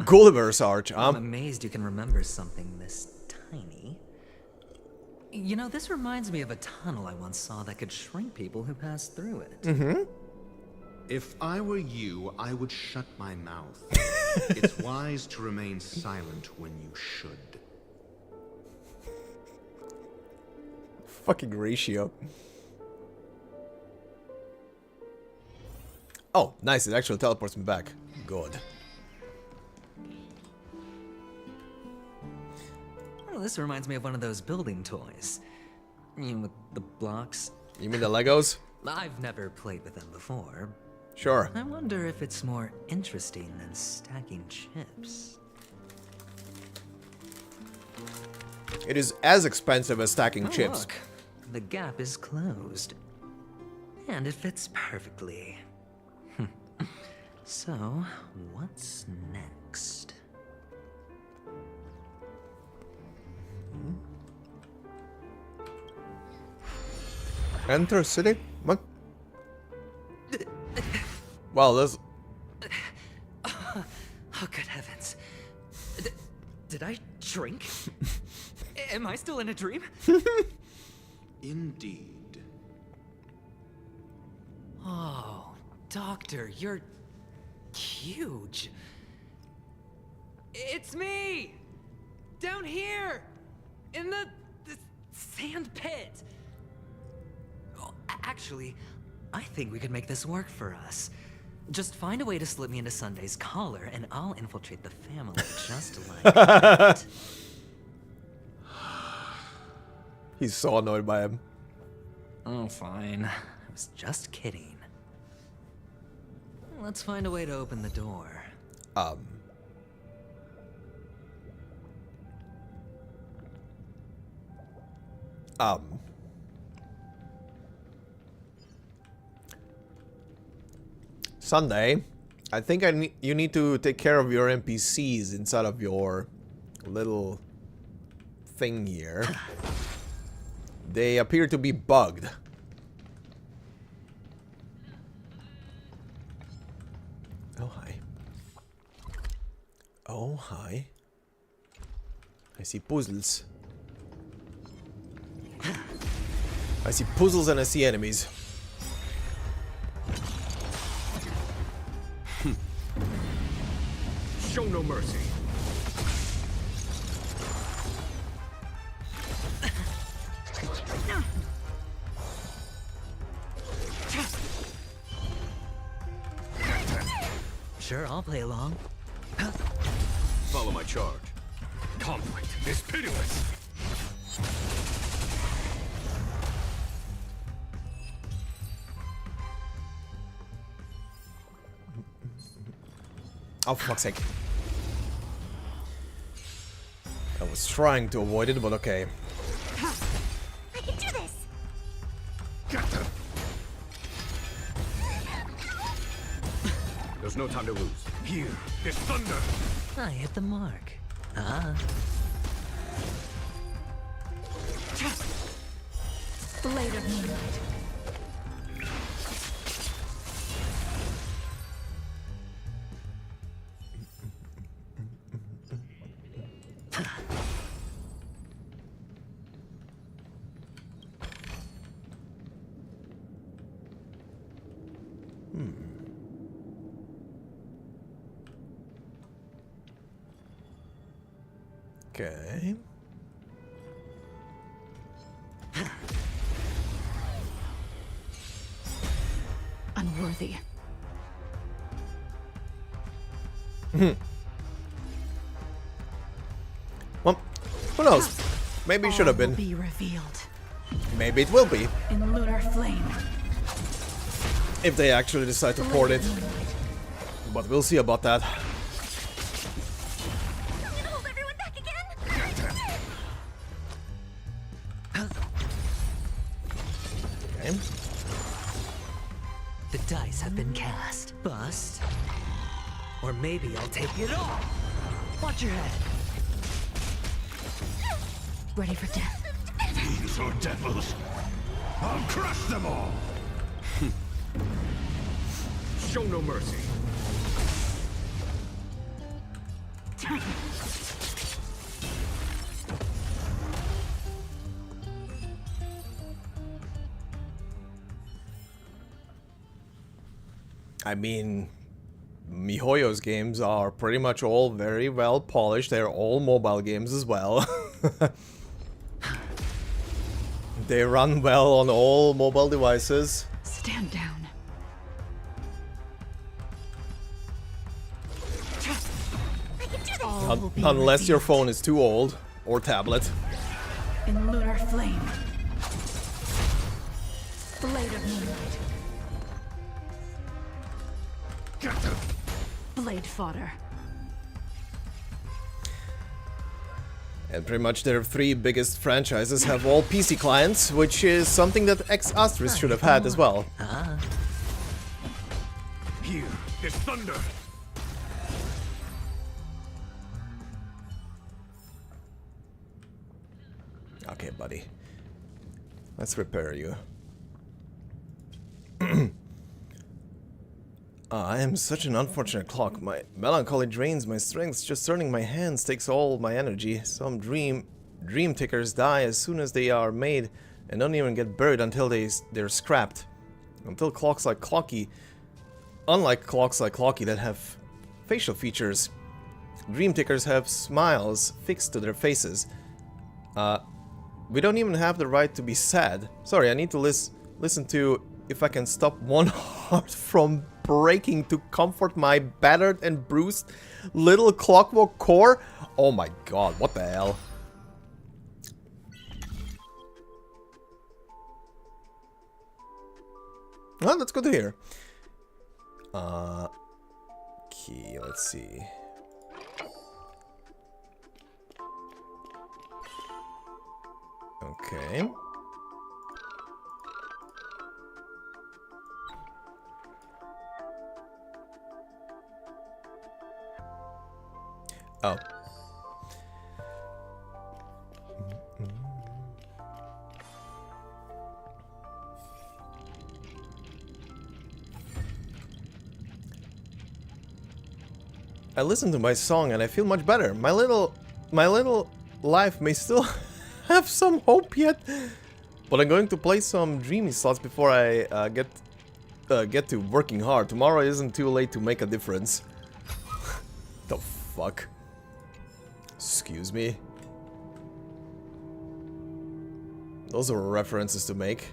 Gulliver's Arch, I'm amazed you can remember something this tiny. You know, this reminds me of a tunnel I once saw that could shrink people who passed through it. Mm-hmm. If I were you, I would shut my mouth. It's wise to remain silent when you should. Fucking ratio. Oh, nice. It actually teleports me back. Good. Oh, this reminds me of one of those building toys. You know, with the blocks. You mean the Legos? I've never played with them before. Sure. I wonder if it's more interesting than stacking chips. It is as expensive as stacking Oh, chips. Look, the gap is closed. And it fits perfectly. So, what's next? Enter city? What? Well, this... Oh, good heavens. Did I shrink? Am I still in a dream? Indeed. Oh, Doctor, you're huge. It's me! Down here! In the sand pit! Oh, actually, I think we could make this work for us. Just find a way to slip me into Sunday's collar, and I'll infiltrate the family just like that. He's so annoyed by him. Oh, fine. I was just kidding. Let's find a way to open the door. Sunday, I think you need to take care of your NPCs inside of your little thing here. They appear to be bugged. Oh, hi. Oh, hi. I see puzzles. I see puzzles and I see enemies. Show no mercy. Sure, I'll play along. Follow my charge. Conflict is pitiless. Oh, for fuck's sake. I was trying to avoid it, but okay. I can do this! Get them! There's no time to lose. Here, there's thunder! I hit the mark. Blade of Moonlight. Okay. unworthy. Well, who knows? Maybe it should have been. Be revealed Maybe it will be. in lunar flame. If they actually decide to port it. But we'll see about that. Okay. The dice have been cast. Bust. Or maybe I'll take it all. Watch your head. Ready for death. These are devils. I'll crush them all. Show no mercy. I mean, miHoYo's games are pretty much all very well polished. They're all mobile games as well. They run well on all mobile devices. Stand down. Unless your phone is too old, or tablet. In lunar flame. Blade of moonlight. Blade fodder. And pretty much their three biggest franchises have all PC clients, which is something that Asterisk should have had as well. Here is thunder. Okay, buddy. Let's repair you. I am such an unfortunate clock. My melancholy drains my strength. Just turning my hands takes all my energy. Some dream tickers die as soon as they are made and don't even get buried until they're scrapped. Until clocks like Clocky, unlike clocks like Clocky that have facial features, dream tickers have smiles fixed to their faces. We don't even have the right to be sad. Sorry, I need to listen to If I Can Stop One Heart from Breaking to comfort my battered and bruised little clockwork core. Oh my god, what the hell? Oh, that's good to hear. Okay, let's see. Okay. Oh. I listen to my song and I feel much better. My little life may still have some hope yet, but I'm going to play some dreamy slots before I get to working hard. Tomorrow isn't too late to make a difference. The fuck? Excuse me. Those are references to make.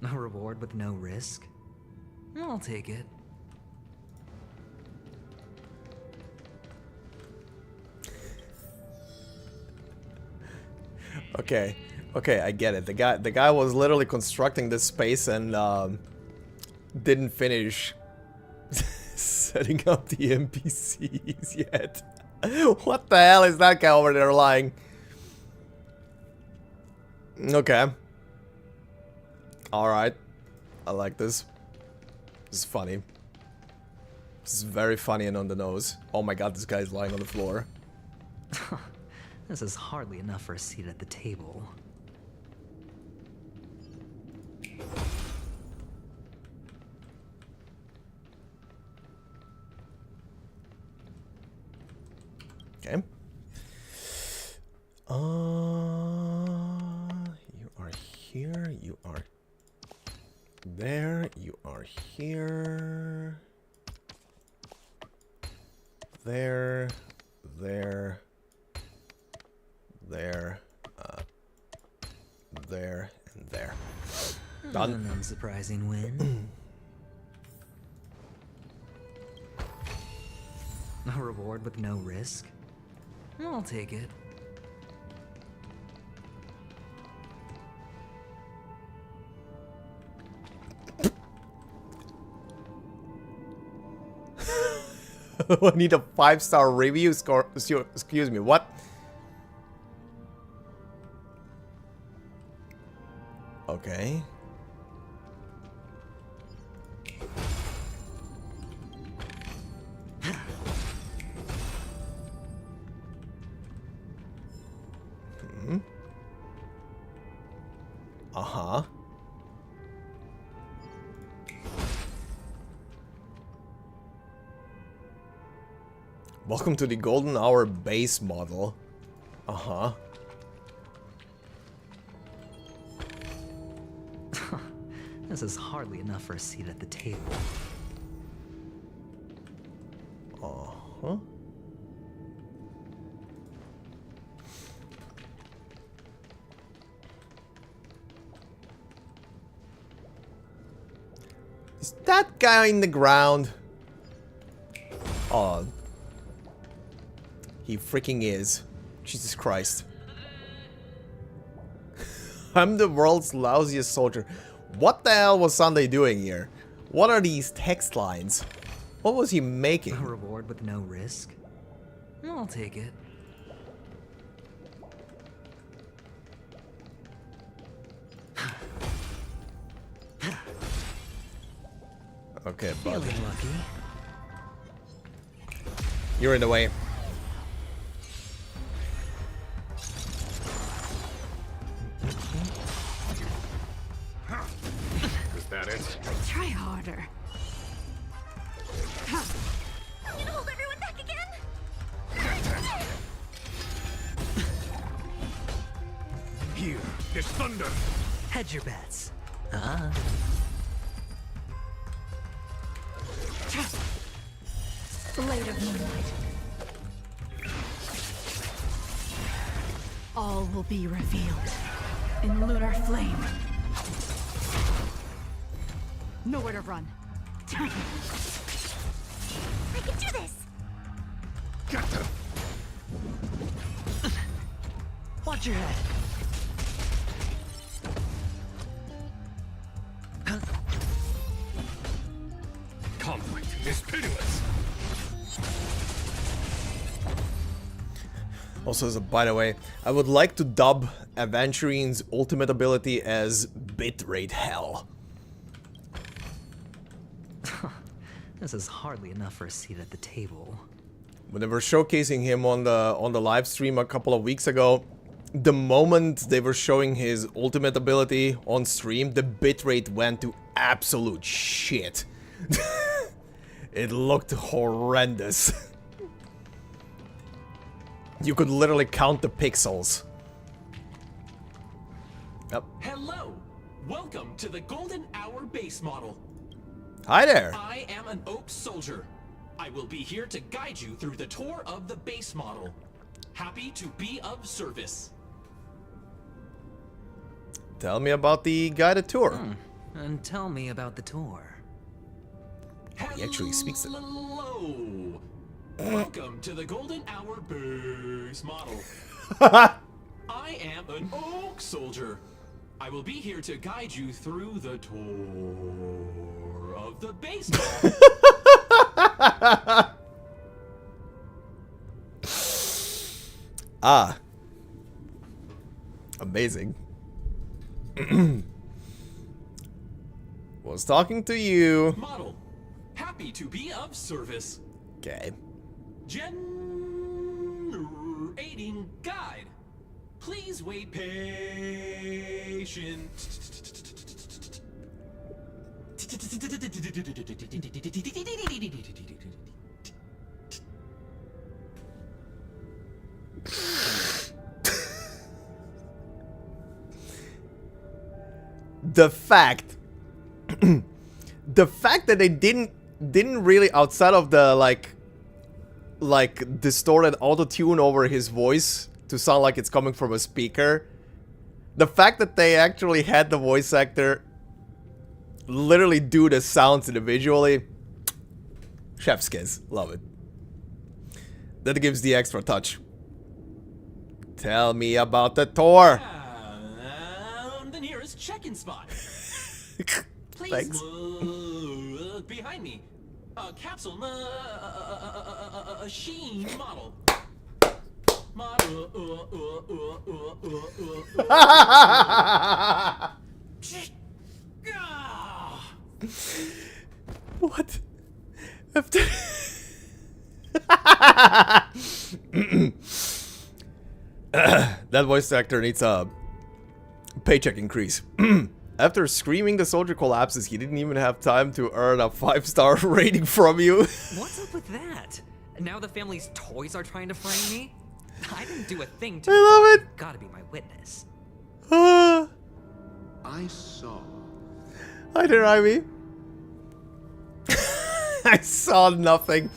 A reward with no risk? I'll take it. Okay, I get it. The guy was literally constructing this space and didn't finish setting up the NPCs yet. What the hell is that guy over there lying? Okay. Alright. I like this. This is funny. This is very funny and on the nose. Oh my god, this guy's lying on the floor. This is hardly enough for a seat at the table. Okay. You are here. You are there. You are here. There. There. There. There. And there. Done. An unsurprising win. A reward with no risk? I'll take it. I need a 5-star review score. Excuse me, what? Okay. Uh-huh. Welcome to the Golden Hour base model. Uh-huh. This is hardly enough for a seat at the table. Uh-huh. Is that guy in the ground? Oh. He freaking is. Jesus Christ. I'm the world's lousiest soldier. What the hell was Sunday doing here? What are these text lines? What was he making? A reward with no risk? I'll take it. Okay, buddy. Feeling lucky. You're in the way. Is that it? Try harder. I'm gonna hold everyone back again. Here, there's thunder. Hedge your bets. Ah. Blade of moonlight. All will be revealed in lunar flame. Nowhere to run. I can do this. Got them. Watch your head. Conflict is pitiless. Also, as a by the way, I would like to dub Aventurine's ultimate ability as bitrate hell. This is hardly enough for a seat at the table. When they were showcasing him on the live stream a couple of weeks ago, the moment they were showing his ultimate ability on stream, the bitrate went to absolute shit. It looked horrendous. You could literally count the pixels. Yep. Hello! Welcome to the Golden Hour base model. Hi there. I am an Oak Soldier. I will be here to guide you through the tour of the base model. Happy to be of service. Tell me about the guided tour. And tell me about the tour. Oh, he actually speaks it. Hello! Welcome to the Golden Hour base model. I am an Oak Soldier. I will be here to guide you through the tour of the base model. Ah. Amazing. Was talking to you. Model. Happy to be of service. Okay. Generating guide. Please wait patient. The fact The fact that they didn't really, outside of the like distorted auto-tune over his voice to sound like it's coming from a speaker, the fact that they actually had the voice actor literally do the sounds individually, chef's kiss, love it. That gives the extra touch. Tell me about the tour. The nearest check-in spot. Please Thanks. move behind me. Capsule machine model. What? That voice actor needs a paycheck increase. After screaming the soldier collapses, he didn't even have time to earn a 5-star rating from you. What's up with that? Now the family's toys are trying to frame me? I didn't do a thing to I love it. Gotta be my witness. I saw. Hi there, Ivy. I saw nothing.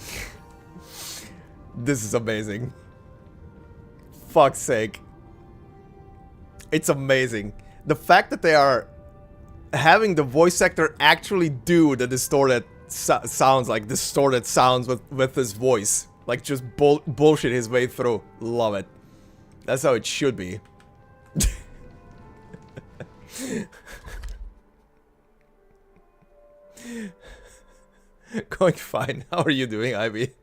This is amazing. Fuck's sake. It's amazing. The fact that they are having the voice actor actually do the distorted sounds, like distorted sounds with his voice. Like just bullshit his way through. Love it. That's how it should be. Going fine. How are you doing, Ivy?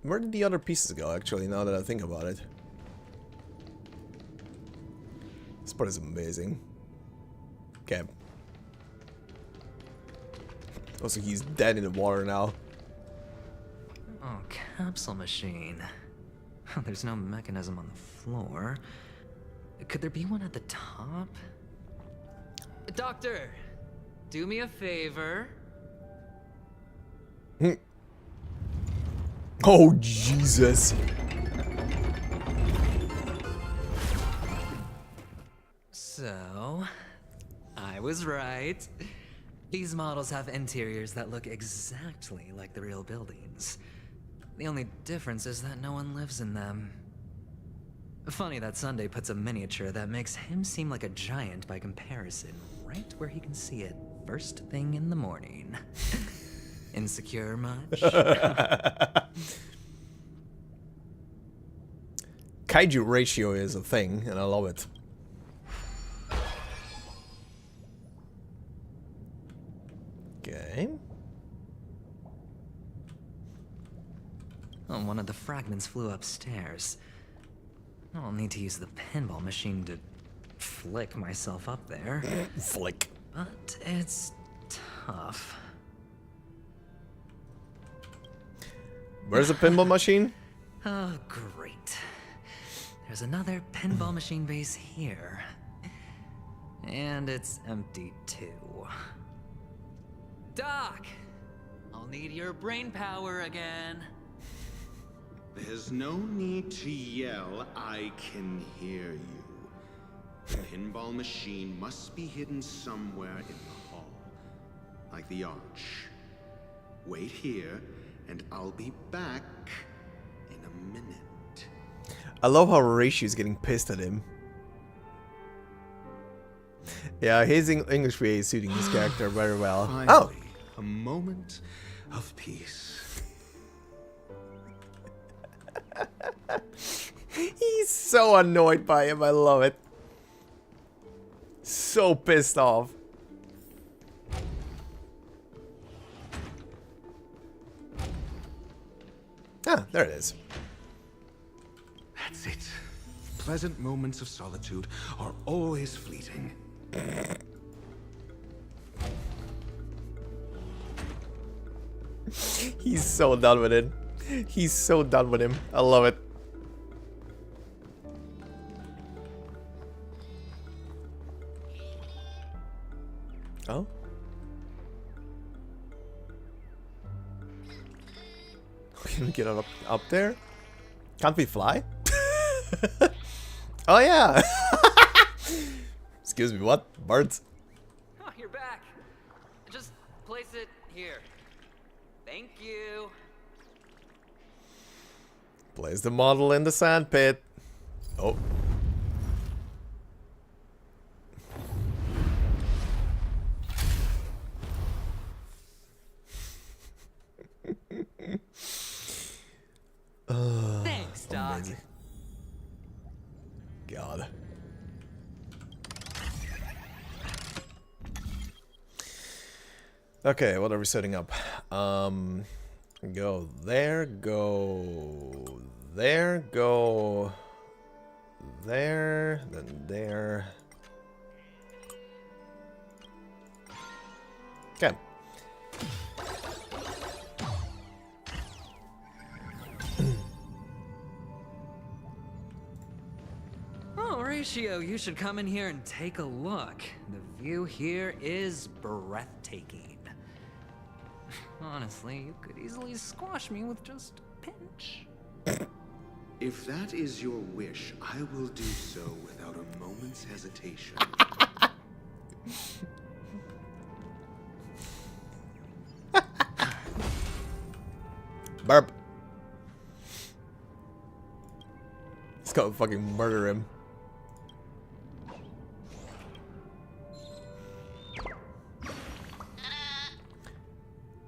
Where did the other pieces go, actually, now that I think about it? This part is amazing. Okay. Also, he's dead in the water now. Oh, capsule machine. There's no mechanism on the floor. Could there be one at the top? Doctor, do me a favor. Oh, Jesus. So, I was right. These models have interiors that look exactly like the real buildings. The only difference is that no one lives in them. Funny that Sunday puts a miniature that makes him seem like a giant by comparison, right where he can see it first thing in the morning. Insecure much? Kaiju ratio is a thing, and I love it. Okay. Oh, one of the fragments flew upstairs. I'll need to use the pinball machine to flick myself up there. Flick. But it's tough. Where's the pinball machine? Oh, great. There's another pinball machine base here. And it's empty too. Doc! I'll need your brain power again. There's no need to yell, I can hear you. The pinball machine must be hidden somewhere in the hall. Like the arch. Wait here, and I'll be back in a minute. I love how Horatio's getting pissed at him. Yeah, his English VA is suiting his character very well. Finally, a moment of peace. He's so annoyed by him, I love it. So pissed off. Ah, there it is. That's it. Pleasant moments of solitude are always fleeting. He's so done with it. He's so done with him. I love it. Oh? Can we get up there? Can't we fly? Oh yeah. Excuse me, what? Birds? Oh, you're back. Just place it here. Thank you. Place the model in the sandpit. Oh. Thanks, Doc. Amazing. God. Okay, what are we setting up? Go there, go there, go there, then there. Okay. Oh, Horatio, you should come in here and take a look. The view here is breathtaking. Honestly, you could easily squash me with just a pinch. If that is your wish, I will do so without a moment's hesitation. Burp. Let's go fucking murder him.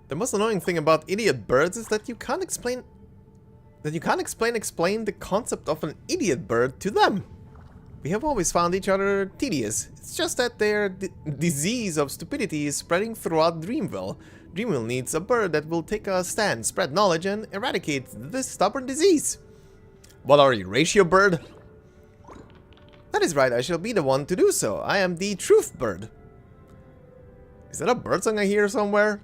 The most annoying thing about idiot birds is that you can't explain the concept of an idiot bird to them. We have always found each other tedious. It's just that their disease of stupidity is spreading throughout Dreamville. Dreamville needs a bird that will take a stand, spread knowledge, and eradicate this stubborn disease. What are you, ratio bird? That is right, I shall be the one to do so. I am the truth bird. Is that a bird song I hear somewhere?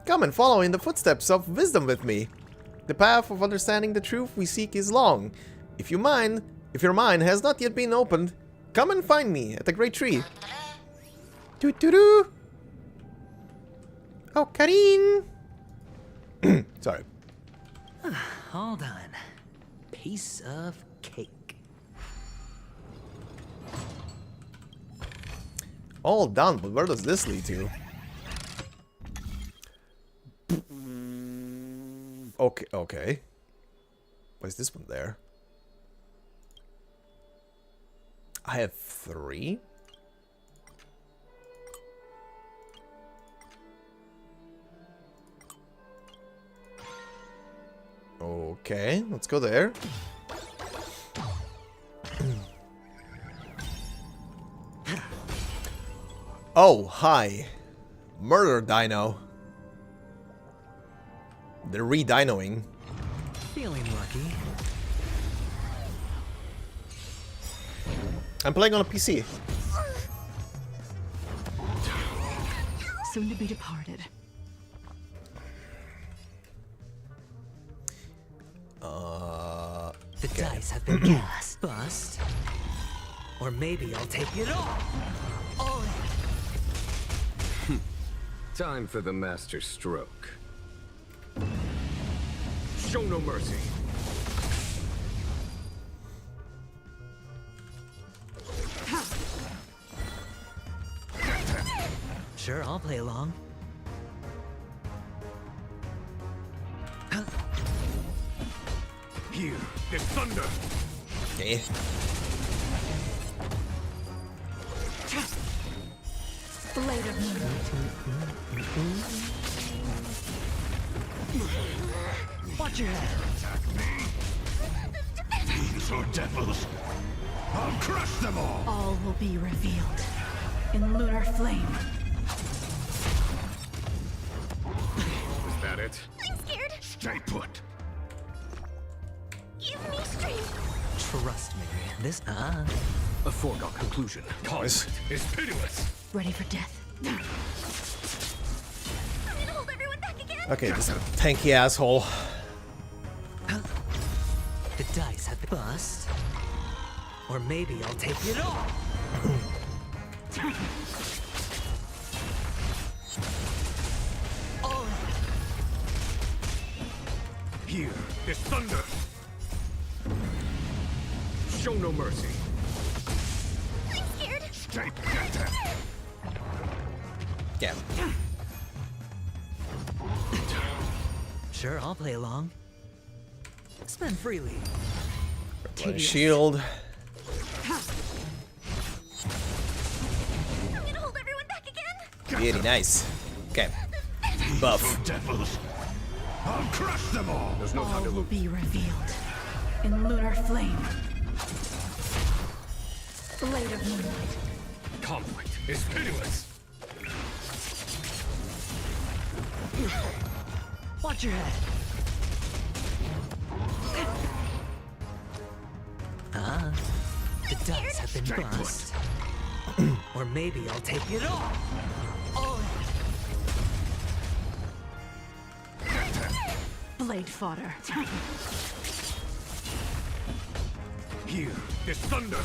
Come and follow in the footsteps of wisdom with me. The path of understanding the truth we seek is long. If your mind has not yet been opened, come and find me at the great tree. Doo-doo-doo. Oh, Karin. Sorry. All done. Piece of cake. All done, but where does this lead to? Okay, okay. Why is this one there? I have 3? Okay, let's go there. Oh, hi. Murder Dino. They're re-dinoing. Feeling lucky. I'm playing on a PC. Soon to be departed. The dice have been cast. Bust. Or maybe I'll take it all. Time for the master stroke. Show no mercy. Sure, I'll play along. Here, there's thunder. Okay. Blade of Watch your head. Attack me. Fiends or devils. I'll crush them all. All will be revealed in lunar flame. Was that it? I'm scared. Stay put. Give me strength. Trust me, this A foregone conclusion. Nice. Is pitiless. Ready for death. I'm gonna hold everyone back again. Okay, this tanky asshole. The dice have been bust. Or maybe I'll take it all. Here, there's thunder. Show no mercy. I'm scared. Stay together. Yeah. Sure, I'll play along. Spend freely. My shield. I'm gonna hold everyone back again. Very nice. Okay. Buff. Devils. I'll crush them all. There's no time to All will lose. be revealed in lunar flame. Blade of moonlight. Conflict is pitiless. Watch your head. Ah, the dice have been bust. Or maybe I'll take it all. All in. Blade fodder. Here is thunder.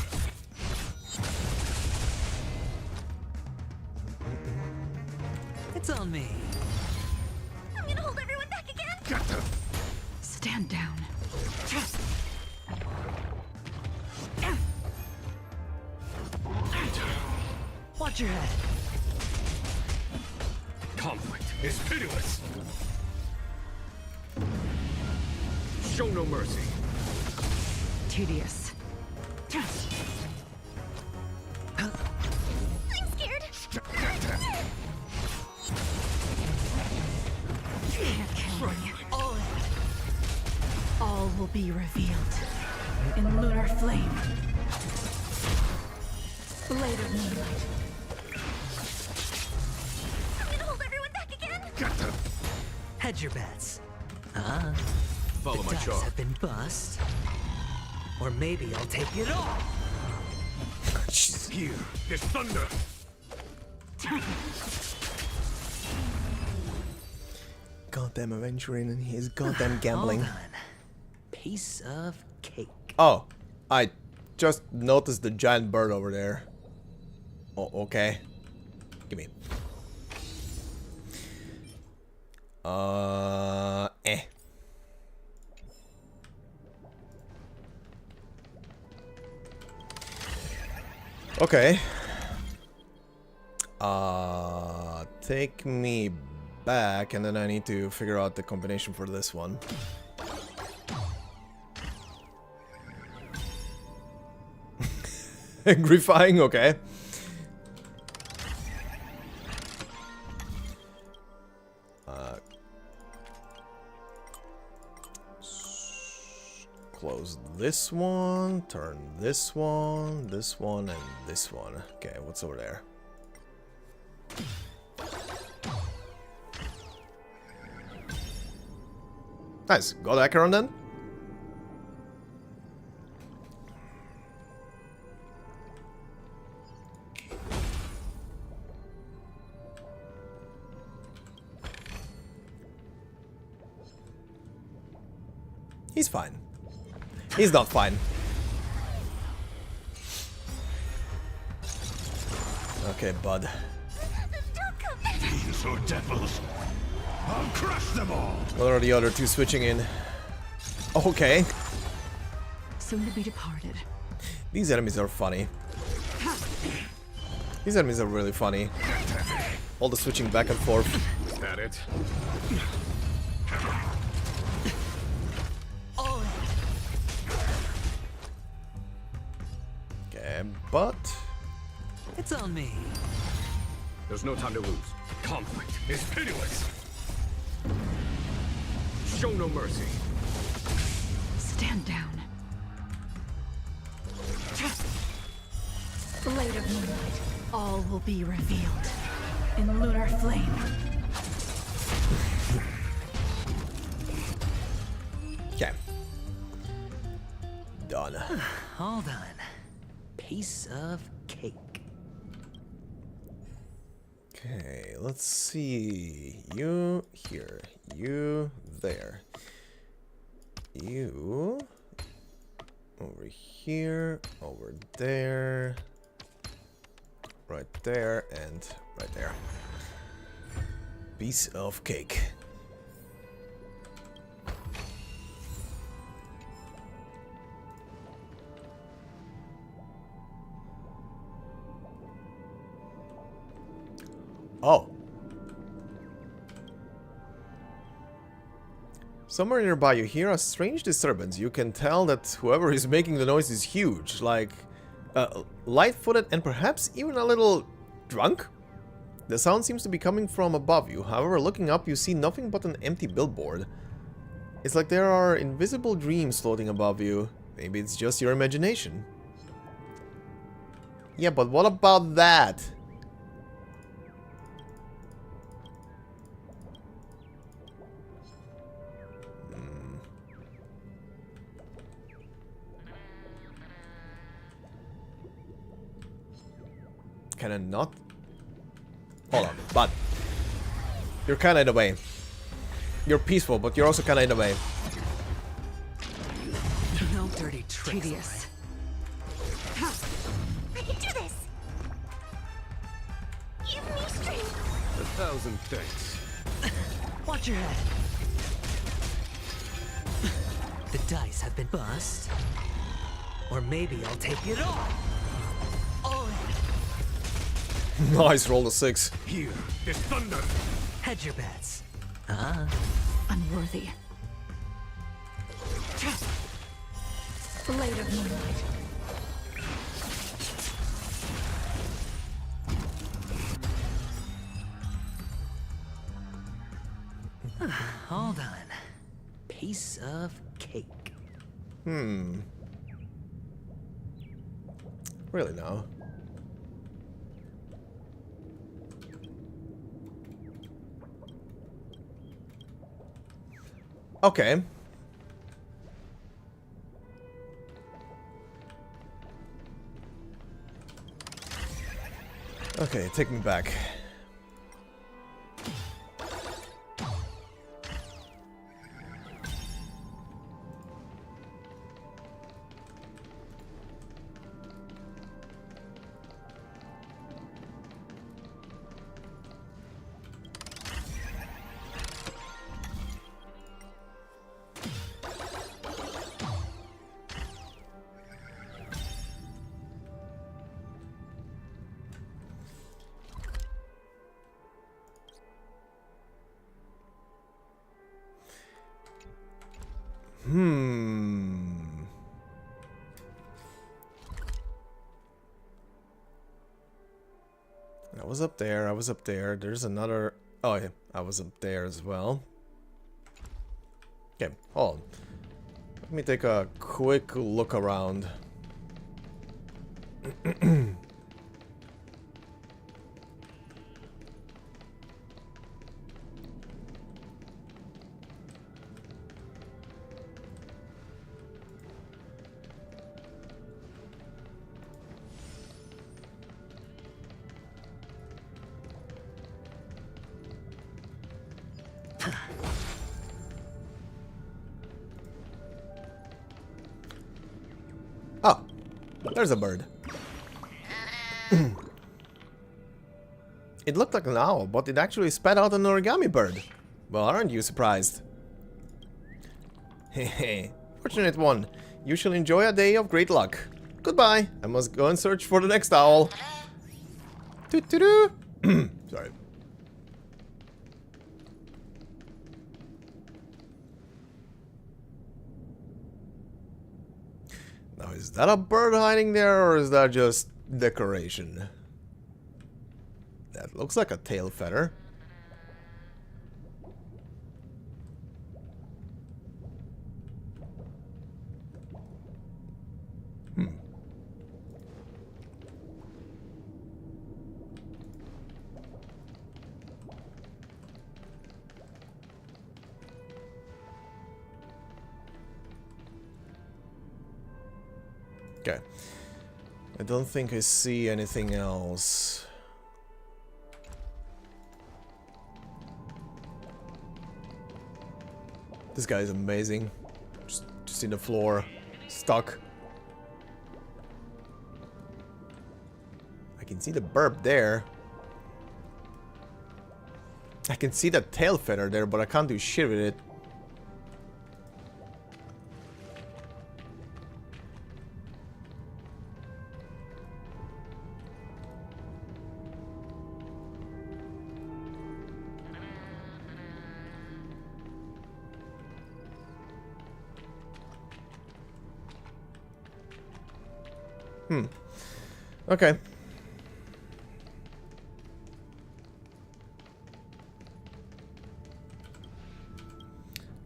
It's on me. I'm gonna hold everyone back again. Get them. Stand down. Watch your head. Conflict is pitiless. Show no mercy. Tedious. I'm scared. Can't kill me. All will be revealed in lunar flame. Blade of moonlight. I'm gonna hold everyone back again. Get them. Hedge your bets. Ah, Follow the my dice charge. have been bust. Or maybe I'll take it all. Here is thunder. Goddamn adventuring and his goddamn gambling. Hold on. Piece of cake. Oh, I just noticed the giant bird over there. Oh, okay. Give me. Eh. Okay. Take me back, and then I need to figure out the combination for this one. Agrifying, okay. Close this one, turn this one, and this one. Okay, what's over there? Nice, got Acheron then? He's fine. He's not fine. Okay, bud. These are devils. I'll crush them all. What are the other two switching in? Okay. Soon to be departed. These enemies are funny. These enemies are really funny. All the switching back and forth. Is that it? Okay, but It's on me. There's no time to lose. Conflict is pitiless. Show no mercy. Stand down. Blade of moonlight. All will be revealed in lunar flame. okay. Done. All done. Piece of cake. Okay, let's see. You here. You there. You over here. Over there. Right there and right there. Piece of cake. Oh. Somewhere nearby you hear a strange disturbance. You can tell that whoever is making the noise is huge, like light-footed and perhaps even a little drunk? The sound seems to be coming from above you. However, looking up you see nothing but an empty billboard. It's like there are invisible dreams floating above you. Maybe it's just your imagination. Yeah, but what about that? Can I not? Hold on, but you're kinda in the way. You're peaceful, but you're also kinda in the way. No dirty tricks. Tedious. I can do this! Give me strength! 1,000 thanks. Watch your head. The dice have been bust. Or maybe I'll take it all. All in. Nice, roll a 6. Here, this thunder. Hedge your bets. Unworthy. Blade of moonlight. All done. Piece of cake. Really now? Okay. Okay, take me back. I was up there, I was up there. There's another... Oh yeah, I was up there as well. Okay, hold on. Let me take a quick look around. Oh, there's a bird. It looked like an owl, but it actually spat out an origami bird. Well, aren't you surprised? Hehe, fortunate one. You shall enjoy a day of great luck. Goodbye. I must go and search for the next owl. Doo-doo-doo. Sorry. Now, is that a bird hiding there, or is that just decoration? That looks like a tail feather. Okay. I don't think I see anything else. This guy is amazing. Just in the floor, stuck. I can see the burp there. I can see the tail feather there, but I can't do shit with it. Okay.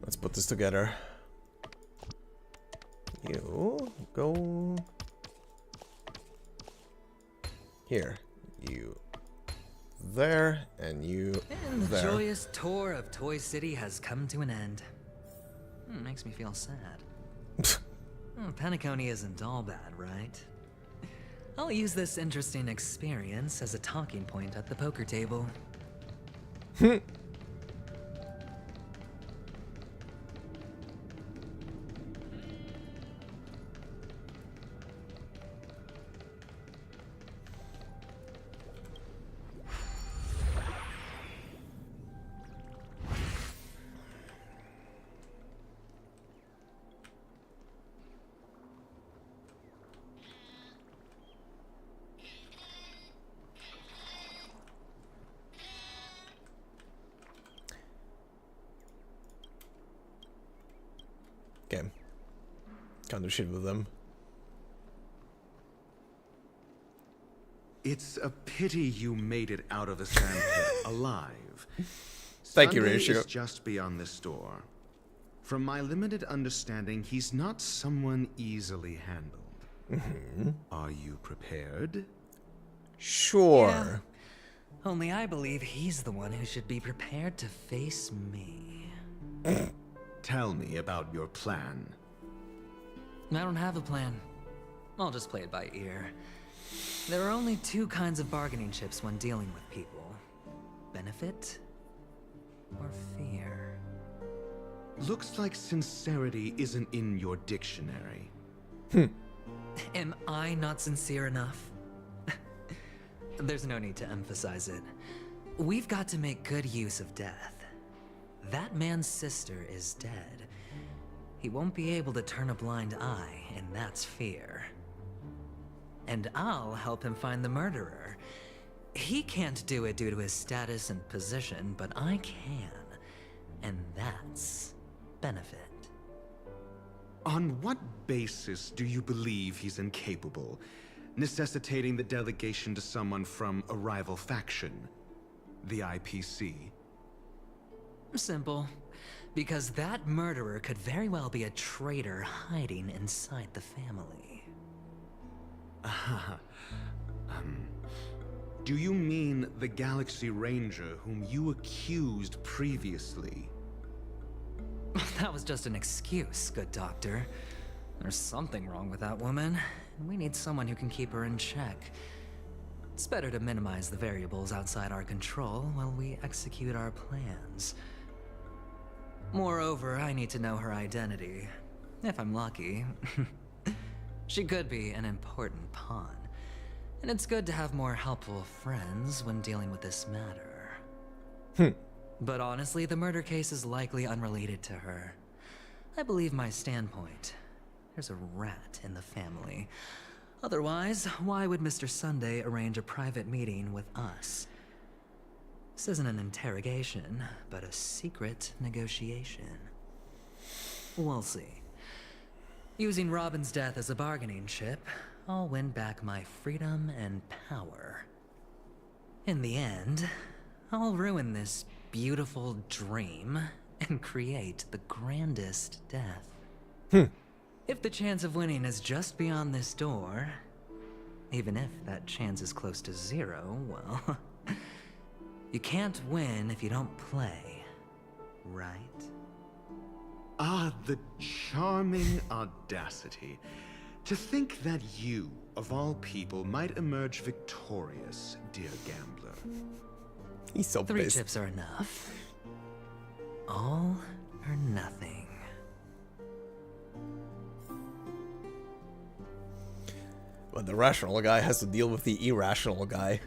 Let's put this together. You go here. You there, and you And the there. joyous tour of Toy City has come to an end. Makes me feel sad. Penacony isn't all bad, right? I'll use this interesting experience as a talking point at the poker table. Okay. Can't do shit with them. It's a pity you made it out of the sandpit alive. Thank you, Sunday Ratio. is just beyond this door. From my limited understanding, he's not someone easily handled. Are you prepared? Sure. Yeah. Only I believe he's the one who should be prepared to face me. Tell me about your plan. I don't have a plan. I'll just play it by ear. There are only two kinds of bargaining chips when dealing with people. Benefit or fear. Looks like sincerity isn't in your dictionary. Am I not sincere enough? There's no need to emphasize it. We've got to make good use of death. That man's sister is dead. He won't be able to turn a blind eye, and that's fear. And I'll help him find the murderer. He can't do it due to his status and position, but I can. And that's benefit. On what basis do you believe he's incapable, necessitating the delegation to someone from a rival faction? The IPC? Simple. Because that murderer could very well be a traitor hiding inside the family. Do you mean the Galaxy Ranger whom you accused previously? That was just an excuse, good doctor. There's something wrong with that woman, and we need someone who can keep her in check. It's better to minimize the variables outside our control while we execute our plans. Moreover, I need to know her identity. If I'm lucky. She could be an important pawn. And it's good to have more helpful friends when dealing with this matter. But honestly, the murder case is likely unrelated to her. I believe my standpoint. There's a rat in the family. Otherwise, why would Mr. Sunday arrange a private meeting with us? This isn't an interrogation, but a secret negotiation. We'll see. Using Robin's death as a bargaining chip, I'll win back my freedom and power. In the end, I'll ruin this beautiful dream and create the grandest death. If the chance of winning is just beyond this door, even if that chance is close to zero, well, you can't win if you don't play, right? Ah, the charming audacity. To think that you, of all people, might emerge victorious, dear gambler. He's so Three pissed. chips are enough. All or nothing. But the rational guy has to deal with the irrational guy.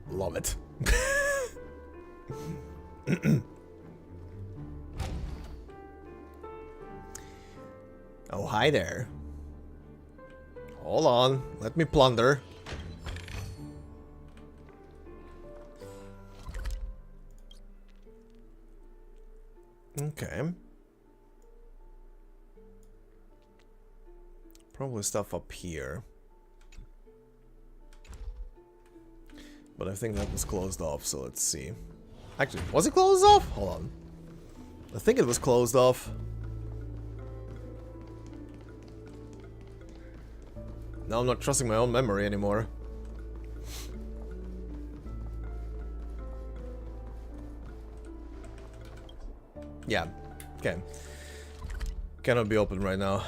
Love it. Oh, hi there. Hold on, let me plunder. Okay. Probably stuff up here. But I think that was closed off, so let's see. Actually, was it closed off? Hold on. I think it was closed off. Now I'm not trusting my own memory anymore. Yeah, okay. Cannot be open right now.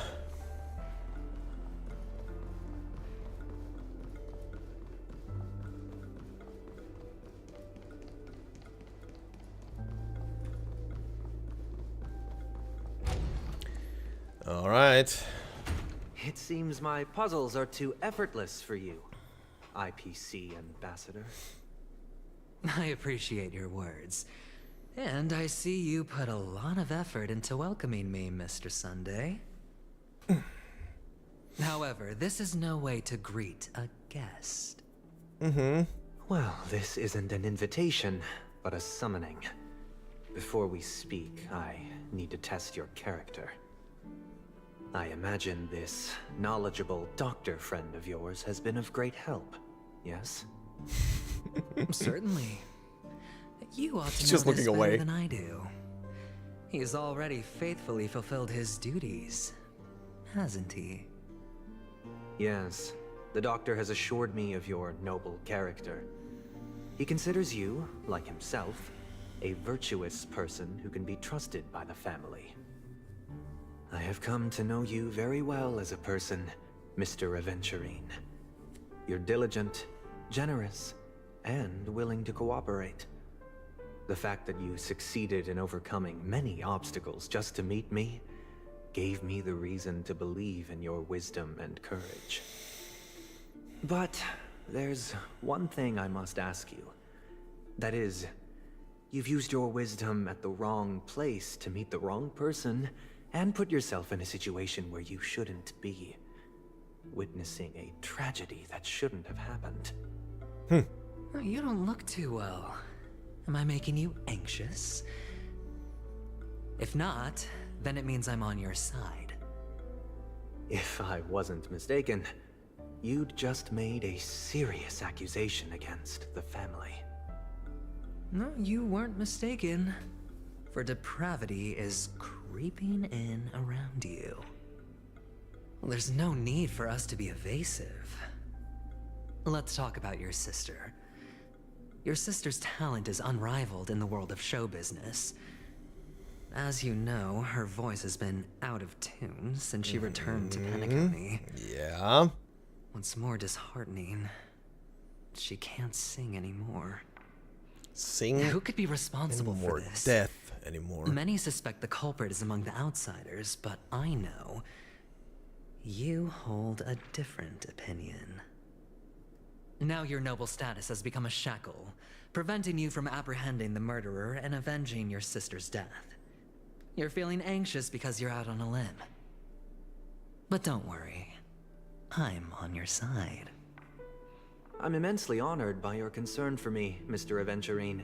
All right. It seems my puzzles are too effortless for you, IPC ambassador. I appreciate your words. And I see you put a lot of effort into welcoming me, Mr. Sunday. However, this is no way to greet a guest. Well, this isn't an invitation, but a summoning. Before we speak, I need to test your character. I imagine this knowledgeable doctor friend of yours has been of great help, yes? Certainly. You ought to He's know just looking this better away. than I do. He's already faithfully fulfilled his duties, hasn't he? Yes, the doctor has assured me of your noble character. He considers you, like himself, a virtuous person who can be trusted by the family. I have come to know you very well as a person, Mr. Aventurine. You're diligent, generous, and willing to cooperate. The fact that you succeeded in overcoming many obstacles just to meet me gave me the reason to believe in your wisdom and courage. But there's one thing I must ask you. That is, you've used your wisdom at the wrong place to meet the wrong person and put yourself in a situation where you shouldn't be, witnessing a tragedy that shouldn't have happened. You don't look too well. Am I making you anxious? If not, then it means I'm on your side. If I wasn't mistaken, you'd just made a serious accusation against the family. No, you weren't mistaken. For depravity is creeping in around you. Well, there's no need for us to be evasive. Let's talk about your sister. Your sister's talent is unrivaled in the world of show business. As you know, her voice has been out of tune since she returned to Penacony. Yeah. What's more disheartening, she can't sing anymore. Sing? Who could be responsible for this? Death anymore. Many suspect the culprit is among the outsiders, but I know you hold a different opinion. Now your noble status has become a shackle, preventing you from apprehending the murderer and avenging your sister's death. You're feeling anxious because you're out on a limb. But don't worry, I'm on your side. I'm immensely honored by your concern for me, Mr. Aventurine.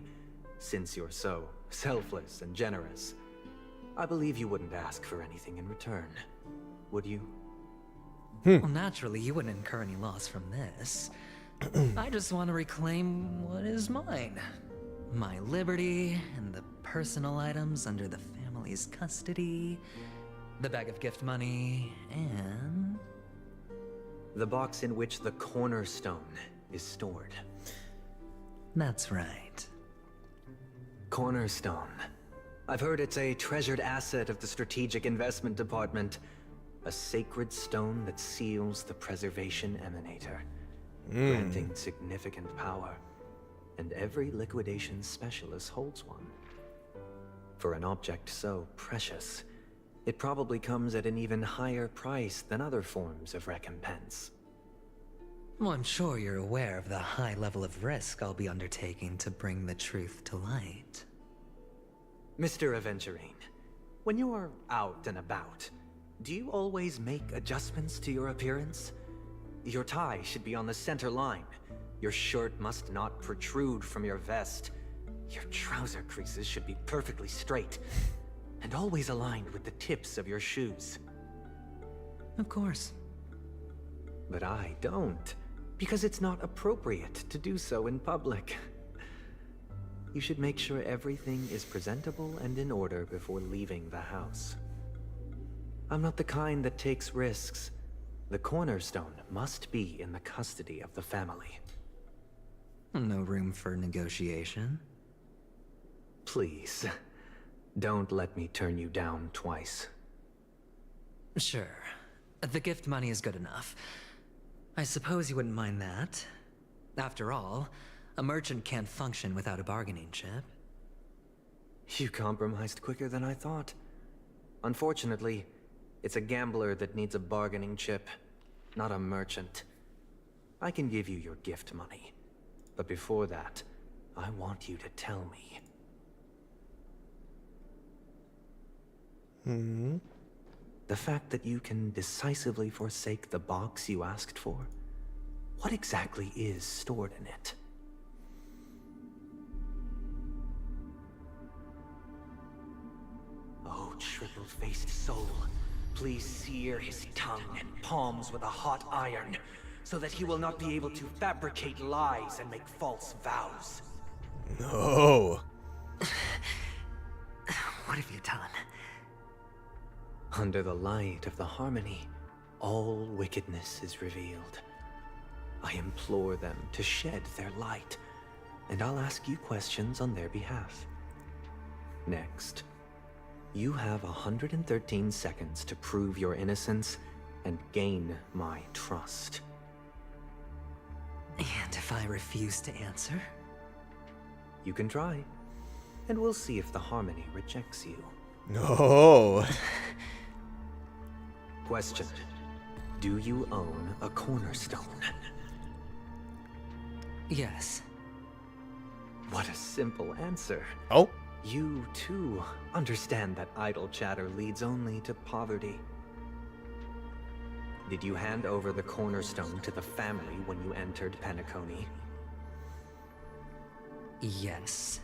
Since you're so selfless and generous, I believe you wouldn't ask for anything in return, would you? Well, naturally, you wouldn't incur any loss from this. I just want to reclaim what is mine. My liberty and the personal items under the family's custody, the bag of gift money, and the box in which the cornerstone is stored. That's right. Cornerstone. I've heard it's a treasured asset of the Strategic Investment Department. A sacred stone that seals the Preservation Emanator, granting significant power. And every liquidation specialist holds one. For an object so precious, it probably comes at an even higher price than other forms of recompense. Well, I'm sure you're aware of the high level of risk I'll be undertaking to bring the truth to light. Mr. Aventurine, when you are out and about, do you always make adjustments to your appearance? Your tie should be on the center line. Your shirt must not protrude from your vest. Your trouser creases should be perfectly straight, and always aligned with the tips of your shoes. Of course. But I don't. Because it's not appropriate to do so in public. You should make sure everything is presentable and in order before leaving the house. I'm not the kind that takes risks. The cornerstone must be in the custody of the family. No room for negotiation? Please, don't let me turn you down twice. Sure. The gift money is good enough. I suppose you wouldn't mind that. After all, a merchant can't function without a bargaining chip. You compromised quicker than I thought. Unfortunately, it's a gambler that needs a bargaining chip, not a merchant. I can give you your gift money, but before that, I want you to tell me. The fact that you can decisively forsake the box you asked for, what exactly is stored in it? Oh, triple-faced soul, please sear his tongue and palms with a hot iron, so that he will not be able to fabricate lies and make false vows. No. What have you done? Under the light of the harmony, all wickedness is revealed. I implore them to shed their light, and I'll ask you questions on their behalf. Next, you have 113 seconds to prove your innocence and gain my trust. And if I refuse to answer? You can try, and we'll see if the harmony rejects you. No. Question. Do you own a cornerstone? Yes. What a simple answer. Oh? You, too, understand that idle chatter leads only to poverty. Did you hand over the cornerstone to the family when you entered Penacony? Yes.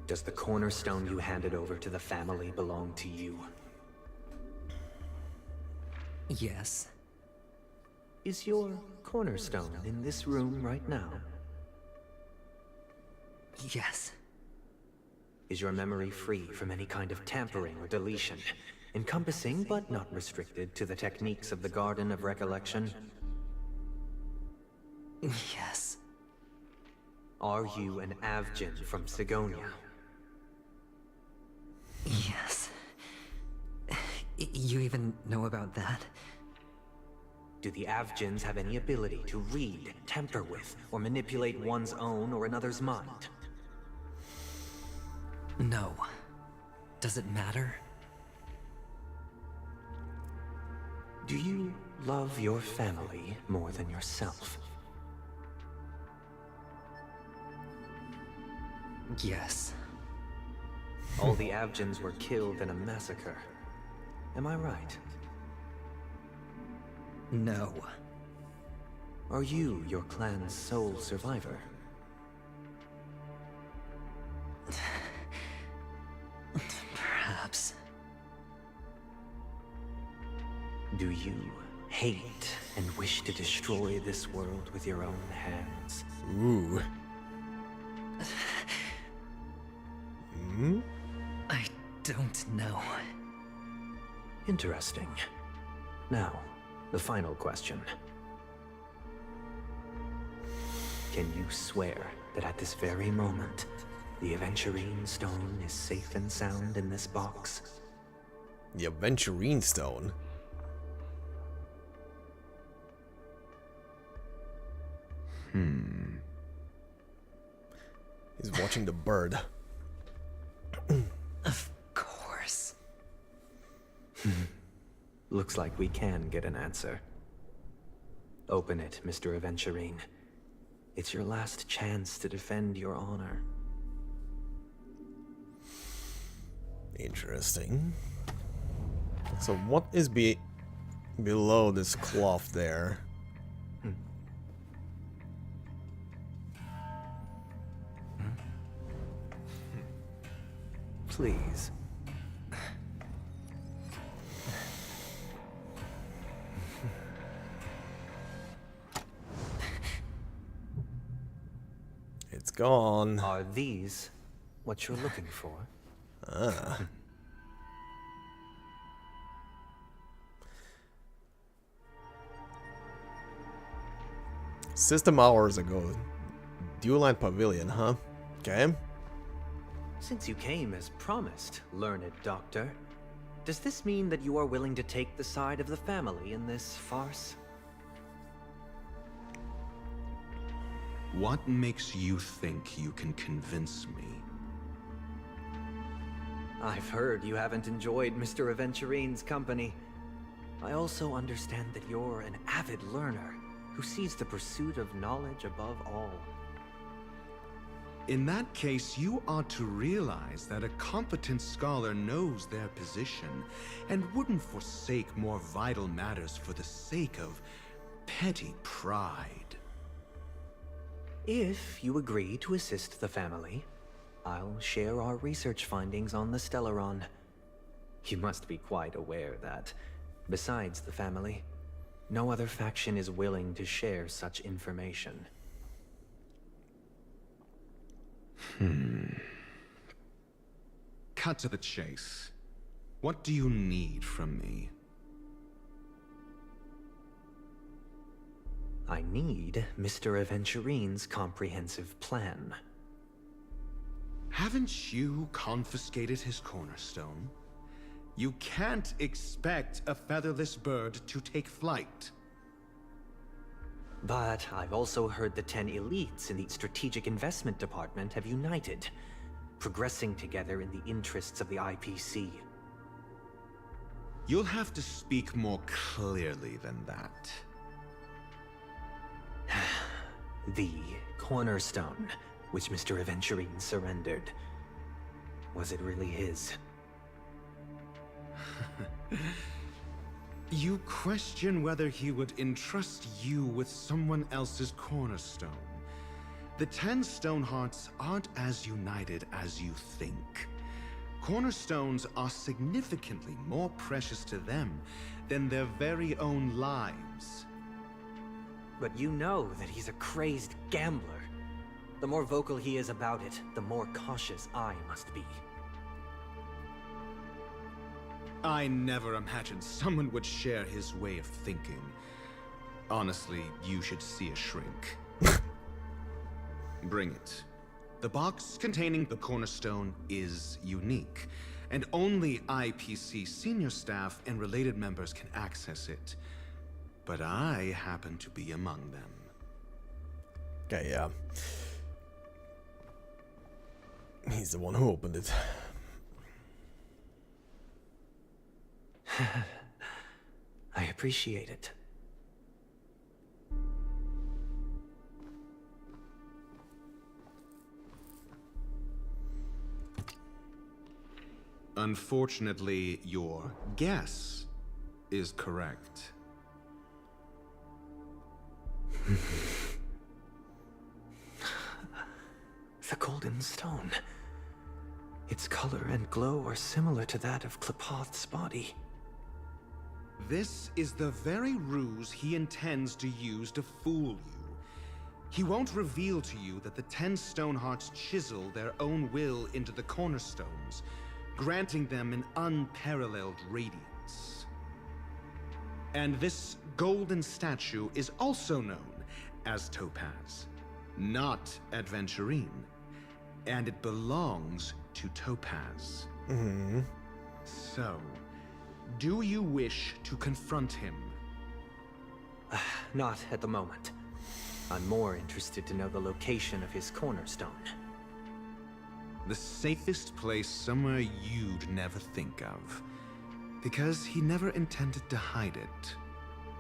Does the cornerstone you handed over to the family belong to you? Yes. Is your cornerstone in this room right now? Yes. Is your memory free from any kind of tampering or deletion, encompassing but not restricted to the techniques of the Garden of Recollection? Yes. Are you an Avgin from Sigonia? Yes. You even know about that? Do the Avgins have any ability to read, tamper with, or manipulate one's own or another's mind? No. Does it matter? Do you love your family more than yourself? Yes. All the Avgins were killed in a massacre. Am I right? No. Are you your clan's sole survivor? Perhaps. Do you hate and wish to destroy this world with your own hands? Ooh. I don't know. Interesting. Now, the final question. Can you swear that at this very moment, the Aventurine Stone is safe and sound in this box? The Aventurine Stone? He's watching the bird. Of course. Looks like we can get an answer. Open it, Mr. Aventurine. It's your last chance to defend your honor. Interesting. So what is below this cloth there? Please. It's gone. Are these what you're looking for? Ah. System hours ago. Dual line pavilion, huh? Okay. Since you came as promised, learned doctor, does this mean that you are willing to take the side of the family in this farce? What makes you think you can convince me? I've heard you haven't enjoyed Mr. Aventurine's company. I also understand that you're an avid learner who sees the pursuit of knowledge above all. In that case, you ought to realize that a competent scholar knows their position and wouldn't forsake more vital matters for the sake of petty pride. If you agree to assist the family, I'll share our research findings on the Stellaron. You must be quite aware that, besides the family, no other faction is willing to share such information. Cut to the chase. What do you need from me? I need Mr. Aventurine's comprehensive plan. Haven't you confiscated his cornerstone? You can't expect a featherless bird to take flight. But I've also heard the 10 elites in the Strategic Investment Department have united, progressing together in the interests of the IPC. You'll have to speak more clearly than that. The cornerstone, which Mr. Aventurine surrendered. Was it really his? You question whether he would entrust you with someone else's cornerstone. The 10 Stonehearts aren't as united as you think. Cornerstones are significantly more precious to them than their very own lives. But you know that he's a crazed gambler. The more vocal he is about it, the more cautious I must be. I never imagined someone would share his way of thinking. Honestly, you should see a shrink. Bring it. The box containing the cornerstone is unique, and only IPC senior staff and related members can access it. But I happen to be among them. Okay, yeah. He's the one who opened it. I appreciate it. Unfortunately, your guess is correct. The golden stone. Its color and glow are similar to that of Klepoth's body. This is the very ruse he intends to use to fool you. He won't reveal to you that the 10 Stonehearts chisel their own will into the cornerstones, granting them an unparalleled radiance. And this golden statue is also known as Topaz, not Adventurine, and it belongs to Topaz. So, do you wish to confront him? Not at the moment. I'm more interested to know the location of his cornerstone. The safest place somewhere you'd never think of. Because he never intended to hide it.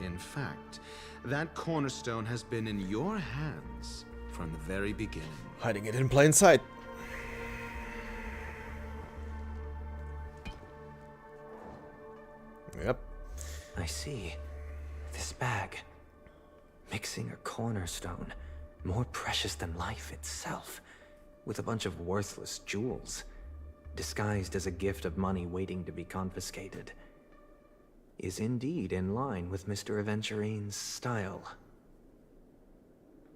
In fact, that cornerstone has been in your hands from the very beginning. Hiding it in plain sight. Yep. I see. This bag. Mixing a cornerstone, more precious than life itself, with a bunch of worthless jewels, disguised as a gift of money waiting to be confiscated, is indeed in line with Mr. Aventurine's style.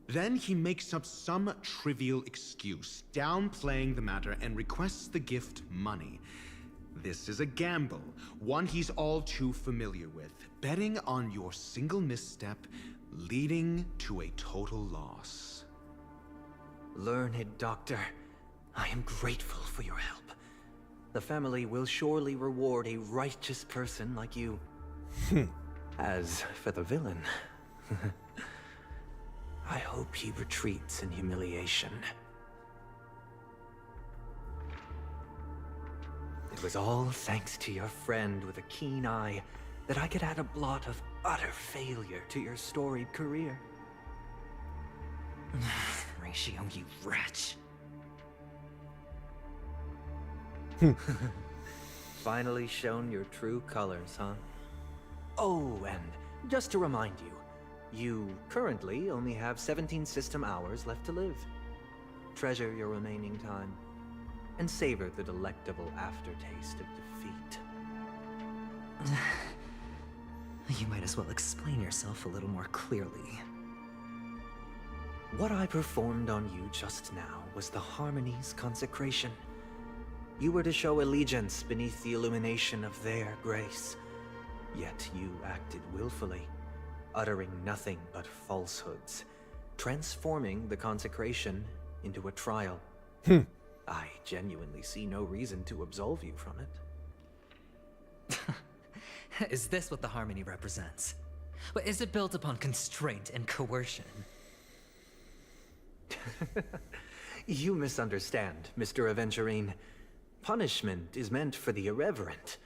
Then he makes up some trivial excuse, downplaying the matter, and requests the gift money. This is a gamble, one he's all too familiar with, betting on your single misstep, leading to a total loss. Learned doctor, I am grateful for your help. The family will surely reward a righteous person like you. As for the villain, I hope he retreats in humiliation. It was all thanks to your friend with a keen eye that I could add a blot of utter failure to your storied career. Ratio, you wretch. Finally shown your true colors, huh? Oh, and just to remind you, you currently only have 17 system hours left to live. Treasure your remaining time, and savor the delectable aftertaste of defeat. You might as well explain yourself a little more clearly. What I performed on you just now was the Harmony's consecration. You were to show allegiance beneath the illumination of their grace. Yet you acted willfully, uttering nothing but falsehoods, transforming the consecration into a trial. I genuinely see no reason to absolve you from it. Is this what the Harmony represents? But is it built upon constraint and coercion? You misunderstand, Mr. Aventurine. Punishment is meant for the irreverent.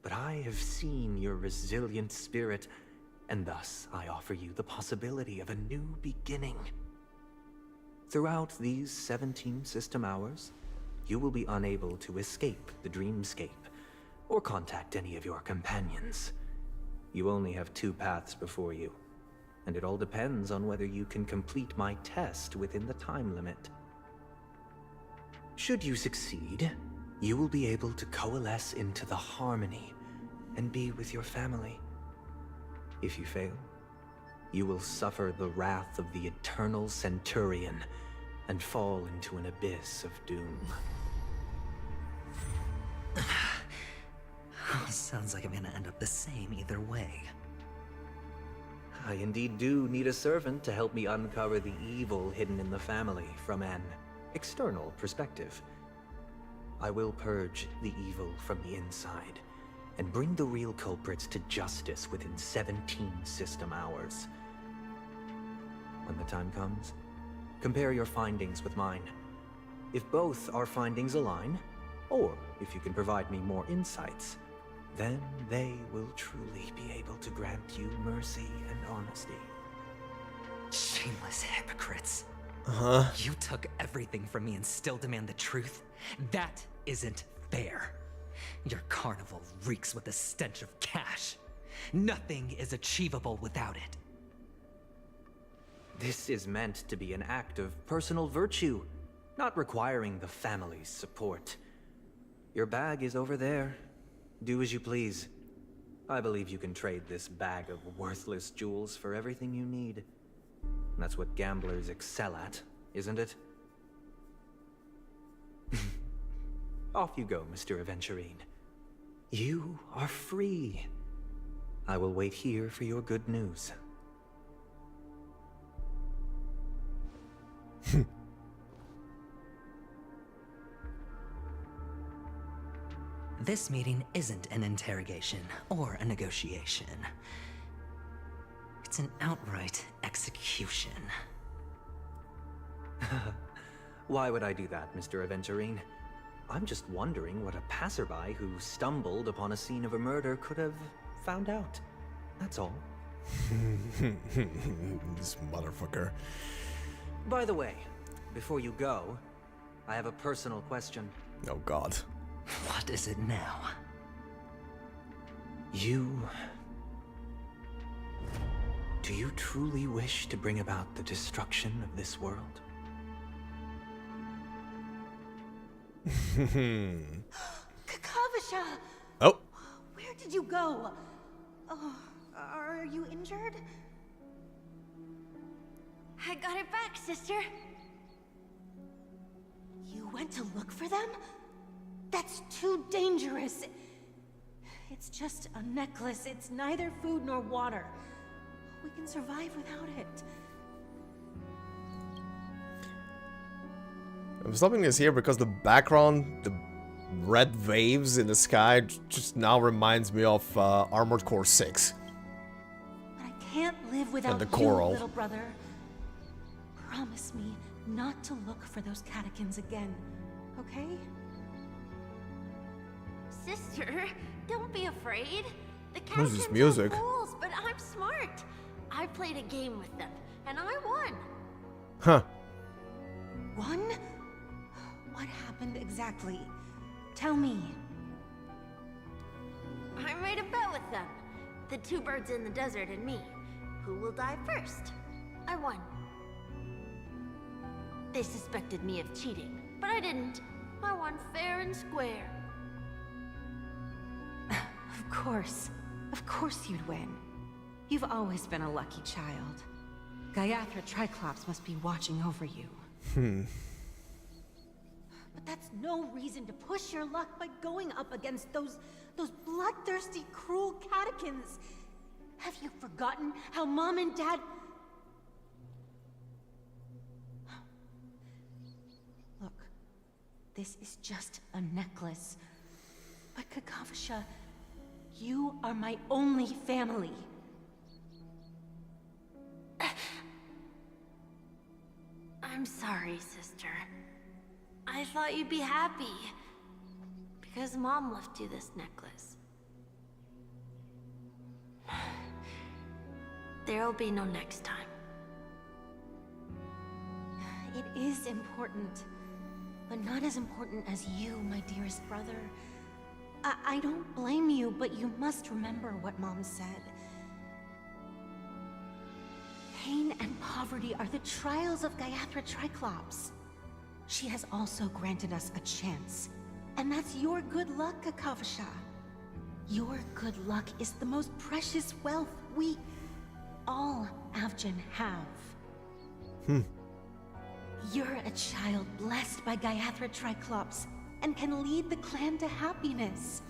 But I have seen your resilient spirit, and thus I offer you the possibility of a new beginning. Throughout these 17 system hours, you will be unable to escape the dreamscape, or contact any of your companions. You only have 2 paths before you, and it all depends on whether you can complete my test within the time limit. Should you succeed, you will be able to coalesce into the Harmony and be with your family. If you fail, you will suffer the wrath of the eternal Centurion and fall into an abyss of doom. Sounds like I'm gonna end up the same either way. I indeed do need a servant to help me uncover the evil hidden in the family from an external perspective. I will purge the evil from the inside and bring the real culprits to justice within 17 system hours. When the time comes, compare your findings with mine. If both our findings align, or if you can provide me more insights, then they will truly be able to grant you mercy and honesty. Shameless hypocrites. Uh-huh. You took everything from me and still demand the truth? That isn't fair. Your carnival reeks with the stench of cash. Nothing is achievable without it. This is meant to be an act of personal virtue, not requiring the family's support. Your bag is over there. Do as you please. I believe you can trade this bag of worthless jewels for everything you need. That's what gamblers excel at, isn't it? Off you go, Mr. Aventurine. You are free. I will wait here for your good news. This meeting isn't an interrogation or a negotiation. It's an outright execution. Why would I do that, Mr. Aventurine? I'm just wondering what a passerby who stumbled upon a scene of a murder could have found out. That's all. This motherfucker. By the way, before you go, I have a personal question. Oh god. What is it now? Do you truly wish to bring about the destruction of this world? Kakavasha! Oh. Where did you go? Oh, are you injured? I got it back, sister. You went to look for them? That's too dangerous. It's just a necklace. It's neither food nor water. We can survive without it. I'm stopping this here because the background, the red waves in the sky, just now reminds me of Armored Core 6. But I can't live without the you, coral. little brother. Promise me not to look for those catechins again, okay? Sister, don't be afraid. The What is this catechins music? are fools, but I'm smart. I played a game with them, and I won. Huh. One? What happened exactly? Tell me. I made a bet with them. The two birds in the desert and me. Who will die first? I won. They suspected me of cheating, but I didn't. I won fair and square. Of course you'd win. You've always been a lucky child. Gaiathra Triclops must be watching over you. But that's no reason to push your luck by going up against those bloodthirsty, cruel catechins. Have you forgotten how Mom and Dad... Look, this is just a necklace. But Kakavasha, you are my only family. I'm sorry, sister. I thought you'd be happy. Because Mom left you this necklace. There'll be no next time. It is important, but not as important as you, my dearest brother. I don't blame you, but you must remember what Mom said. Pain and poverty are the trials of Gaiathra Triclops. She has also granted us a chance. And that's your good luck, Kakavasha. Your good luck is the most precious wealth we, all Avgin, have. You're a child blessed by Gaiathra Triclops and can lead the clan to happiness.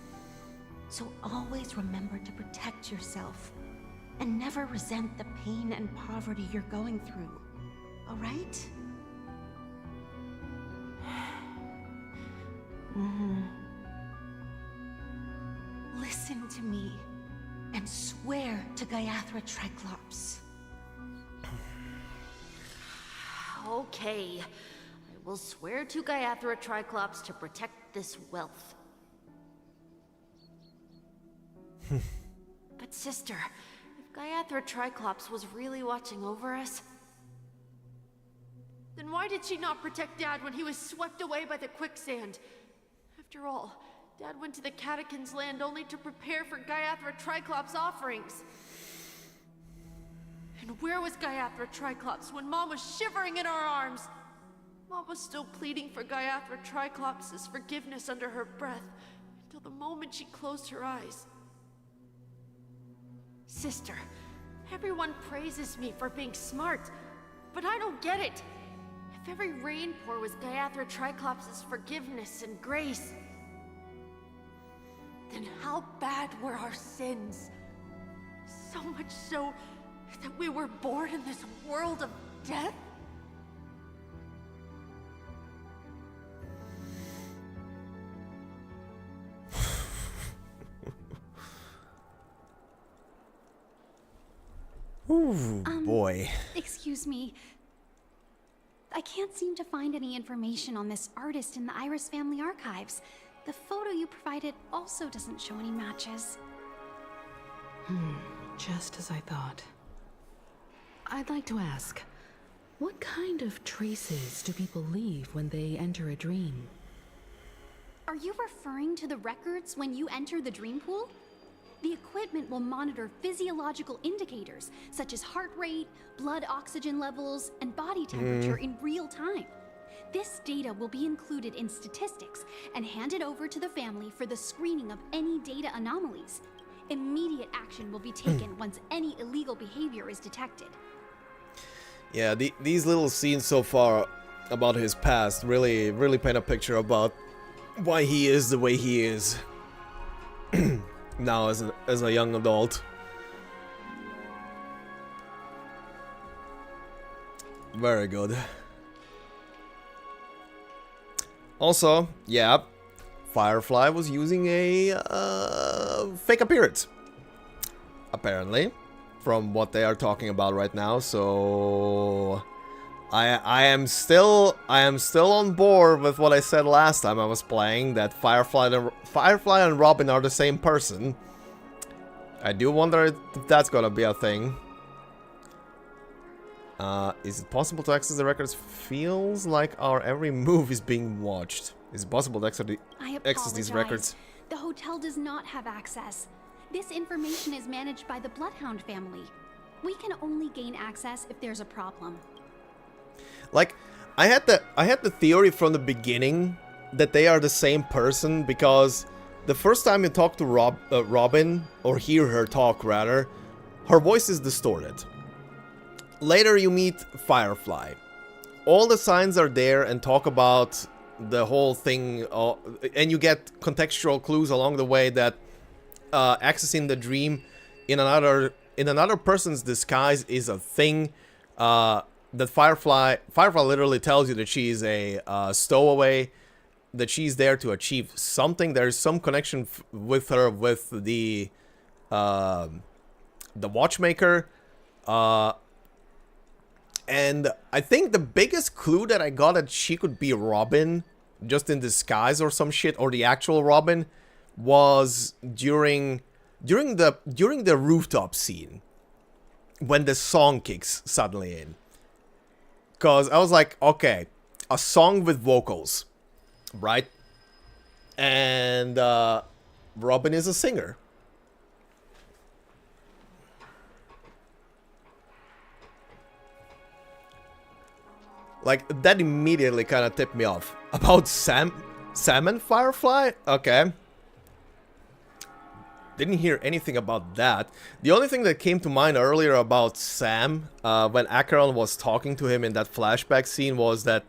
So always remember to protect yourself and never resent the pain and poverty you're going through. All right? Listen to me and swear to Gaiathra Triclops. Okay. I will swear to Gaiathra Triclops to protect this wealth. But sister, if Gaiathra Triclops was really watching over us, Then why did she not protect Dad when he was swept away by the quicksand? After all, Dad went to the Catechins' land only to prepare for Gaiathra Triclops' offerings. And where was Gaiathra Triclops when Mom was shivering in our arms? Mom was still pleading for Gaiathra Triclops' forgiveness under her breath, until the moment she closed her eyes. Sister, everyone praises me for being smart, but I don't get it. If every rain pour was Gaiathra Triclops' forgiveness and grace, then how bad were our sins? So much so that we were born in this world of death? Ooh, boy. Excuse me. I can't seem to find any information on this artist in the Iris family archives. The photo you provided also doesn't show any matches. Just as I thought. I'd like to ask, what kind of traces do people leave when they enter a dream? Are you referring to the records when you enter the dream pool? The equipment will monitor physiological indicators such as heart rate, blood oxygen levels, and body temperature in real time. This data will be included in statistics and handed over to the family for the screening of any data anomalies. Immediate action will be taken once any illegal behavior is detected. Yeah, these little scenes so far about his past really paint a picture about why he is the way he is now as a young adult. Very good. Also, yeah, Firefly was using a fake appearance, apparently, from what they are talking about right now. So I am still on board with what I said last time I was playing, that Firefly and Robin are the same person. I do wonder if that's gonna be a thing. Is it possible to access the records? Feels like our every move is being watched. Is it possible to access these records? The hotel does not have access. This information is managed by the Bloodhound family. We can only gain access if there's a problem. Like, I had the theory from the beginning that they are the same person, because the first time you talk to Robin, or hear her talk rather, her voice is distorted. Later you meet Firefly. All the signs are there and talk about the whole thing, and you get contextual clues along the way that accessing the dream in another person's disguise is a thing. That Firefly literally tells you that she's a stowaway, that she's there to achieve something. There's some connection with her with the watchmaker. And I think the biggest clue that I got that she could be Robin, just in disguise or some shit, or the actual Robin, was during the rooftop scene, when the song kicks suddenly in. Cause I was like, okay, a song with vocals, right? And Robin is a singer. Like, that immediately kind of tipped me off. About Sam and Firefly? Okay. Didn't hear anything about that. The only thing that came to mind earlier about Sam, when Acheron was talking to him in that flashback scene, was that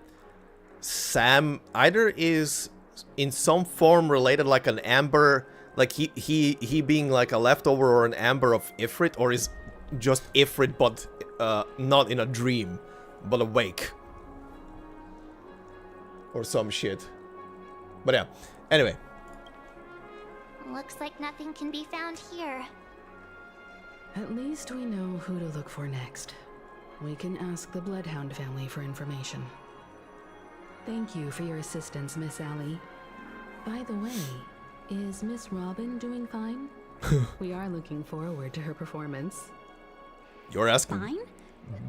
Sam either is in some form related, like an Amber, like he being like a leftover or an Amber of Ifrit, or is just Ifrit, but not in a dream, but awake. Or some shit. But yeah, anyway. Looks like nothing can be found here. At least we know who to look for next. We can ask the Bloodhound family for information. Thank you for your assistance, Miss Allie. By the way, is Miss Robin doing fine? We are looking forward to her performance. You're asking Fine?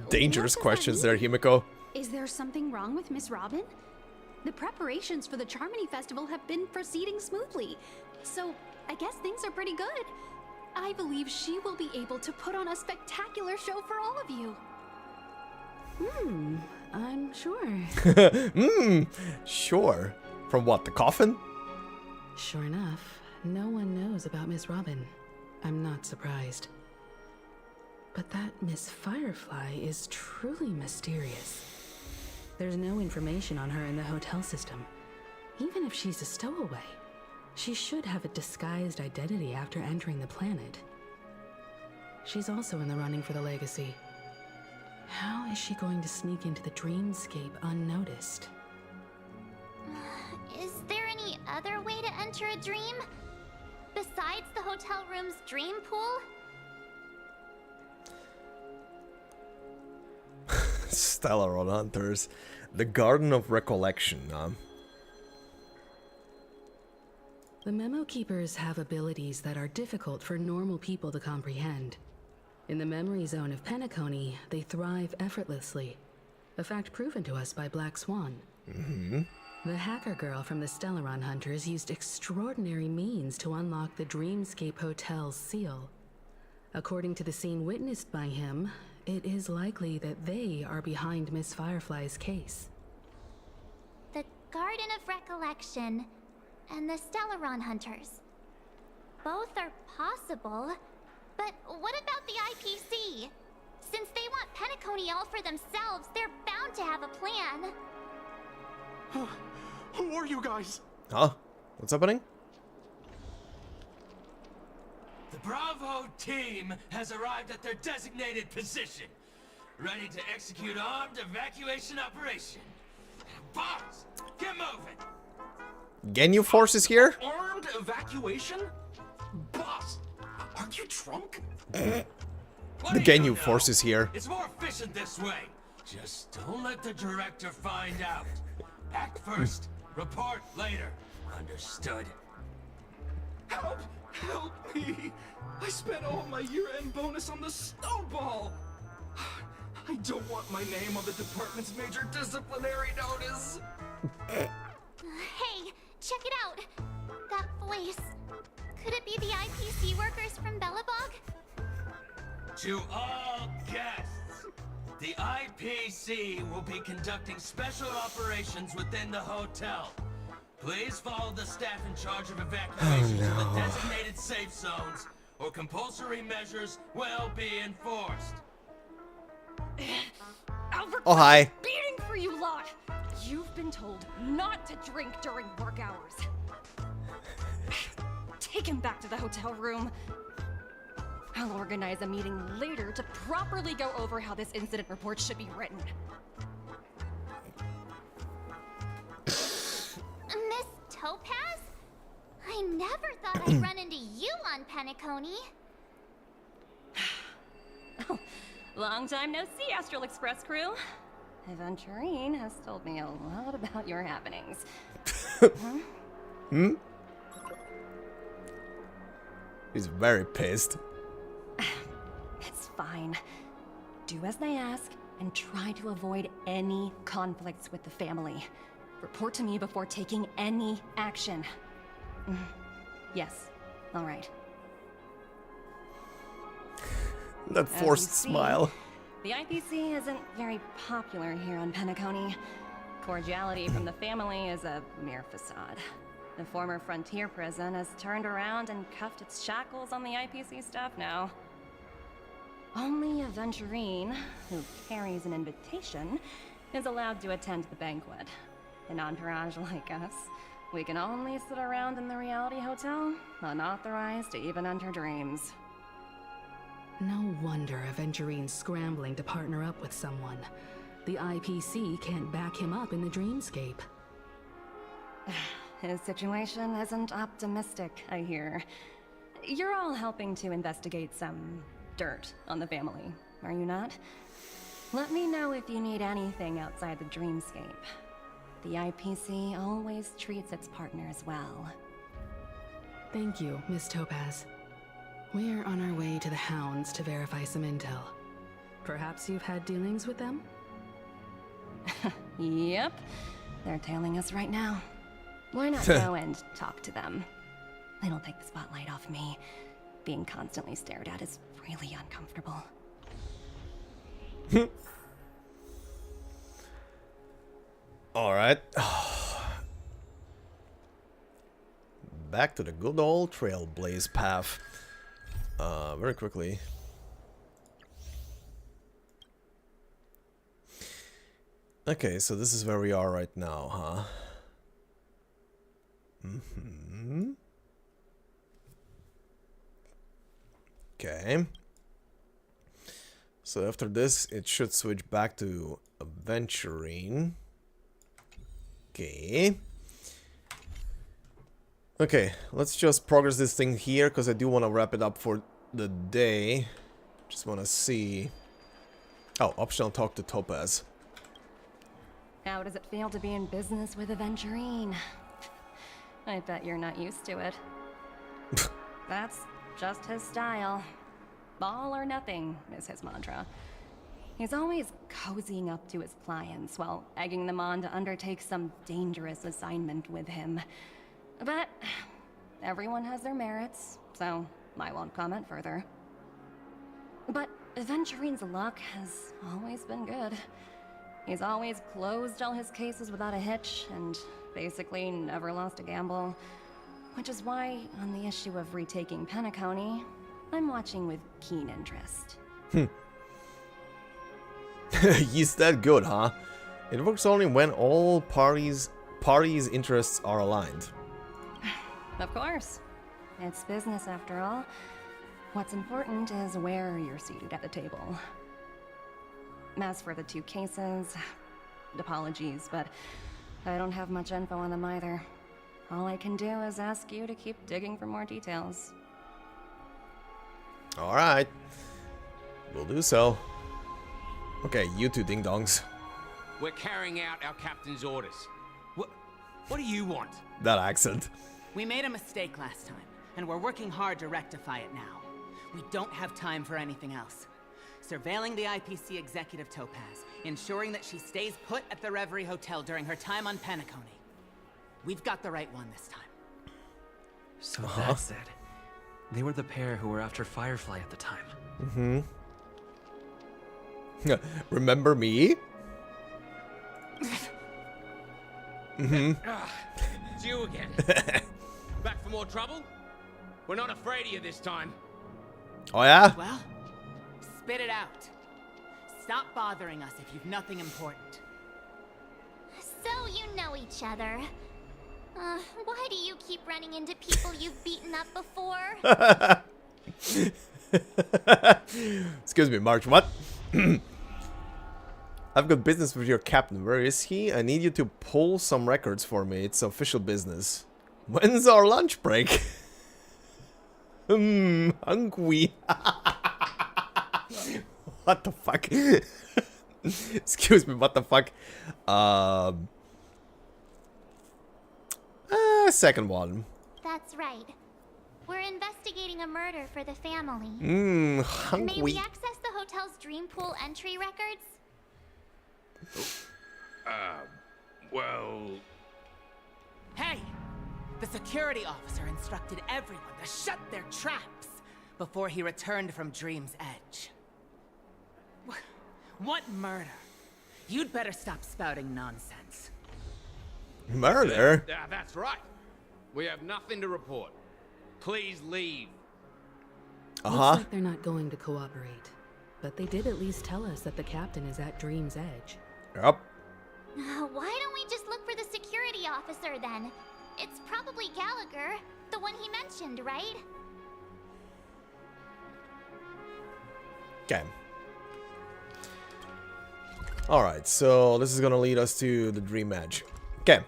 dangerous questions there, Himiko. Is there something wrong with Miss Robin? The preparations for the Charmony Festival have been proceeding smoothly, so I guess things are pretty good. I believe she will be able to put on a spectacular show for all of you. I'm sure. Sure. From what, the coffin? Sure enough, no one knows about Miss Robin. I'm not surprised. But that Miss Firefly is truly mysterious. There's no information on her in the hotel system. Even if she's a stowaway, she should have a disguised identity after entering the planet. She's also in the running for the legacy. How is she going to sneak into the dreamscape unnoticed? Is there any other way to enter a dream? Besides the hotel room's dream pool? Stellar on Hunters. The Garden of Recollection, The Memo Keepers have abilities that are difficult for normal people to comprehend. In the memory zone of Penacony, they thrive effortlessly, a fact proven to us by Black Swan. The hacker girl from the Stellaron Hunters used extraordinary means to unlock the Dreamscape Hotel's seal. According to the scene witnessed by him, it is likely that they are behind Miss Firefly's case. The Garden of Recollection and the Stellaron Hunters. Both are possible, but what about the IPC? Since they want Penacony Penacony all for themselves. They're bound to have a plan. Who are you guys? Huh? What's happening? The Bravo team has arrived at their designated position, ready to execute armed evacuation operation. Boss, get moving! Genyu forces here? Armed evacuation? Boss, are you drunk? The Genyu forces here. It's more efficient this way. Just don't let the director find out. Act first, report later. Understood? Help! Help me! I spent all my year-end bonus on the snowball! I don't want my name on the department's major disciplinary notice! Hey, check it out! That voice. Could it be the IPC workers from Bellabog? To all guests, the IPC will be conducting special operations within the hotel. Please follow the staff in charge of evacuation to the designated safe zones, or compulsory measures will be enforced. Albert, Oh, hi. beating for you lot. You've been told not to drink during work hours. Take him back to the hotel room. I'll organize a meeting later to properly go over how this incident report should be written. Miss Topaz? I never thought I'd run into you on Penacony. Long time no see, Astral Express crew. Aventurine has told me a lot about your happenings. Hmm? He's very pissed. It's fine. Do as they ask and try to avoid any conflicts with the family. Report to me before taking any action. Yes. All right. That forced smile. The IPC isn't very popular here on Penacony. Cordiality from the family is a mere facade. The former frontier prison has turned around and cuffed its shackles on the IPC staff now. Only Aventurine, who carries an invitation, is allowed to attend the banquet. An entourage like us, we can only sit around in the reality hotel, unauthorized to even enter dreams. No wonder Aventurine's scrambling to partner up with someone. The IPC can't back him up in the dreamscape. His situation isn't optimistic, I hear. You're all helping to investigate some dirt on the family, are you not? Let me know if you need anything outside the dreamscape. The IPC always treats its partners well. Thank you, Miss Topaz. We're on our way to the Hounds to verify some intel. Perhaps you've had dealings with them? Yep. They're tailing us right now. Why not go and talk to them? It'll take the spotlight off me. Being constantly stared at is really uncomfortable. Alright. Back to the good old Trailblaze path. Very quickly. Okay, so this is where we are right now, huh? Okay. So after this, it should switch back to Aventurine. Okay. Okay, let's just progress this thing here, because I do want to wrap it up for the day. Just want to see... Oh, optional talk to Topaz. How does it feel to be in business with Aventurine? I bet you're not used to it. That's just his style. All or nothing is his mantra. He's always cozying up to his clients while egging them on to undertake some dangerous assignment with him. But everyone has their merits, so I won't comment further. But Aventurine's luck has always been good. He's always closed all his cases without a hitch, and basically never lost a gamble. Which is why, on the issue of retaking Penacony, I'm watching with keen interest. He's that good, huh? It works only when all parties' interests are aligned. Of course. It's business after all. What's important is where you're seated at the table. As for the 2 cases, apologies, but I don't have much info on them either. All I can do is ask you to keep digging for more details. Alright. We'll do so. Okay, you 2 ding-dongs. We're carrying out our captain's orders. What do you want? That accent. We made a mistake last time, and we're working hard to rectify it now. We don't have time for anything else. Surveilling the IPC executive Topaz, ensuring that she stays put at the Reverie Hotel during her time on Penacony. We've got the right one this time. So that's it. They were the pair who were after Firefly at the time. Mm-hmm. Remember me? It's you again. Back for more trouble? We're not afraid of you this time. Oh yeah? Well, spit it out. Stop bothering us if you've nothing important. So you know each other. Why do you keep running into people you've beaten up before? Excuse me, March, what? I've got business with your captain. Where is he? I need you to pull some records for me. It's official business. When's our lunch break? Hungry. What the fuck? Excuse me, what the fuck? Second one. That's right. We're investigating a murder for the family. Hungry. May we access the hotel's dream pool entry records? Well... Hey! The security officer instructed everyone to shut their traps before he returned from Dream's Edge. What murder? You'd better stop spouting nonsense. Murder? That's right. We have nothing to report. Please leave. Looks like they're not going to cooperate. But they did at least tell us that the captain is at Dream's Edge. Yep. Why don't we just look for the security officer then? It's probably Gallagher, the one he mentioned, right? Okay. Alright, so this is gonna lead us to the Dream Edge. Okay.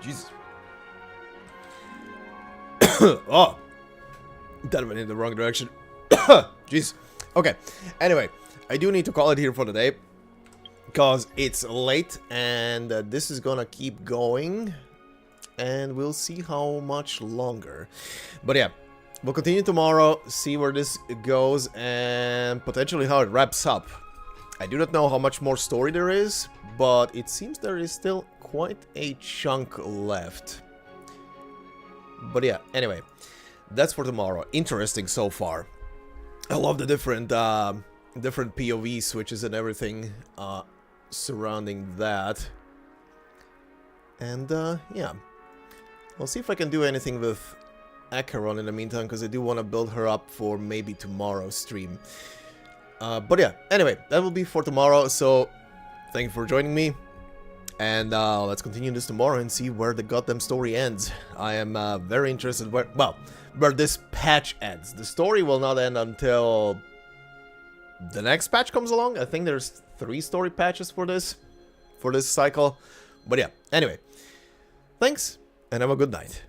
Jesus. Oh! That went in the wrong direction. Jeez. Okay. Anyway, I do need to call it here for the day. Because it's late and this is gonna keep going. And we'll see how much longer. But yeah, we'll continue tomorrow, see where this goes, and potentially how it wraps up. I do not know how much more story there is, but it seems there is still quite a chunk left. But yeah, anyway, that's for tomorrow. Interesting so far. I love the different POV switches and everything surrounding that. And yeah, I'll see if I can do anything with Acheron in the meantime, because I do want to build her up for maybe tomorrow's stream. But yeah, anyway, that will be for tomorrow, so thank you for joining me. And let's continue this tomorrow and see where the goddamn story ends. I am very interested where this patch ends. The story will not end until the next patch comes along. I think there's 3 story patches for this cycle. But yeah, anyway, thanks, and have a good night.